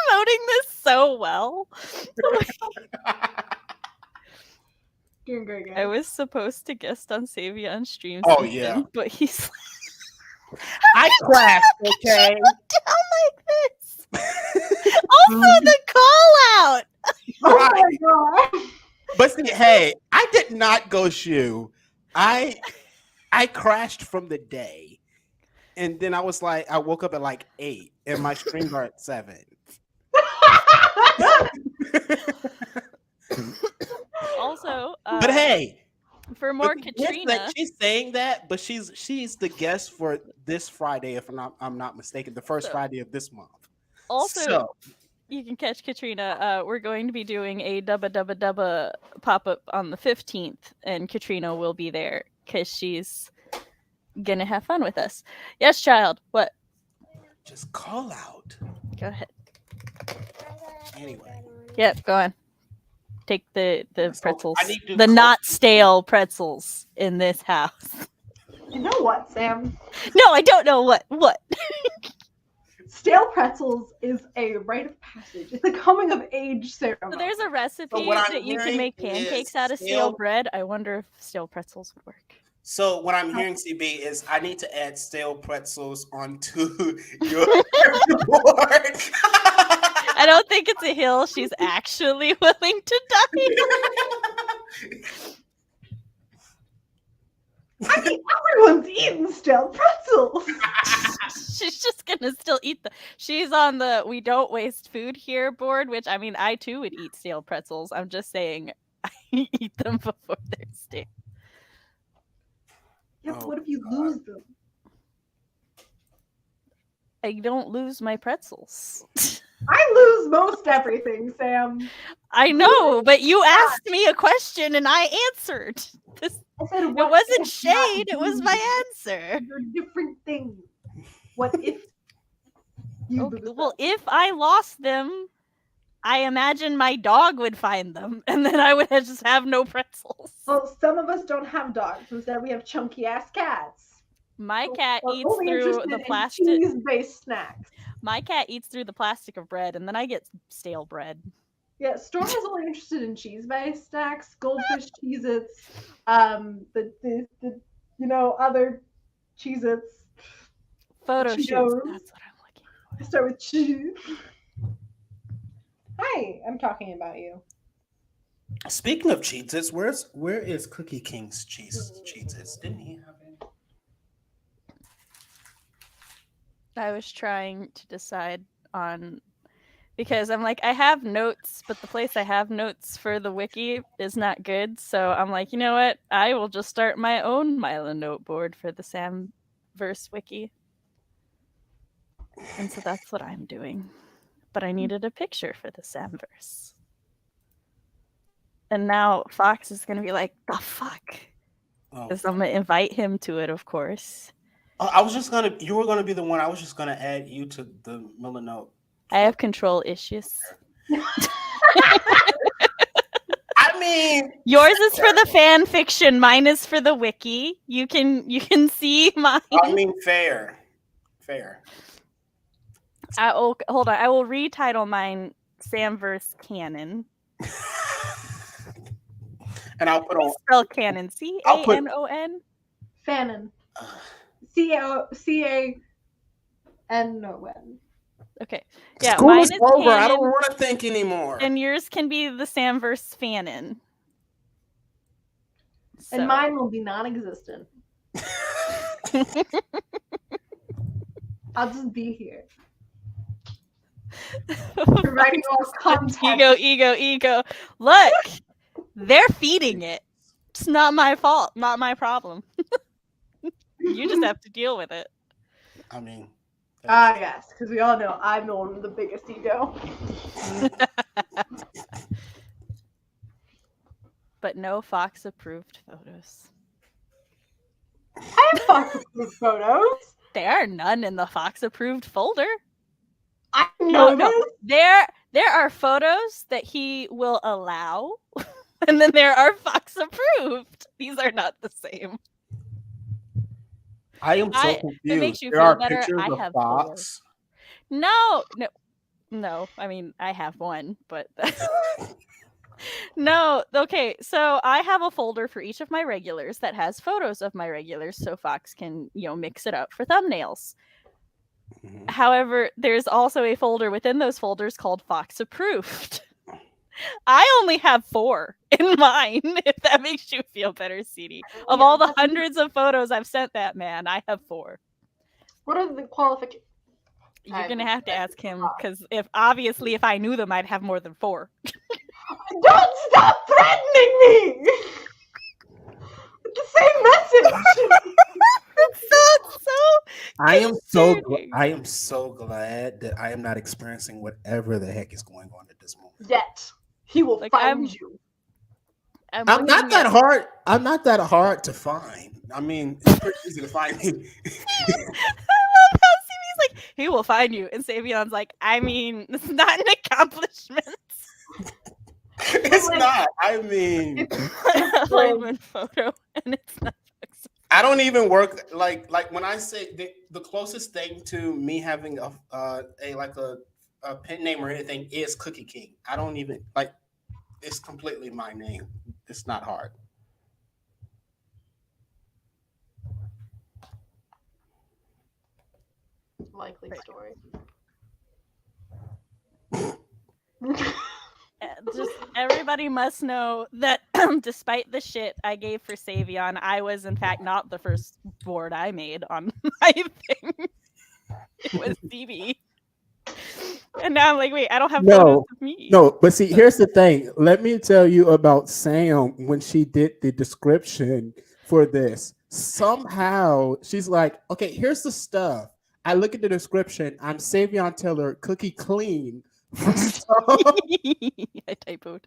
Speaker 1: promoting this so well.
Speaker 2: Doing great,
Speaker 1: I
Speaker 2: guys.
Speaker 1: was supposed to guest on Savion's stream.
Speaker 3: Oh, yeah.
Speaker 1: But he's
Speaker 3: I crashed, okay?
Speaker 1: down like this. Also, the call out.
Speaker 2: Oh
Speaker 3: Right.
Speaker 2: my god.
Speaker 3: But see, hey, I did not ghost you. I crashed from the day. And then I was like, I woke up at like 8 and my streams are at 7.
Speaker 1: Also,
Speaker 3: But hey,
Speaker 1: for more
Speaker 3: but yes,
Speaker 1: Katrina,
Speaker 3: like, she's saying that, but she's the guest for this Friday, if I'm not mistaken, the first
Speaker 1: So-
Speaker 3: Friday of this month.
Speaker 1: also
Speaker 3: So,
Speaker 1: you can catch Katrina. We're going to be doing a dubba pop up on the 15th, and Katrina will be there because she's gonna have fun with us. Yes, child. What?
Speaker 3: just call out.
Speaker 1: Go ahead.
Speaker 3: Anyway,
Speaker 1: Yep, go on. Take the
Speaker 3: So,
Speaker 1: pretzels,
Speaker 3: I need to
Speaker 1: the
Speaker 3: call-
Speaker 1: not stale pretzels in this house.
Speaker 2: You know what, Sam?
Speaker 1: No, I don't know what.
Speaker 2: Stale pretzels is a rite of passage. It's a coming of age ceremony.
Speaker 1: So there's a recipe
Speaker 3: what I'm
Speaker 1: that you can
Speaker 3: hearing
Speaker 1: make
Speaker 3: is
Speaker 1: pancakes out of stale
Speaker 3: stale-
Speaker 1: bread. I wonder if stale pretzels would work.
Speaker 3: so what I'm hearing, CB, is I need to add stale pretzels onto your board.
Speaker 1: I don't think it's a hill she's actually willing to die.
Speaker 2: I mean, everyone's eating stale pretzels.
Speaker 1: She's just gonna still eat the. She's on the "we don't waste food here" board, which I mean, I too would eat stale pretzels. I'm just saying, I eat them before they're stale.
Speaker 2: Yeah, but
Speaker 3: Oh,
Speaker 2: what if you
Speaker 3: God.
Speaker 2: lose them?
Speaker 1: I don't lose my pretzels.
Speaker 2: I lose most everything, Sam.
Speaker 1: I know, but you asked me a question and I answered. This,
Speaker 2: I said,
Speaker 1: it
Speaker 2: what
Speaker 1: wasn't
Speaker 2: if not
Speaker 1: shade. It was
Speaker 2: you?
Speaker 1: my answer.
Speaker 2: They're different things. What if you
Speaker 1: Okay,
Speaker 2: lose
Speaker 1: well,
Speaker 2: them?
Speaker 1: if I lost them, I imagine my dog would find them, and then I would just have no pretzels.
Speaker 2: Well, some of us don't have dogs. Instead, we have chunky ass cats.
Speaker 1: My cat
Speaker 2: We're
Speaker 1: eats
Speaker 2: only
Speaker 1: through
Speaker 2: interested
Speaker 1: the
Speaker 2: in
Speaker 1: plastic.
Speaker 2: cheese-based snacks.
Speaker 1: My cat eats through the plastic of bread, and then I get stale bread.
Speaker 2: Yeah, Storm is only interested in cheese-based snacks, goldfish Cheez-Its, the other Cheez-Its.
Speaker 1: Photo shoots.
Speaker 2: Cheetos.
Speaker 1: That's what I'm looking for.
Speaker 2: I start with cheese. Hi, I'm talking about you.
Speaker 3: Speaking of Cheez-Its, where is Cookie King's Cheez-Its? Didn't he have it?
Speaker 1: I was trying to decide on because I'm like, I have notes, but the place I have notes for the wiki is not good. So I'm like, you know what? I will just start my own Mila note board for the Samverse wiki. And so that's what I'm doing. But I needed a picture for the Samverse. And now Fox is going to be like, the fuck?
Speaker 3: Oh.
Speaker 1: Because I'm going to invite him to it, of course.
Speaker 3: You were gonna be the one. I was just gonna add you to the Miller Note.
Speaker 1: I have control issues.
Speaker 3: I mean,
Speaker 1: Yours is for the fan fiction. Mine is for the wiki. You can see mine.
Speaker 3: I mean, fair.
Speaker 1: Hold on. I will retitle mine Samverse Canon.
Speaker 3: And I'll put on.
Speaker 1: Spell canon. C-A-N-O-N.
Speaker 2: Fanon. C-A-N-O-N.
Speaker 1: Okay. Yeah,
Speaker 3: School
Speaker 1: mine
Speaker 3: is
Speaker 1: is
Speaker 3: over. I don't
Speaker 1: canon,
Speaker 3: want to think anymore.
Speaker 1: and yours can be the Samverse Fanon. So.
Speaker 2: And mine will be non-existent. I'll just be here. You're writing all context.
Speaker 1: Ego. Look, they're feeding it. It's not my fault, not my problem. You just have to deal with it.
Speaker 3: I mean,
Speaker 2: yes, because we all know I'm the one with the biggest ego.
Speaker 1: But no Fox approved photos.
Speaker 2: I have Fox approved photos.
Speaker 1: There are none in the Fox approved folder.
Speaker 2: I know
Speaker 1: No.
Speaker 2: this.
Speaker 1: There are photos that he will allow, and then there are Fox approved. These are not the same.
Speaker 3: I am so
Speaker 1: If
Speaker 3: confused.
Speaker 1: it makes you
Speaker 3: There
Speaker 1: feel
Speaker 3: are
Speaker 1: better,
Speaker 3: pictures
Speaker 1: I
Speaker 3: of
Speaker 1: have
Speaker 3: Fox.
Speaker 1: No. I mean, I have one, but no. Okay, so I have a folder for each of my regulars that has photos of my regulars, so Fox can mix it up for thumbnails.
Speaker 3: Mhm.
Speaker 1: However, there's also a folder within those folders called Fox Approved. I only have 4 in mine, if that makes you feel better, CD. Of all the hundreds of photos I've sent that man, I have 4.
Speaker 2: What are the qualifications?
Speaker 1: You're going to have to ask him, because if I knew them, I'd have more than 4.
Speaker 2: Don't stop threatening me! With the same message!
Speaker 3: I am
Speaker 1: concerning.
Speaker 3: so glad that I am not experiencing whatever the heck is going on at this moment.
Speaker 2: Yet. He will
Speaker 1: Like,
Speaker 2: find you.
Speaker 1: I'm
Speaker 3: not
Speaker 1: looking
Speaker 3: that
Speaker 1: at-
Speaker 3: hard. I'm not that hard to find. I mean, it's pretty easy to find me.
Speaker 1: I love how CB's like, he will find you. And Savion's like, I mean, it's not an accomplishment.
Speaker 3: It's not. I mean,
Speaker 1: Alignment photo, and it's not.
Speaker 3: I don't even work like when I say the closest thing to me having a pen name or anything is Cookie King. I don't even like. It's completely my name. It's not hard.
Speaker 2: Likely story.
Speaker 1: Just everybody must know that despite the shit I gave for Savion, I was in fact not the first board I made on my thing. It was CB. And now I'm like, wait, I don't have photos of me.
Speaker 5: No, but see, here's the thing. Let me tell you about Sam when she did the description for this. Somehow she's like, okay, here's the stuff. I look at the description. I'm Savion Taylor, Cookie Clean.
Speaker 1: I typoed.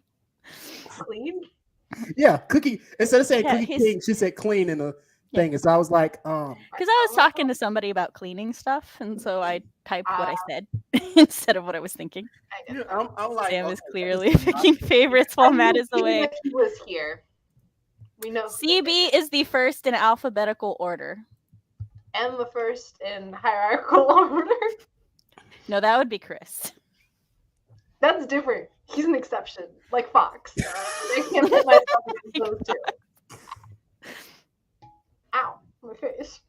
Speaker 2: Clean?
Speaker 5: Yeah, Cookie. Instead of saying
Speaker 1: Yeah,
Speaker 5: Cookie King, she said clean in the thing. And so I was like,
Speaker 1: because I was talking to somebody about cleaning stuff, and so I typed what I said instead of what I was thinking.
Speaker 3: Yeah, I'm like,
Speaker 1: Sam
Speaker 3: okay,
Speaker 1: is clearly picking favorites while Matt is away.
Speaker 2: He was here. We know.
Speaker 1: CB is the first in alphabetical order.
Speaker 2: And the first in hierarchical order.
Speaker 1: No, that would be Chris.
Speaker 2: That's different. He's an exception, like Fox. I can't put myself against those two. Ow, my face.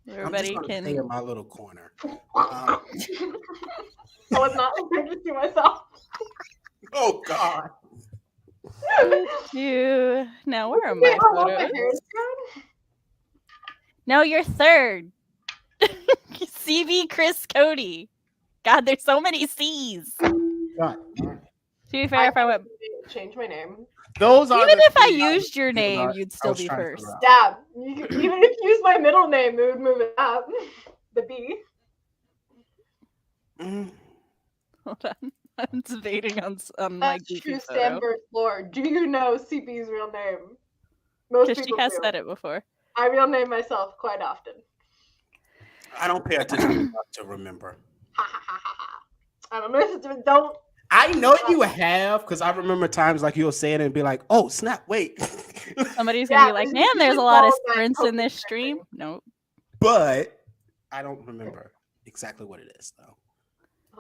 Speaker 1: Everybody
Speaker 3: I'm just
Speaker 1: can.
Speaker 3: stay in my little corner.
Speaker 2: I was not going to see myself.
Speaker 3: Oh God.
Speaker 1: Now where are
Speaker 2: Wait,
Speaker 1: my
Speaker 2: how long my
Speaker 1: photos?
Speaker 2: hair is grown?
Speaker 1: No, you're third. CB Chris Cody. God, there's so many C's. To
Speaker 3: God.
Speaker 1: be fair, if I went,
Speaker 2: change my name.
Speaker 3: Those are
Speaker 1: even
Speaker 3: the
Speaker 1: if I
Speaker 3: three
Speaker 1: used your
Speaker 3: thinking
Speaker 1: name,
Speaker 3: about.
Speaker 1: you'd
Speaker 3: I
Speaker 1: still
Speaker 3: was
Speaker 1: be
Speaker 3: trying to
Speaker 1: first.
Speaker 3: figure out.
Speaker 2: Yeah, even if you use my middle name, it would move it up. The B.
Speaker 3: Mm.
Speaker 1: Hold on, I'm debating on my
Speaker 2: That's
Speaker 1: goofy
Speaker 2: true
Speaker 1: photo
Speaker 2: Stanford lore. Do you know CB's real name? Most
Speaker 1: because she
Speaker 2: people
Speaker 1: has
Speaker 2: do.
Speaker 1: said it before.
Speaker 2: I real name myself quite often.
Speaker 3: I don't pay attention enough to remember.
Speaker 2: Ha ha ha ha ha. I don't know if it's don't.
Speaker 3: I know you have because I remember times like you'll say it and be like, "Oh snap! Wait."
Speaker 1: Somebody's gonna be like, "Man, there's a lot of sprints in this
Speaker 2: Pokemon
Speaker 1: stream." No,
Speaker 3: But I don't remember exactly what it is though,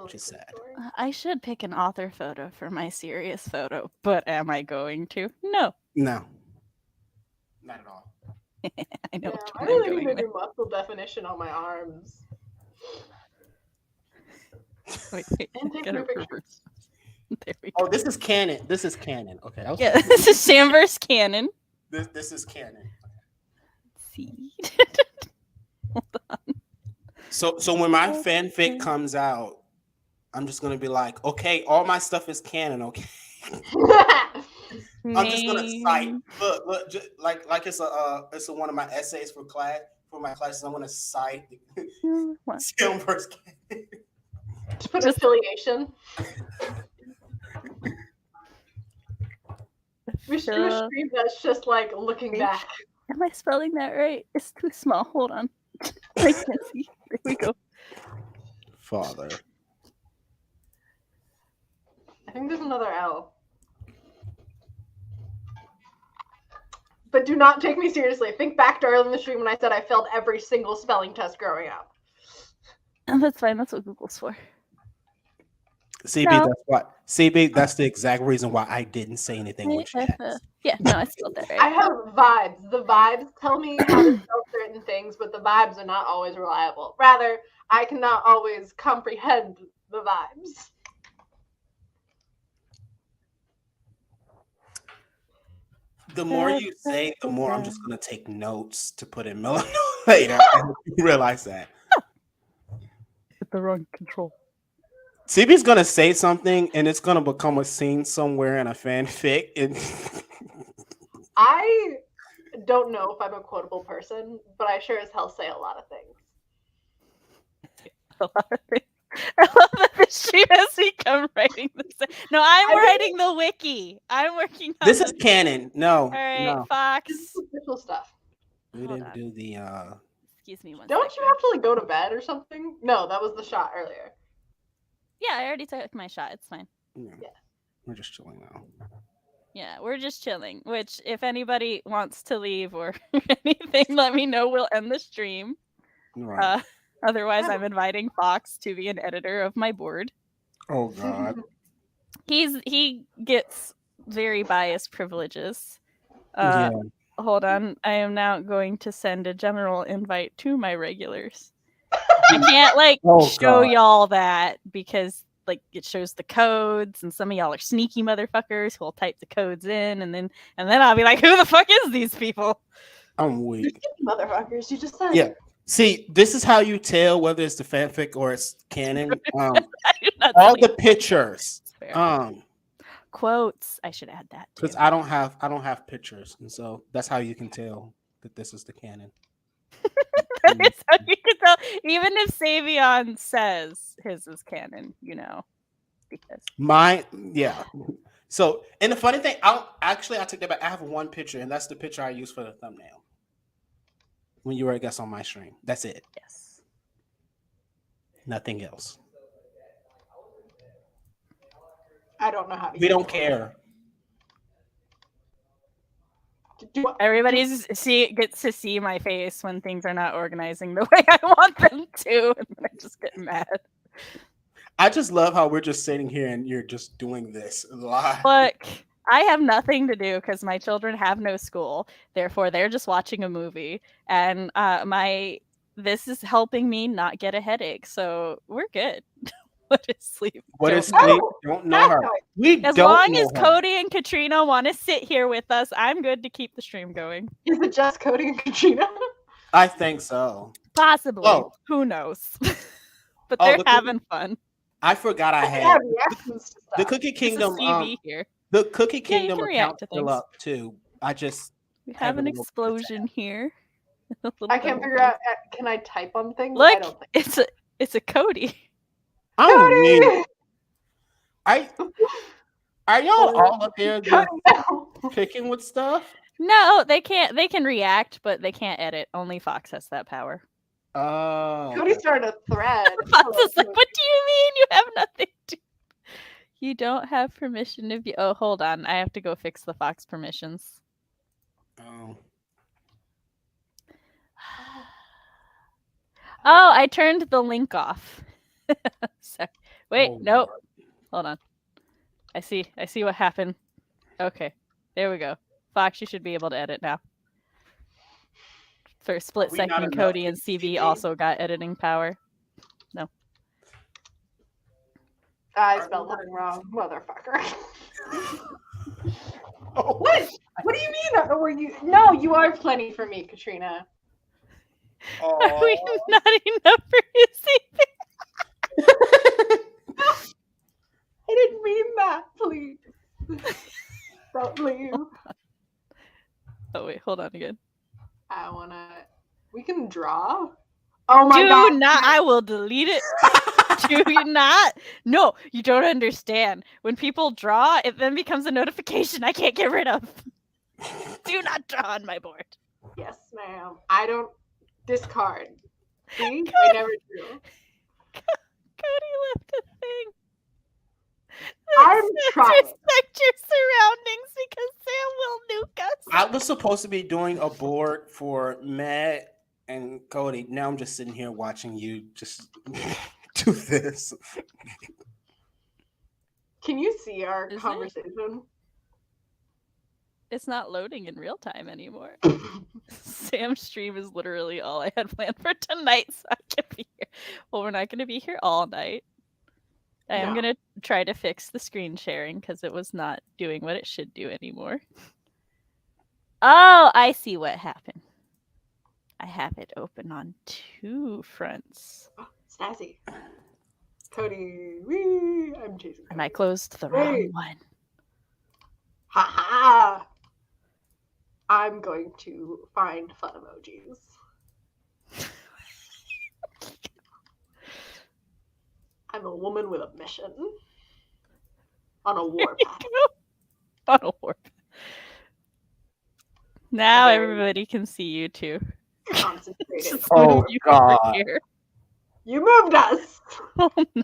Speaker 3: which is sad.
Speaker 1: I should pick an author photo for my serious photo, but am I going to? No,
Speaker 3: No, not at all.
Speaker 1: I know
Speaker 2: Yeah,
Speaker 1: which
Speaker 2: I
Speaker 1: one I'm
Speaker 2: really
Speaker 1: going
Speaker 2: need to
Speaker 1: with.
Speaker 2: do muscle definition on my arms.
Speaker 1: Wait,
Speaker 2: And take
Speaker 1: gotta
Speaker 2: new pictures.
Speaker 1: reverse. There we go.
Speaker 3: Oh, this is canon. This is canon. Okay, that was
Speaker 1: Yeah, this is Sam vs. Cannon.
Speaker 3: this is canon.
Speaker 1: Let's see.
Speaker 3: So when my fanfic comes out, I'm just gonna be like, okay, all my stuff is canon. Okay, I'm just gonna cite. Look, just like it's one of my essays for my classes. I'm gonna cite film versus canon.
Speaker 2: To put affiliation. We should do a stream that's just like looking back.
Speaker 1: Am I spelling that right? It's too small. Hold on. I can't see. There we go.
Speaker 3: Father.
Speaker 2: I think there's another L. But do not take me seriously. Think back to early in the stream when I said I failed every single spelling test growing up.
Speaker 1: Oh, that's fine. That's what Google's for.
Speaker 3: CB, that's what. CB, that's the exact reason why I didn't say anything with you.
Speaker 1: Yeah, no, I spelled that right.
Speaker 2: I have vibes. The vibes tell me how to spell certain things, but the vibes are not always reliable. Rather, I cannot always comprehend the vibes.
Speaker 3: The more you say, the more I'm just gonna take notes to put in Melanie later. You realize that.
Speaker 1: With the wrong control.
Speaker 3: CB's gonna say something, and it's gonna become a scene somewhere in a fanfic.
Speaker 2: I don't know if I'm a quotable person, but I sure as hell say a lot of things.
Speaker 1: A lot of things. I love that the stream has become writing this. No, I'm writing the wiki. I'm working on
Speaker 3: this. Is canon. No.
Speaker 1: All right,
Speaker 3: no.
Speaker 1: Fox.
Speaker 2: This is official stuff.
Speaker 3: We didn't do the.
Speaker 1: Excuse me one
Speaker 2: Don't
Speaker 1: second.
Speaker 2: you have to like go to bed or something? No, that was the shot earlier.
Speaker 1: Yeah, I already took my shot. It's fine.
Speaker 3: Yeah. We're just chilling now.
Speaker 1: Yeah, we're just chilling. Which, if anybody wants to leave or anything, let me know. We'll end the stream.
Speaker 3: Right.
Speaker 1: Otherwise, I'm inviting Fox to be an editor of my board.
Speaker 3: Oh God.
Speaker 1: He gets very biased privileges.
Speaker 3: Yeah.
Speaker 1: Hold on. I am now going to send a general invite to my regulars. I can't show y'all that because it shows the codes and some of y'all are sneaky motherfuckers who'll type the codes in and then I'll be like, who the fuck is these people?
Speaker 3: I'm weak.
Speaker 2: Motherfuckers, you just said.
Speaker 3: Yeah. See, this is how you tell whether it's the fanfic or it's canon. All the pictures.
Speaker 1: Quotes. I should add that too.
Speaker 3: Because I don't have pictures, and so that's how you can tell that this is the canon.
Speaker 1: That is how you can tell. Even if Savion says his is canon, because
Speaker 3: yeah. So, and the funny thing, I take that back. I have one picture, and that's the picture I use for the thumbnail. When you were a guest on my stream, that's it.
Speaker 1: Yes.
Speaker 3: Nothing else.
Speaker 2: I don't know how to.
Speaker 3: We don't care.
Speaker 1: Everybody gets to see my face when things are not organizing the way I want them to, and then I just get mad.
Speaker 3: I just love how we're just sitting here and you're just doing this live.
Speaker 1: Look, I have nothing to do because my children have no school. Therefore, they're just watching a movie, and this is helping me not get a headache. So we're good. What is sleep?
Speaker 3: What is sleep? Don't know her.
Speaker 1: As long as Cody and Katrina want to sit here with us, I'm good to keep the stream going.
Speaker 2: Is it just Cody and Katrina?
Speaker 3: I think so.
Speaker 1: Possibly.
Speaker 3: Oh.
Speaker 1: Who knows? But they're having fun.
Speaker 3: I forgot I had the Cookie Kingdom.
Speaker 1: Here.
Speaker 3: The Cookie Kingdom
Speaker 1: account
Speaker 3: still up too.
Speaker 1: We have an explosion here.
Speaker 2: I can't figure out. Can I type on things?
Speaker 1: Look,
Speaker 2: I don't think
Speaker 1: it's a Cody.
Speaker 3: Are y'all all up here picking with stuff?
Speaker 1: No, they can't. They can react, but they can't edit. Only Fox has that power.
Speaker 3: Oh.
Speaker 2: Cody started a thread.
Speaker 1: Fox is like, what do you mean you have nothing to? You don't have permission to be. Oh, hold on. I have to go fix the Fox permissions.
Speaker 3: Oh.
Speaker 1: Oh, I turned the link off. Sorry. Wait, nope. Hold on. I see what happened. Okay. There we go. Fox, you should be able to edit now. For a split second, Cody and CB also got editing power. No.
Speaker 2: I spelled something wrong, motherfucker. What? What do you mean? Were you? No, you are plenty for me, Katrina.
Speaker 1: Are we not enough for you, CB?
Speaker 2: Don't leave.
Speaker 1: Oh wait, hold on again.
Speaker 2: I wanna. We can draw. Oh my
Speaker 1: Do
Speaker 2: god!
Speaker 1: not. I will delete it. Do you not? No, you don't understand. When people draw, it then becomes a notification I can't get rid of. Do not draw on my board.
Speaker 2: Yes, ma'am. I don't discard. See,
Speaker 1: God.
Speaker 2: I never do.
Speaker 1: Cody left a thing.
Speaker 2: I'm
Speaker 1: That says
Speaker 2: trying.
Speaker 1: respect your surroundings because Sam will nuke us.
Speaker 3: I was supposed to be doing a board for Matt and Cody. Now I'm just sitting here watching you just do this.
Speaker 2: Can you see our
Speaker 1: Is it?
Speaker 2: conversation?
Speaker 1: It's not loading in real time anymore. Sam's stream is literally all I had planned for tonight, so I can be here. Well, we're not going to be here all night. I am
Speaker 2: No.
Speaker 1: going to try to fix the screen sharing because it was not doing what it should do anymore. Oh, I see what happened. I have it open on 2 fronts.
Speaker 2: Oh, snazzy. Cody, wee! I'm chasing.
Speaker 1: And I
Speaker 2: Cody.
Speaker 1: closed the wrong
Speaker 2: Wait.
Speaker 1: one.
Speaker 2: Ha ha! I'm going to find fun emojis. I'm a woman with a mission. On a warpath.
Speaker 1: On a warp. Now
Speaker 2: Okay.
Speaker 1: everybody can see you too.
Speaker 2: Concentrated.
Speaker 1: Just
Speaker 4: Oh,
Speaker 1: move you over
Speaker 4: God.
Speaker 1: here.
Speaker 2: You moved us!
Speaker 1: Oh no.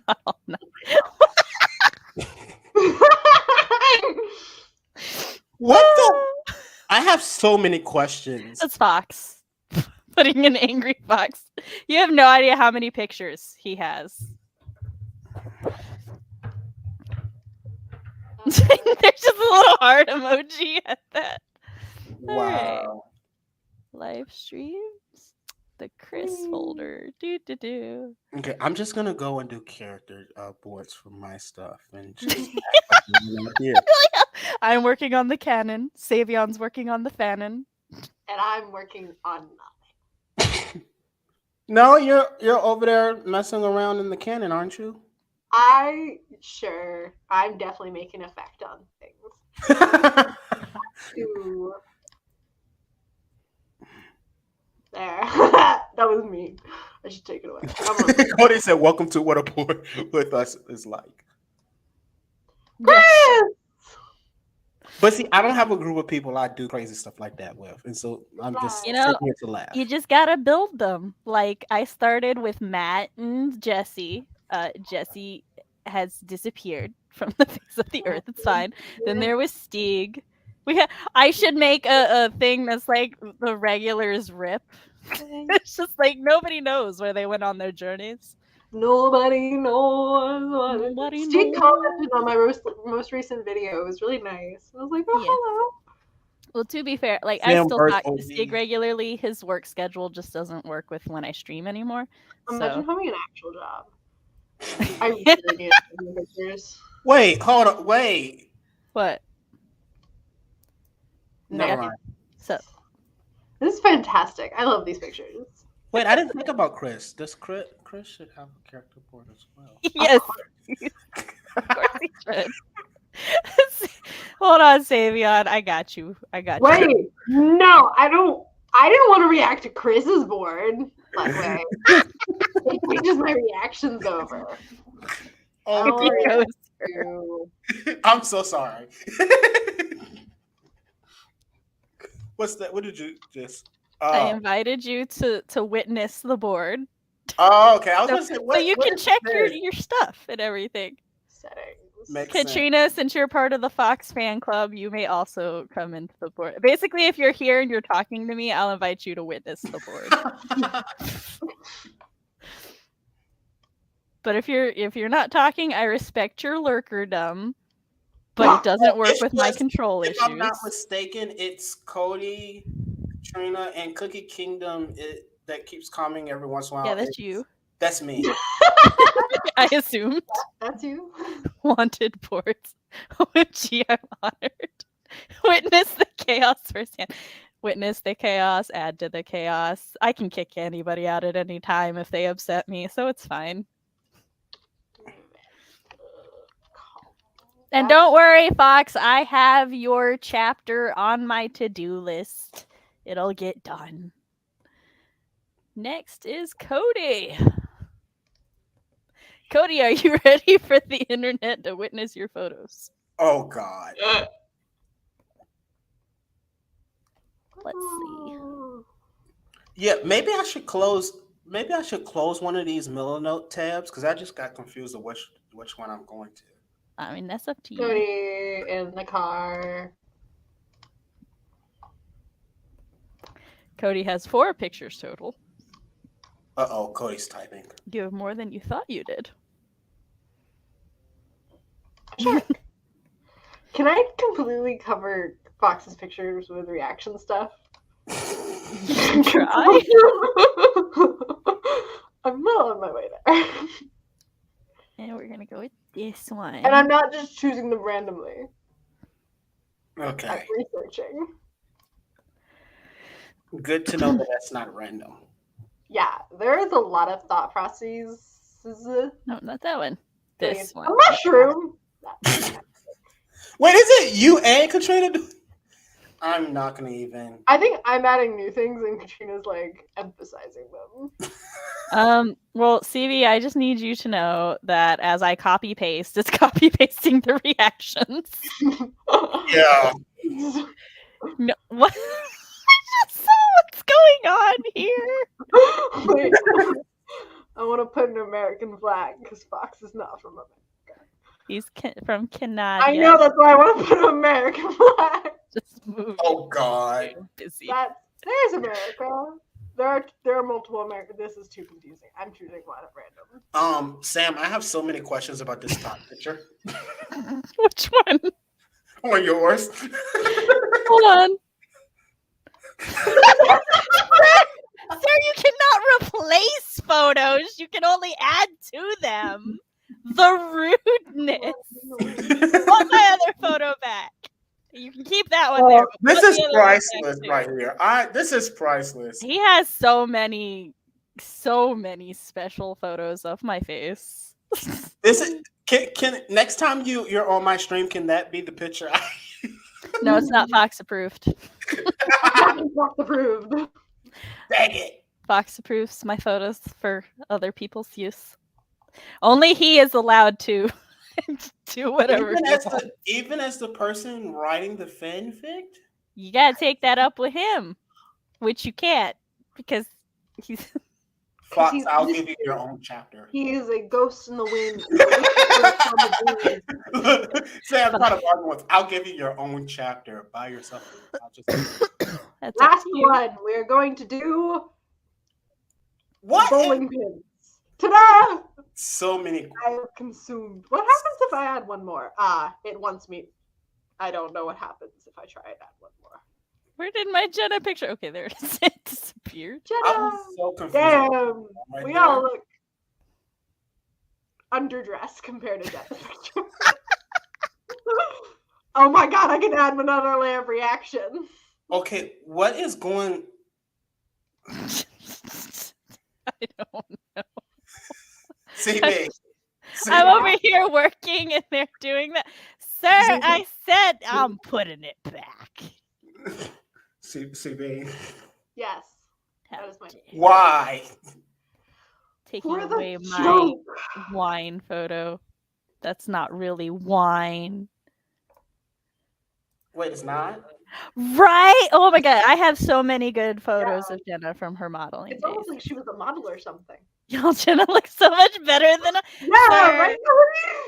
Speaker 3: What the? I have so many questions.
Speaker 1: That's Fox. Putting an angry Fox. You have no idea how many pictures he has. There's just a little heart emoji at that.
Speaker 3: Wow.
Speaker 1: Live streams. The Chris folder. Do.
Speaker 3: Okay, I'm just gonna go and do character boards for my stuff and just act like I'm not here.
Speaker 1: I'm working on the canon. Savion's working on the fanon.
Speaker 2: And I'm working on nothing.
Speaker 3: No, you're over there messing around in the canon, aren't you?
Speaker 2: I'm definitely making effect on things. Ooh. There. That was me. I should take it away.
Speaker 3: Cody said, "Welcome to what a board with us is like."
Speaker 2: Chris!
Speaker 3: But see, I don't have a group of people I do crazy stuff like that with, and so I'm just
Speaker 1: You know,
Speaker 3: sitting here to laugh.
Speaker 1: You just gotta build them. Like I started with Matt and Jesse. Jesse has disappeared from the face of the earth. It's fine. Then there was Stieg. I should make a thing that's like the regulars rip. It's just like nobody knows where they went on their journeys.
Speaker 2: Nobody knows what
Speaker 1: Nobody
Speaker 2: Steve
Speaker 1: knows.
Speaker 2: commented on my most recent video. It was really nice. I was like, oh,
Speaker 1: Yeah.
Speaker 2: hello.
Speaker 1: Well, to be fair, like I
Speaker 3: Sam
Speaker 1: still
Speaker 3: versus
Speaker 1: talk to
Speaker 3: OD.
Speaker 1: Stig regularly. His work schedule just doesn't work with when I stream anymore.
Speaker 2: Imagine
Speaker 1: So
Speaker 2: having an actual job. I really need to see pictures.
Speaker 3: Wait, hold on, wait.
Speaker 1: what?
Speaker 3: Never
Speaker 1: Yeah.
Speaker 3: mind.
Speaker 1: So
Speaker 2: This is fantastic. I love these pictures.
Speaker 3: Wait, I didn't think about Chris. Does Chris should have a character board as well?
Speaker 1: yes, of course he should. Hold on, Savion. I got you.
Speaker 2: Wait, no, I didn't want to react to Chris's board that way. It changes my reactions over. I don't
Speaker 3: Oh,
Speaker 2: want to
Speaker 1: He
Speaker 2: react
Speaker 1: goes,
Speaker 2: to.
Speaker 3: I'm so sorry. What's that? What did you just?
Speaker 1: I invited you to witness the board,
Speaker 3: Oh, okay. I was
Speaker 1: so,
Speaker 3: gonna say,
Speaker 1: so
Speaker 3: what,
Speaker 1: you
Speaker 3: what
Speaker 1: can
Speaker 3: is
Speaker 1: check
Speaker 3: this?
Speaker 1: your stuff and everything.
Speaker 2: Settings.
Speaker 3: Makes sense.
Speaker 1: Katrina, since you're part of the Fox fan club, you may also come into the board. Basically, if you're here and you're talking to me, I'll invite you to witness the board. But if you're not talking, I respect your lurkerdom, but it doesn't work with my control
Speaker 3: If
Speaker 1: issues.
Speaker 3: I'm not mistaken, it's Cody, Katrina, and Cookie Kingdom that keeps coming every once in a while.
Speaker 1: Yeah, that's you.
Speaker 3: That's me.
Speaker 1: I assumed.
Speaker 2: That's you.
Speaker 1: Wanted boards. OMG, I'm honored. Witness the chaos firsthand. Witness the chaos, add to the chaos. I can kick anybody out at any time if they upset me, so it's fine. And don't worry, Fox, I have your chapter on my to-do list. It'll get done. Next is Cody. Cody, are you ready for the internet to witness your photos?
Speaker 3: Oh God.
Speaker 1: Let's see.
Speaker 3: Yeah, maybe I should close one of these Milanote tabs because I just got confused of which one I'm going to.
Speaker 1: I mean, that's up to you.
Speaker 2: Cody in the car.
Speaker 1: Cody has 4 pictures total.
Speaker 3: Uh-oh, Cody's typing.
Speaker 1: You have more than you thought you did.
Speaker 2: Sure. Can I completely cover Fox's pictures with reaction stuff?
Speaker 1: Try.
Speaker 2: I'm well on my way there.
Speaker 1: And we're gonna go with this one.
Speaker 2: And I'm not just choosing them randomly.
Speaker 3: Okay.
Speaker 2: I'm researching.
Speaker 3: Good to know that that's not random.
Speaker 2: Yeah, there is a lot of thought processes.
Speaker 1: No, not that one. This one.
Speaker 2: A mushroom.
Speaker 3: Wait, is it you and Katrina? I'm not gonna even.
Speaker 2: I think I'm adding new things and Katrina's like emphasizing them.
Speaker 1: Well, CB, I just need you to know that as I copy paste, it's copy pasting the reactions.
Speaker 3: Yeah.
Speaker 1: No, what? I just saw what's going on here.
Speaker 2: Wait, I want to put an American flag because Fox is not from America.
Speaker 1: He's from Canada.
Speaker 2: I know, that's why I want to put an American flag.
Speaker 1: Just moving.
Speaker 3: Oh God.
Speaker 1: Busy.
Speaker 2: There's America. There are multiple America. This is too confusing. I'm choosing one at random.
Speaker 3: Sam, I have so many questions about this top picture.
Speaker 1: Which one?
Speaker 3: Or yours.
Speaker 1: Hold on. Sir, you cannot replace photos. You can only add to them. The rudeness. Want my other photo back. You can keep that one there.
Speaker 3: This is priceless right here. This is priceless.
Speaker 1: He has so many special photos of my face.
Speaker 3: This is can next time you're on my stream, can that be the picture?
Speaker 1: No, it's not Fox approved.
Speaker 2: Fox approved.
Speaker 3: Dang it.
Speaker 1: Fox approves my photos for other people's use. Only he is allowed to do whatever.
Speaker 3: Even as the person writing the fanfic?
Speaker 1: You gotta take that up with him, which you can't because he's.
Speaker 3: Fox, I'll give you your own chapter.
Speaker 2: He is a ghost in the wind.
Speaker 3: Say I'm not a bargain with. I'll give you your own chapter by yourself.
Speaker 2: Last one. We're going to do
Speaker 3: what
Speaker 2: bowling pins. Ta-da!
Speaker 3: So many.
Speaker 2: I have consumed. What happens if I add one more? It wants me. I don't know what happens if I try and add one more.
Speaker 1: Where did my Jenna picture? Okay, there it is. It disappeared.
Speaker 2: Jenna!
Speaker 3: I'm so confused.
Speaker 2: Damn!
Speaker 3: Right
Speaker 2: We
Speaker 3: there.
Speaker 2: all look underdressed compared to Jenna's picture. Oh my god, I can add another layer of reaction.
Speaker 3: Okay, what is going?
Speaker 1: I don't know.
Speaker 3: CB.
Speaker 1: I'm over here working and they're doing that. Sir, I said I'm putting it back.
Speaker 3: CB.
Speaker 2: Yes. That is my
Speaker 3: Why?
Speaker 1: Taking
Speaker 2: For the
Speaker 1: away my
Speaker 2: joke.
Speaker 1: wine photo. That's not really wine.
Speaker 3: Wait, it's not?
Speaker 1: Right? Oh my god, I have so many good photos of Jenna from her modeling
Speaker 2: It's
Speaker 1: days.
Speaker 2: almost like she was a model or something.
Speaker 1: Y'all, Jenna looks so much better than
Speaker 2: Yeah,
Speaker 1: Sir,
Speaker 2: right?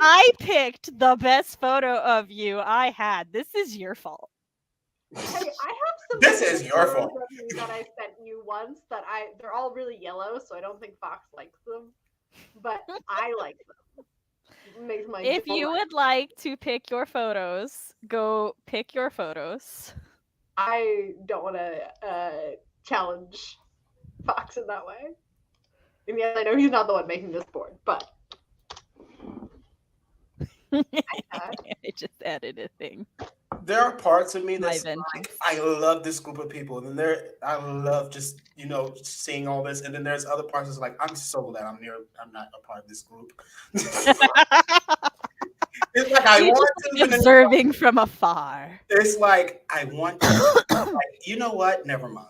Speaker 1: I picked the best photo of you I had. This is your fault.
Speaker 2: Hey, I have some.
Speaker 3: This is your fault.
Speaker 2: That I sent you once. They're all really yellow, so I don't think Fox likes them. But I like them. It makes my
Speaker 1: If you
Speaker 2: life.
Speaker 1: would like to pick your photos, go pick your photos.
Speaker 2: I don't want to challenge Fox in that way. And yes, I know he's not the one making this board, but
Speaker 1: I just added a thing.
Speaker 3: There are parts of me that's
Speaker 1: My
Speaker 3: like, I love this group of people, and I love just seeing all this, and then there's other parts that's like I'm so glad I'm not a part of this group. It's like I
Speaker 1: He's
Speaker 3: want
Speaker 1: just
Speaker 3: to.
Speaker 1: observing from afar.
Speaker 3: It's like I want to. Like, you know what? Never mind.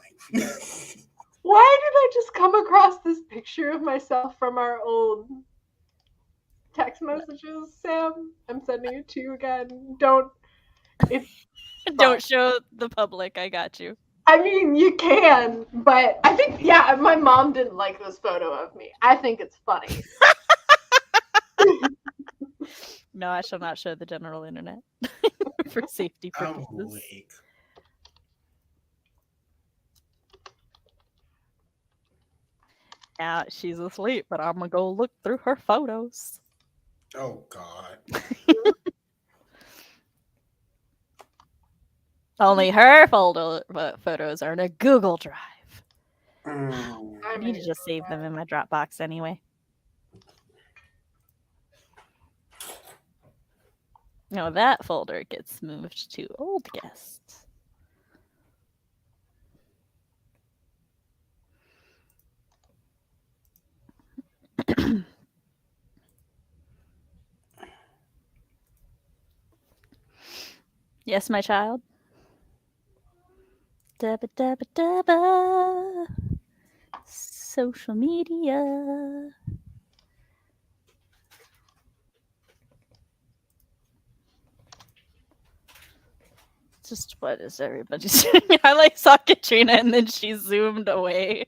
Speaker 2: Why did I just come across this picture of myself from our old text messages, Sam? I'm sending it to you again. Don't. It's
Speaker 1: Don't show the public. I got you.
Speaker 2: I mean, you can, but I think, yeah, my mom didn't like this photo of me. I think it's funny.
Speaker 1: No, I shall not show the general internet for safety
Speaker 3: I'm
Speaker 1: purposes.
Speaker 3: weak.
Speaker 1: Now she's asleep, but I'm gonna go look through her photos.
Speaker 3: Oh God.
Speaker 1: Only her photos are in a Google Drive.
Speaker 3: Mm.
Speaker 1: I need to just save them in my Dropbox anyway. No, that folder gets moved to old guests. Yes, my child. Dabba dabba dabba. Social media. Just what is everybody saying? I like saw Katrina and then she zoomed away.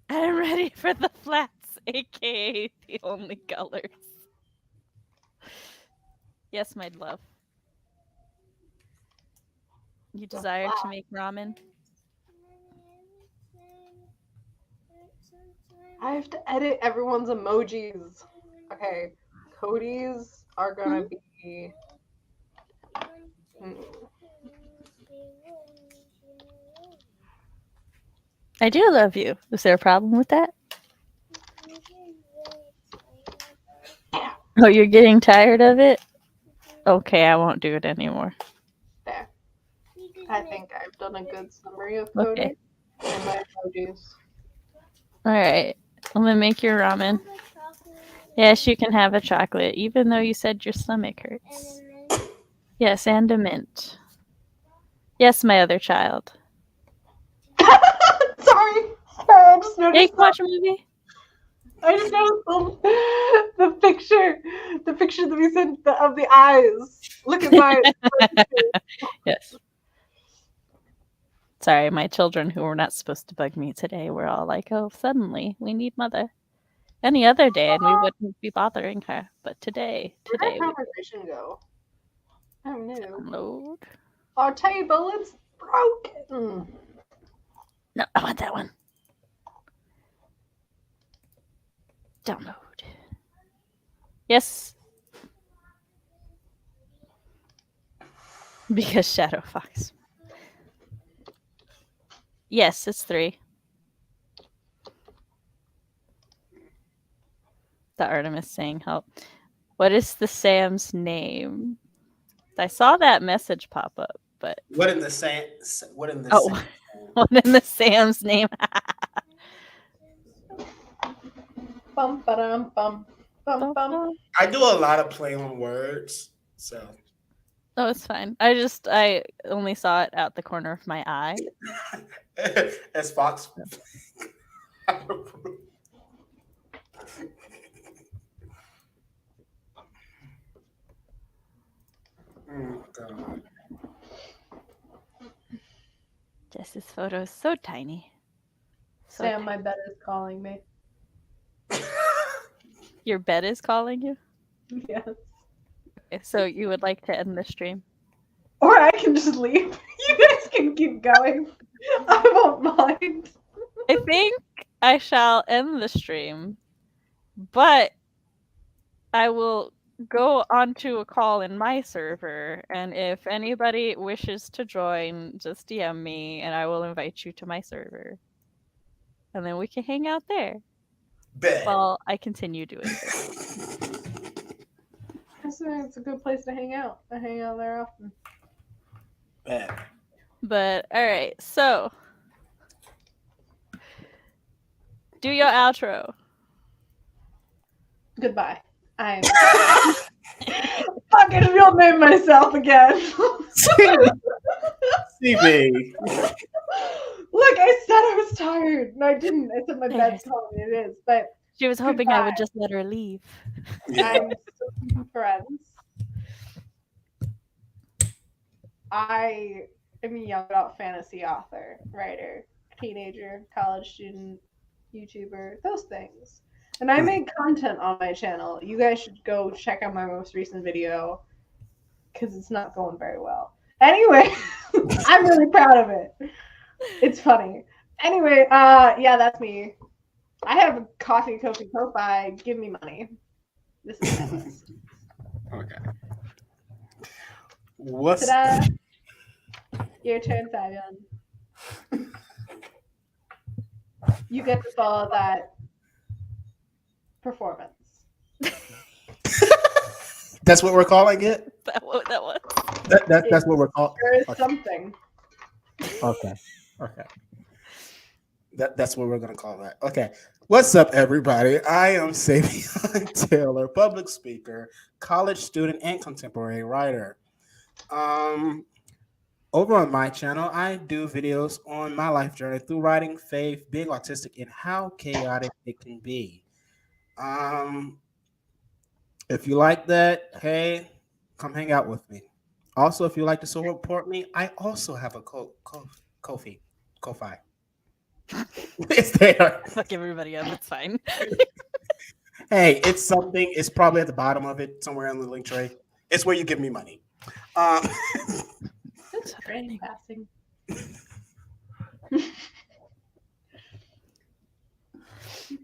Speaker 1: I'm ready for the flats, aka the only colors. Yes, my love. You desire to make ramen?
Speaker 2: I have to edit everyone's emojis. Okay, Cody's are gonna be.
Speaker 1: I do love you. Is there a problem with that? Oh, you're getting tired of it? Okay, I won't do it anymore.
Speaker 2: There. I think I've done a good summary of Cody
Speaker 1: Okay.
Speaker 2: and my emojis.
Speaker 1: Alright. I'm gonna make your ramen. Yes, you can have a chocolate, even though you said your stomach hurts. Yes, and a mint. Yes, my other child.
Speaker 2: Sorry, I just
Speaker 1: Yeah, you
Speaker 2: noticed.
Speaker 1: can watch a movie.
Speaker 2: I just noticed the picture that we sent of the eyes. Look at my.
Speaker 1: Yes. Sorry, my children who were not supposed to bug me today were all like, oh, suddenly we need mother. Any other day and we wouldn't be bothering her. But today.
Speaker 2: Where'd our conversation go? Oh no.
Speaker 1: Download.
Speaker 2: Our table is broken.
Speaker 1: No, I want that one. Download. Yes. Because Shadow Fox. Yes, it's 3. The Artemis saying help. What is the Sam's name? I saw that message pop up, but
Speaker 3: What in the sand? What in the
Speaker 1: oh,
Speaker 3: sand?
Speaker 1: what in the Sam's name?
Speaker 2: Bum ba-dum bum bum bum.
Speaker 3: I do a lot of play on words, so.
Speaker 1: Oh, it's fine. I only saw it out the corner of my eye.
Speaker 3: As Fox. Oh, God.
Speaker 1: Jess's photo is so tiny. So
Speaker 2: Sam,
Speaker 1: tiny.
Speaker 2: my bed is calling me.
Speaker 1: Your bed is calling you?
Speaker 2: Yes.
Speaker 1: Okay, so you would like to end the stream?
Speaker 2: Or I can just leave. You guys can keep going. I won't mind.
Speaker 1: I think I shall end the stream, but I will go onto a call in my server, and if anybody wishes to join, just DM me, and I will invite you to my server. And then we can hang out there
Speaker 3: Bet.
Speaker 1: while I continue doing this.
Speaker 2: It's a good place to hang out. I hang out there often.
Speaker 3: Bet.
Speaker 1: But, alright, so Do your outro.
Speaker 2: Goodbye. I'm fucking real name myself again.
Speaker 3: CB.
Speaker 2: Look, I said I was tired. No, I didn't. I said my bed's calling me. It is, but
Speaker 1: She was hoping I would just let her leave.
Speaker 3: Yeah.
Speaker 2: I'm still friends. I am a young adult fantasy author, writer, teenager, college student, YouTuber, those things. And I make content on my channel. You guys should go check out my most recent video because it's not going very well. Anyway, I'm really proud of it. It's funny. Anyway, yeah, that's me. I have a coffee, Kofi, Ko-Fi. Give me money. This is my list.
Speaker 3: Okay. What's
Speaker 2: Ta-da! Your turn, Savion. You get to follow that performance.
Speaker 3: That's what we're calling it?
Speaker 1: That was.
Speaker 5: That's what we're calling.
Speaker 2: There is
Speaker 5: Okay.
Speaker 2: something.
Speaker 5: Okay.
Speaker 3: That's what we're gonna call that. Okay. What's up, everybody? I am Savion Taylor, public speaker, college student, and contemporary writer. Over on my channel, I do videos on my life journey through writing, faith, being autistic, and how chaotic it can be. If you like that, hey, come hang out with me. Also, if you like to support me, I also have a Ko-Fi. It's there.
Speaker 1: Fuck everybody up. It's fine.
Speaker 3: Hey, it's something. It's probably at the bottom of it, somewhere in the link tray. It's where you give me money.
Speaker 2: It's train passing.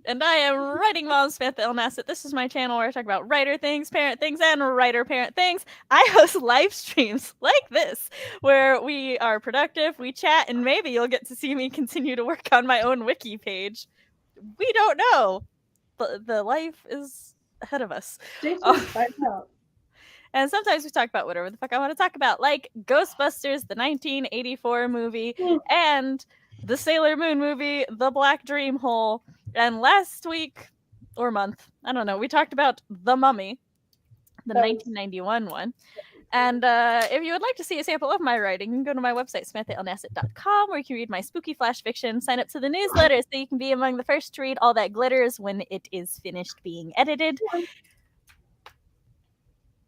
Speaker 1: And I am writing mom Samantha Nasset. This is my channel where I talk about writer things, parent things, and writer parent things. I host live streams like this where we are productive, we chat, and maybe you'll get to see me continue to work on my own wiki page. We don't know. The life is ahead of us.
Speaker 2: Stay tuned. Find out.
Speaker 1: And sometimes we talk about whatever the fuck I want to talk about, like Ghostbusters, the 1984 movie, and the Sailor Moon movie, The Black Dream Hole. And last week or month, I don't know, we talked about The Mummy, the 1991 one. And if you would like to see a sample of my writing, you can go to my website, SamanthaLNasset.com, where you can read my spooky flash fiction, sign up to the newsletter so you can be among the first to read all that glitters when it is finished being edited.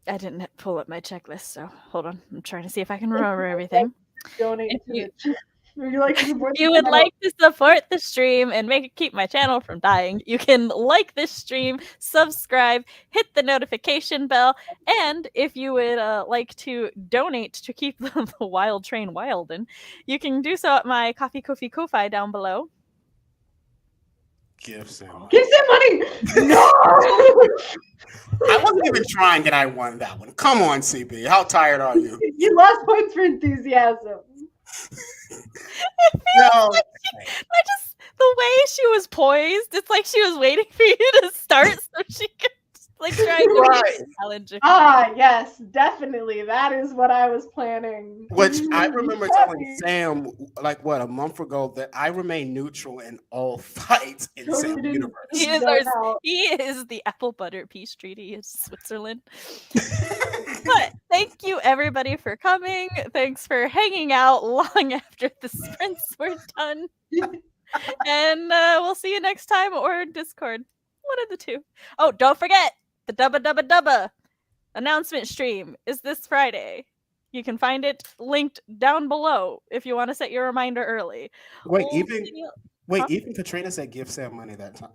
Speaker 1: I didn't pull up my checklist, so hold on. I'm trying to see if I can remember everything.
Speaker 2: Donate to
Speaker 1: you-
Speaker 2: it. Would you like to support
Speaker 1: If you
Speaker 2: the
Speaker 1: would
Speaker 2: channel?
Speaker 1: like to support the stream and keep my channel from dying, you can like this stream, subscribe, hit the notification bell, and if you would like to donate to keep the wild train wildin', you can do so at my Coffee Kofi Ko-Fi down below.
Speaker 3: Give some.
Speaker 2: Give some money! No!
Speaker 3: I wasn't even trying, and I won that one. Come on, CB. How tired are you?
Speaker 2: You lost points for enthusiasm.
Speaker 3: No.
Speaker 1: The way she was poised, it's like she was waiting for you to start so she could like try to
Speaker 3: Right.
Speaker 1: challenge you.
Speaker 2: Ah, yes, definitely. That is what I was planning.
Speaker 3: Which I remember telling Sam, like, what, a month ago, that I remain neutral in all fights in
Speaker 2: Totally
Speaker 3: Sam
Speaker 2: didn't-
Speaker 3: universe.
Speaker 1: He is,
Speaker 2: Don't know.
Speaker 1: he is the apple butter peace treaty of Switzerland. But thank you everybody for coming. Thanks for hanging out long after the sprints were done. And we'll see you next time or Discord. One of the two. Oh, don't forget the Dubba announcement stream is this Friday. You can find it linked down below if you want to set your reminder early.
Speaker 3: Wait,
Speaker 1: We'll
Speaker 3: even
Speaker 1: see you-
Speaker 3: wait,
Speaker 1: Huh?
Speaker 3: even Katrina said give Sam money that time.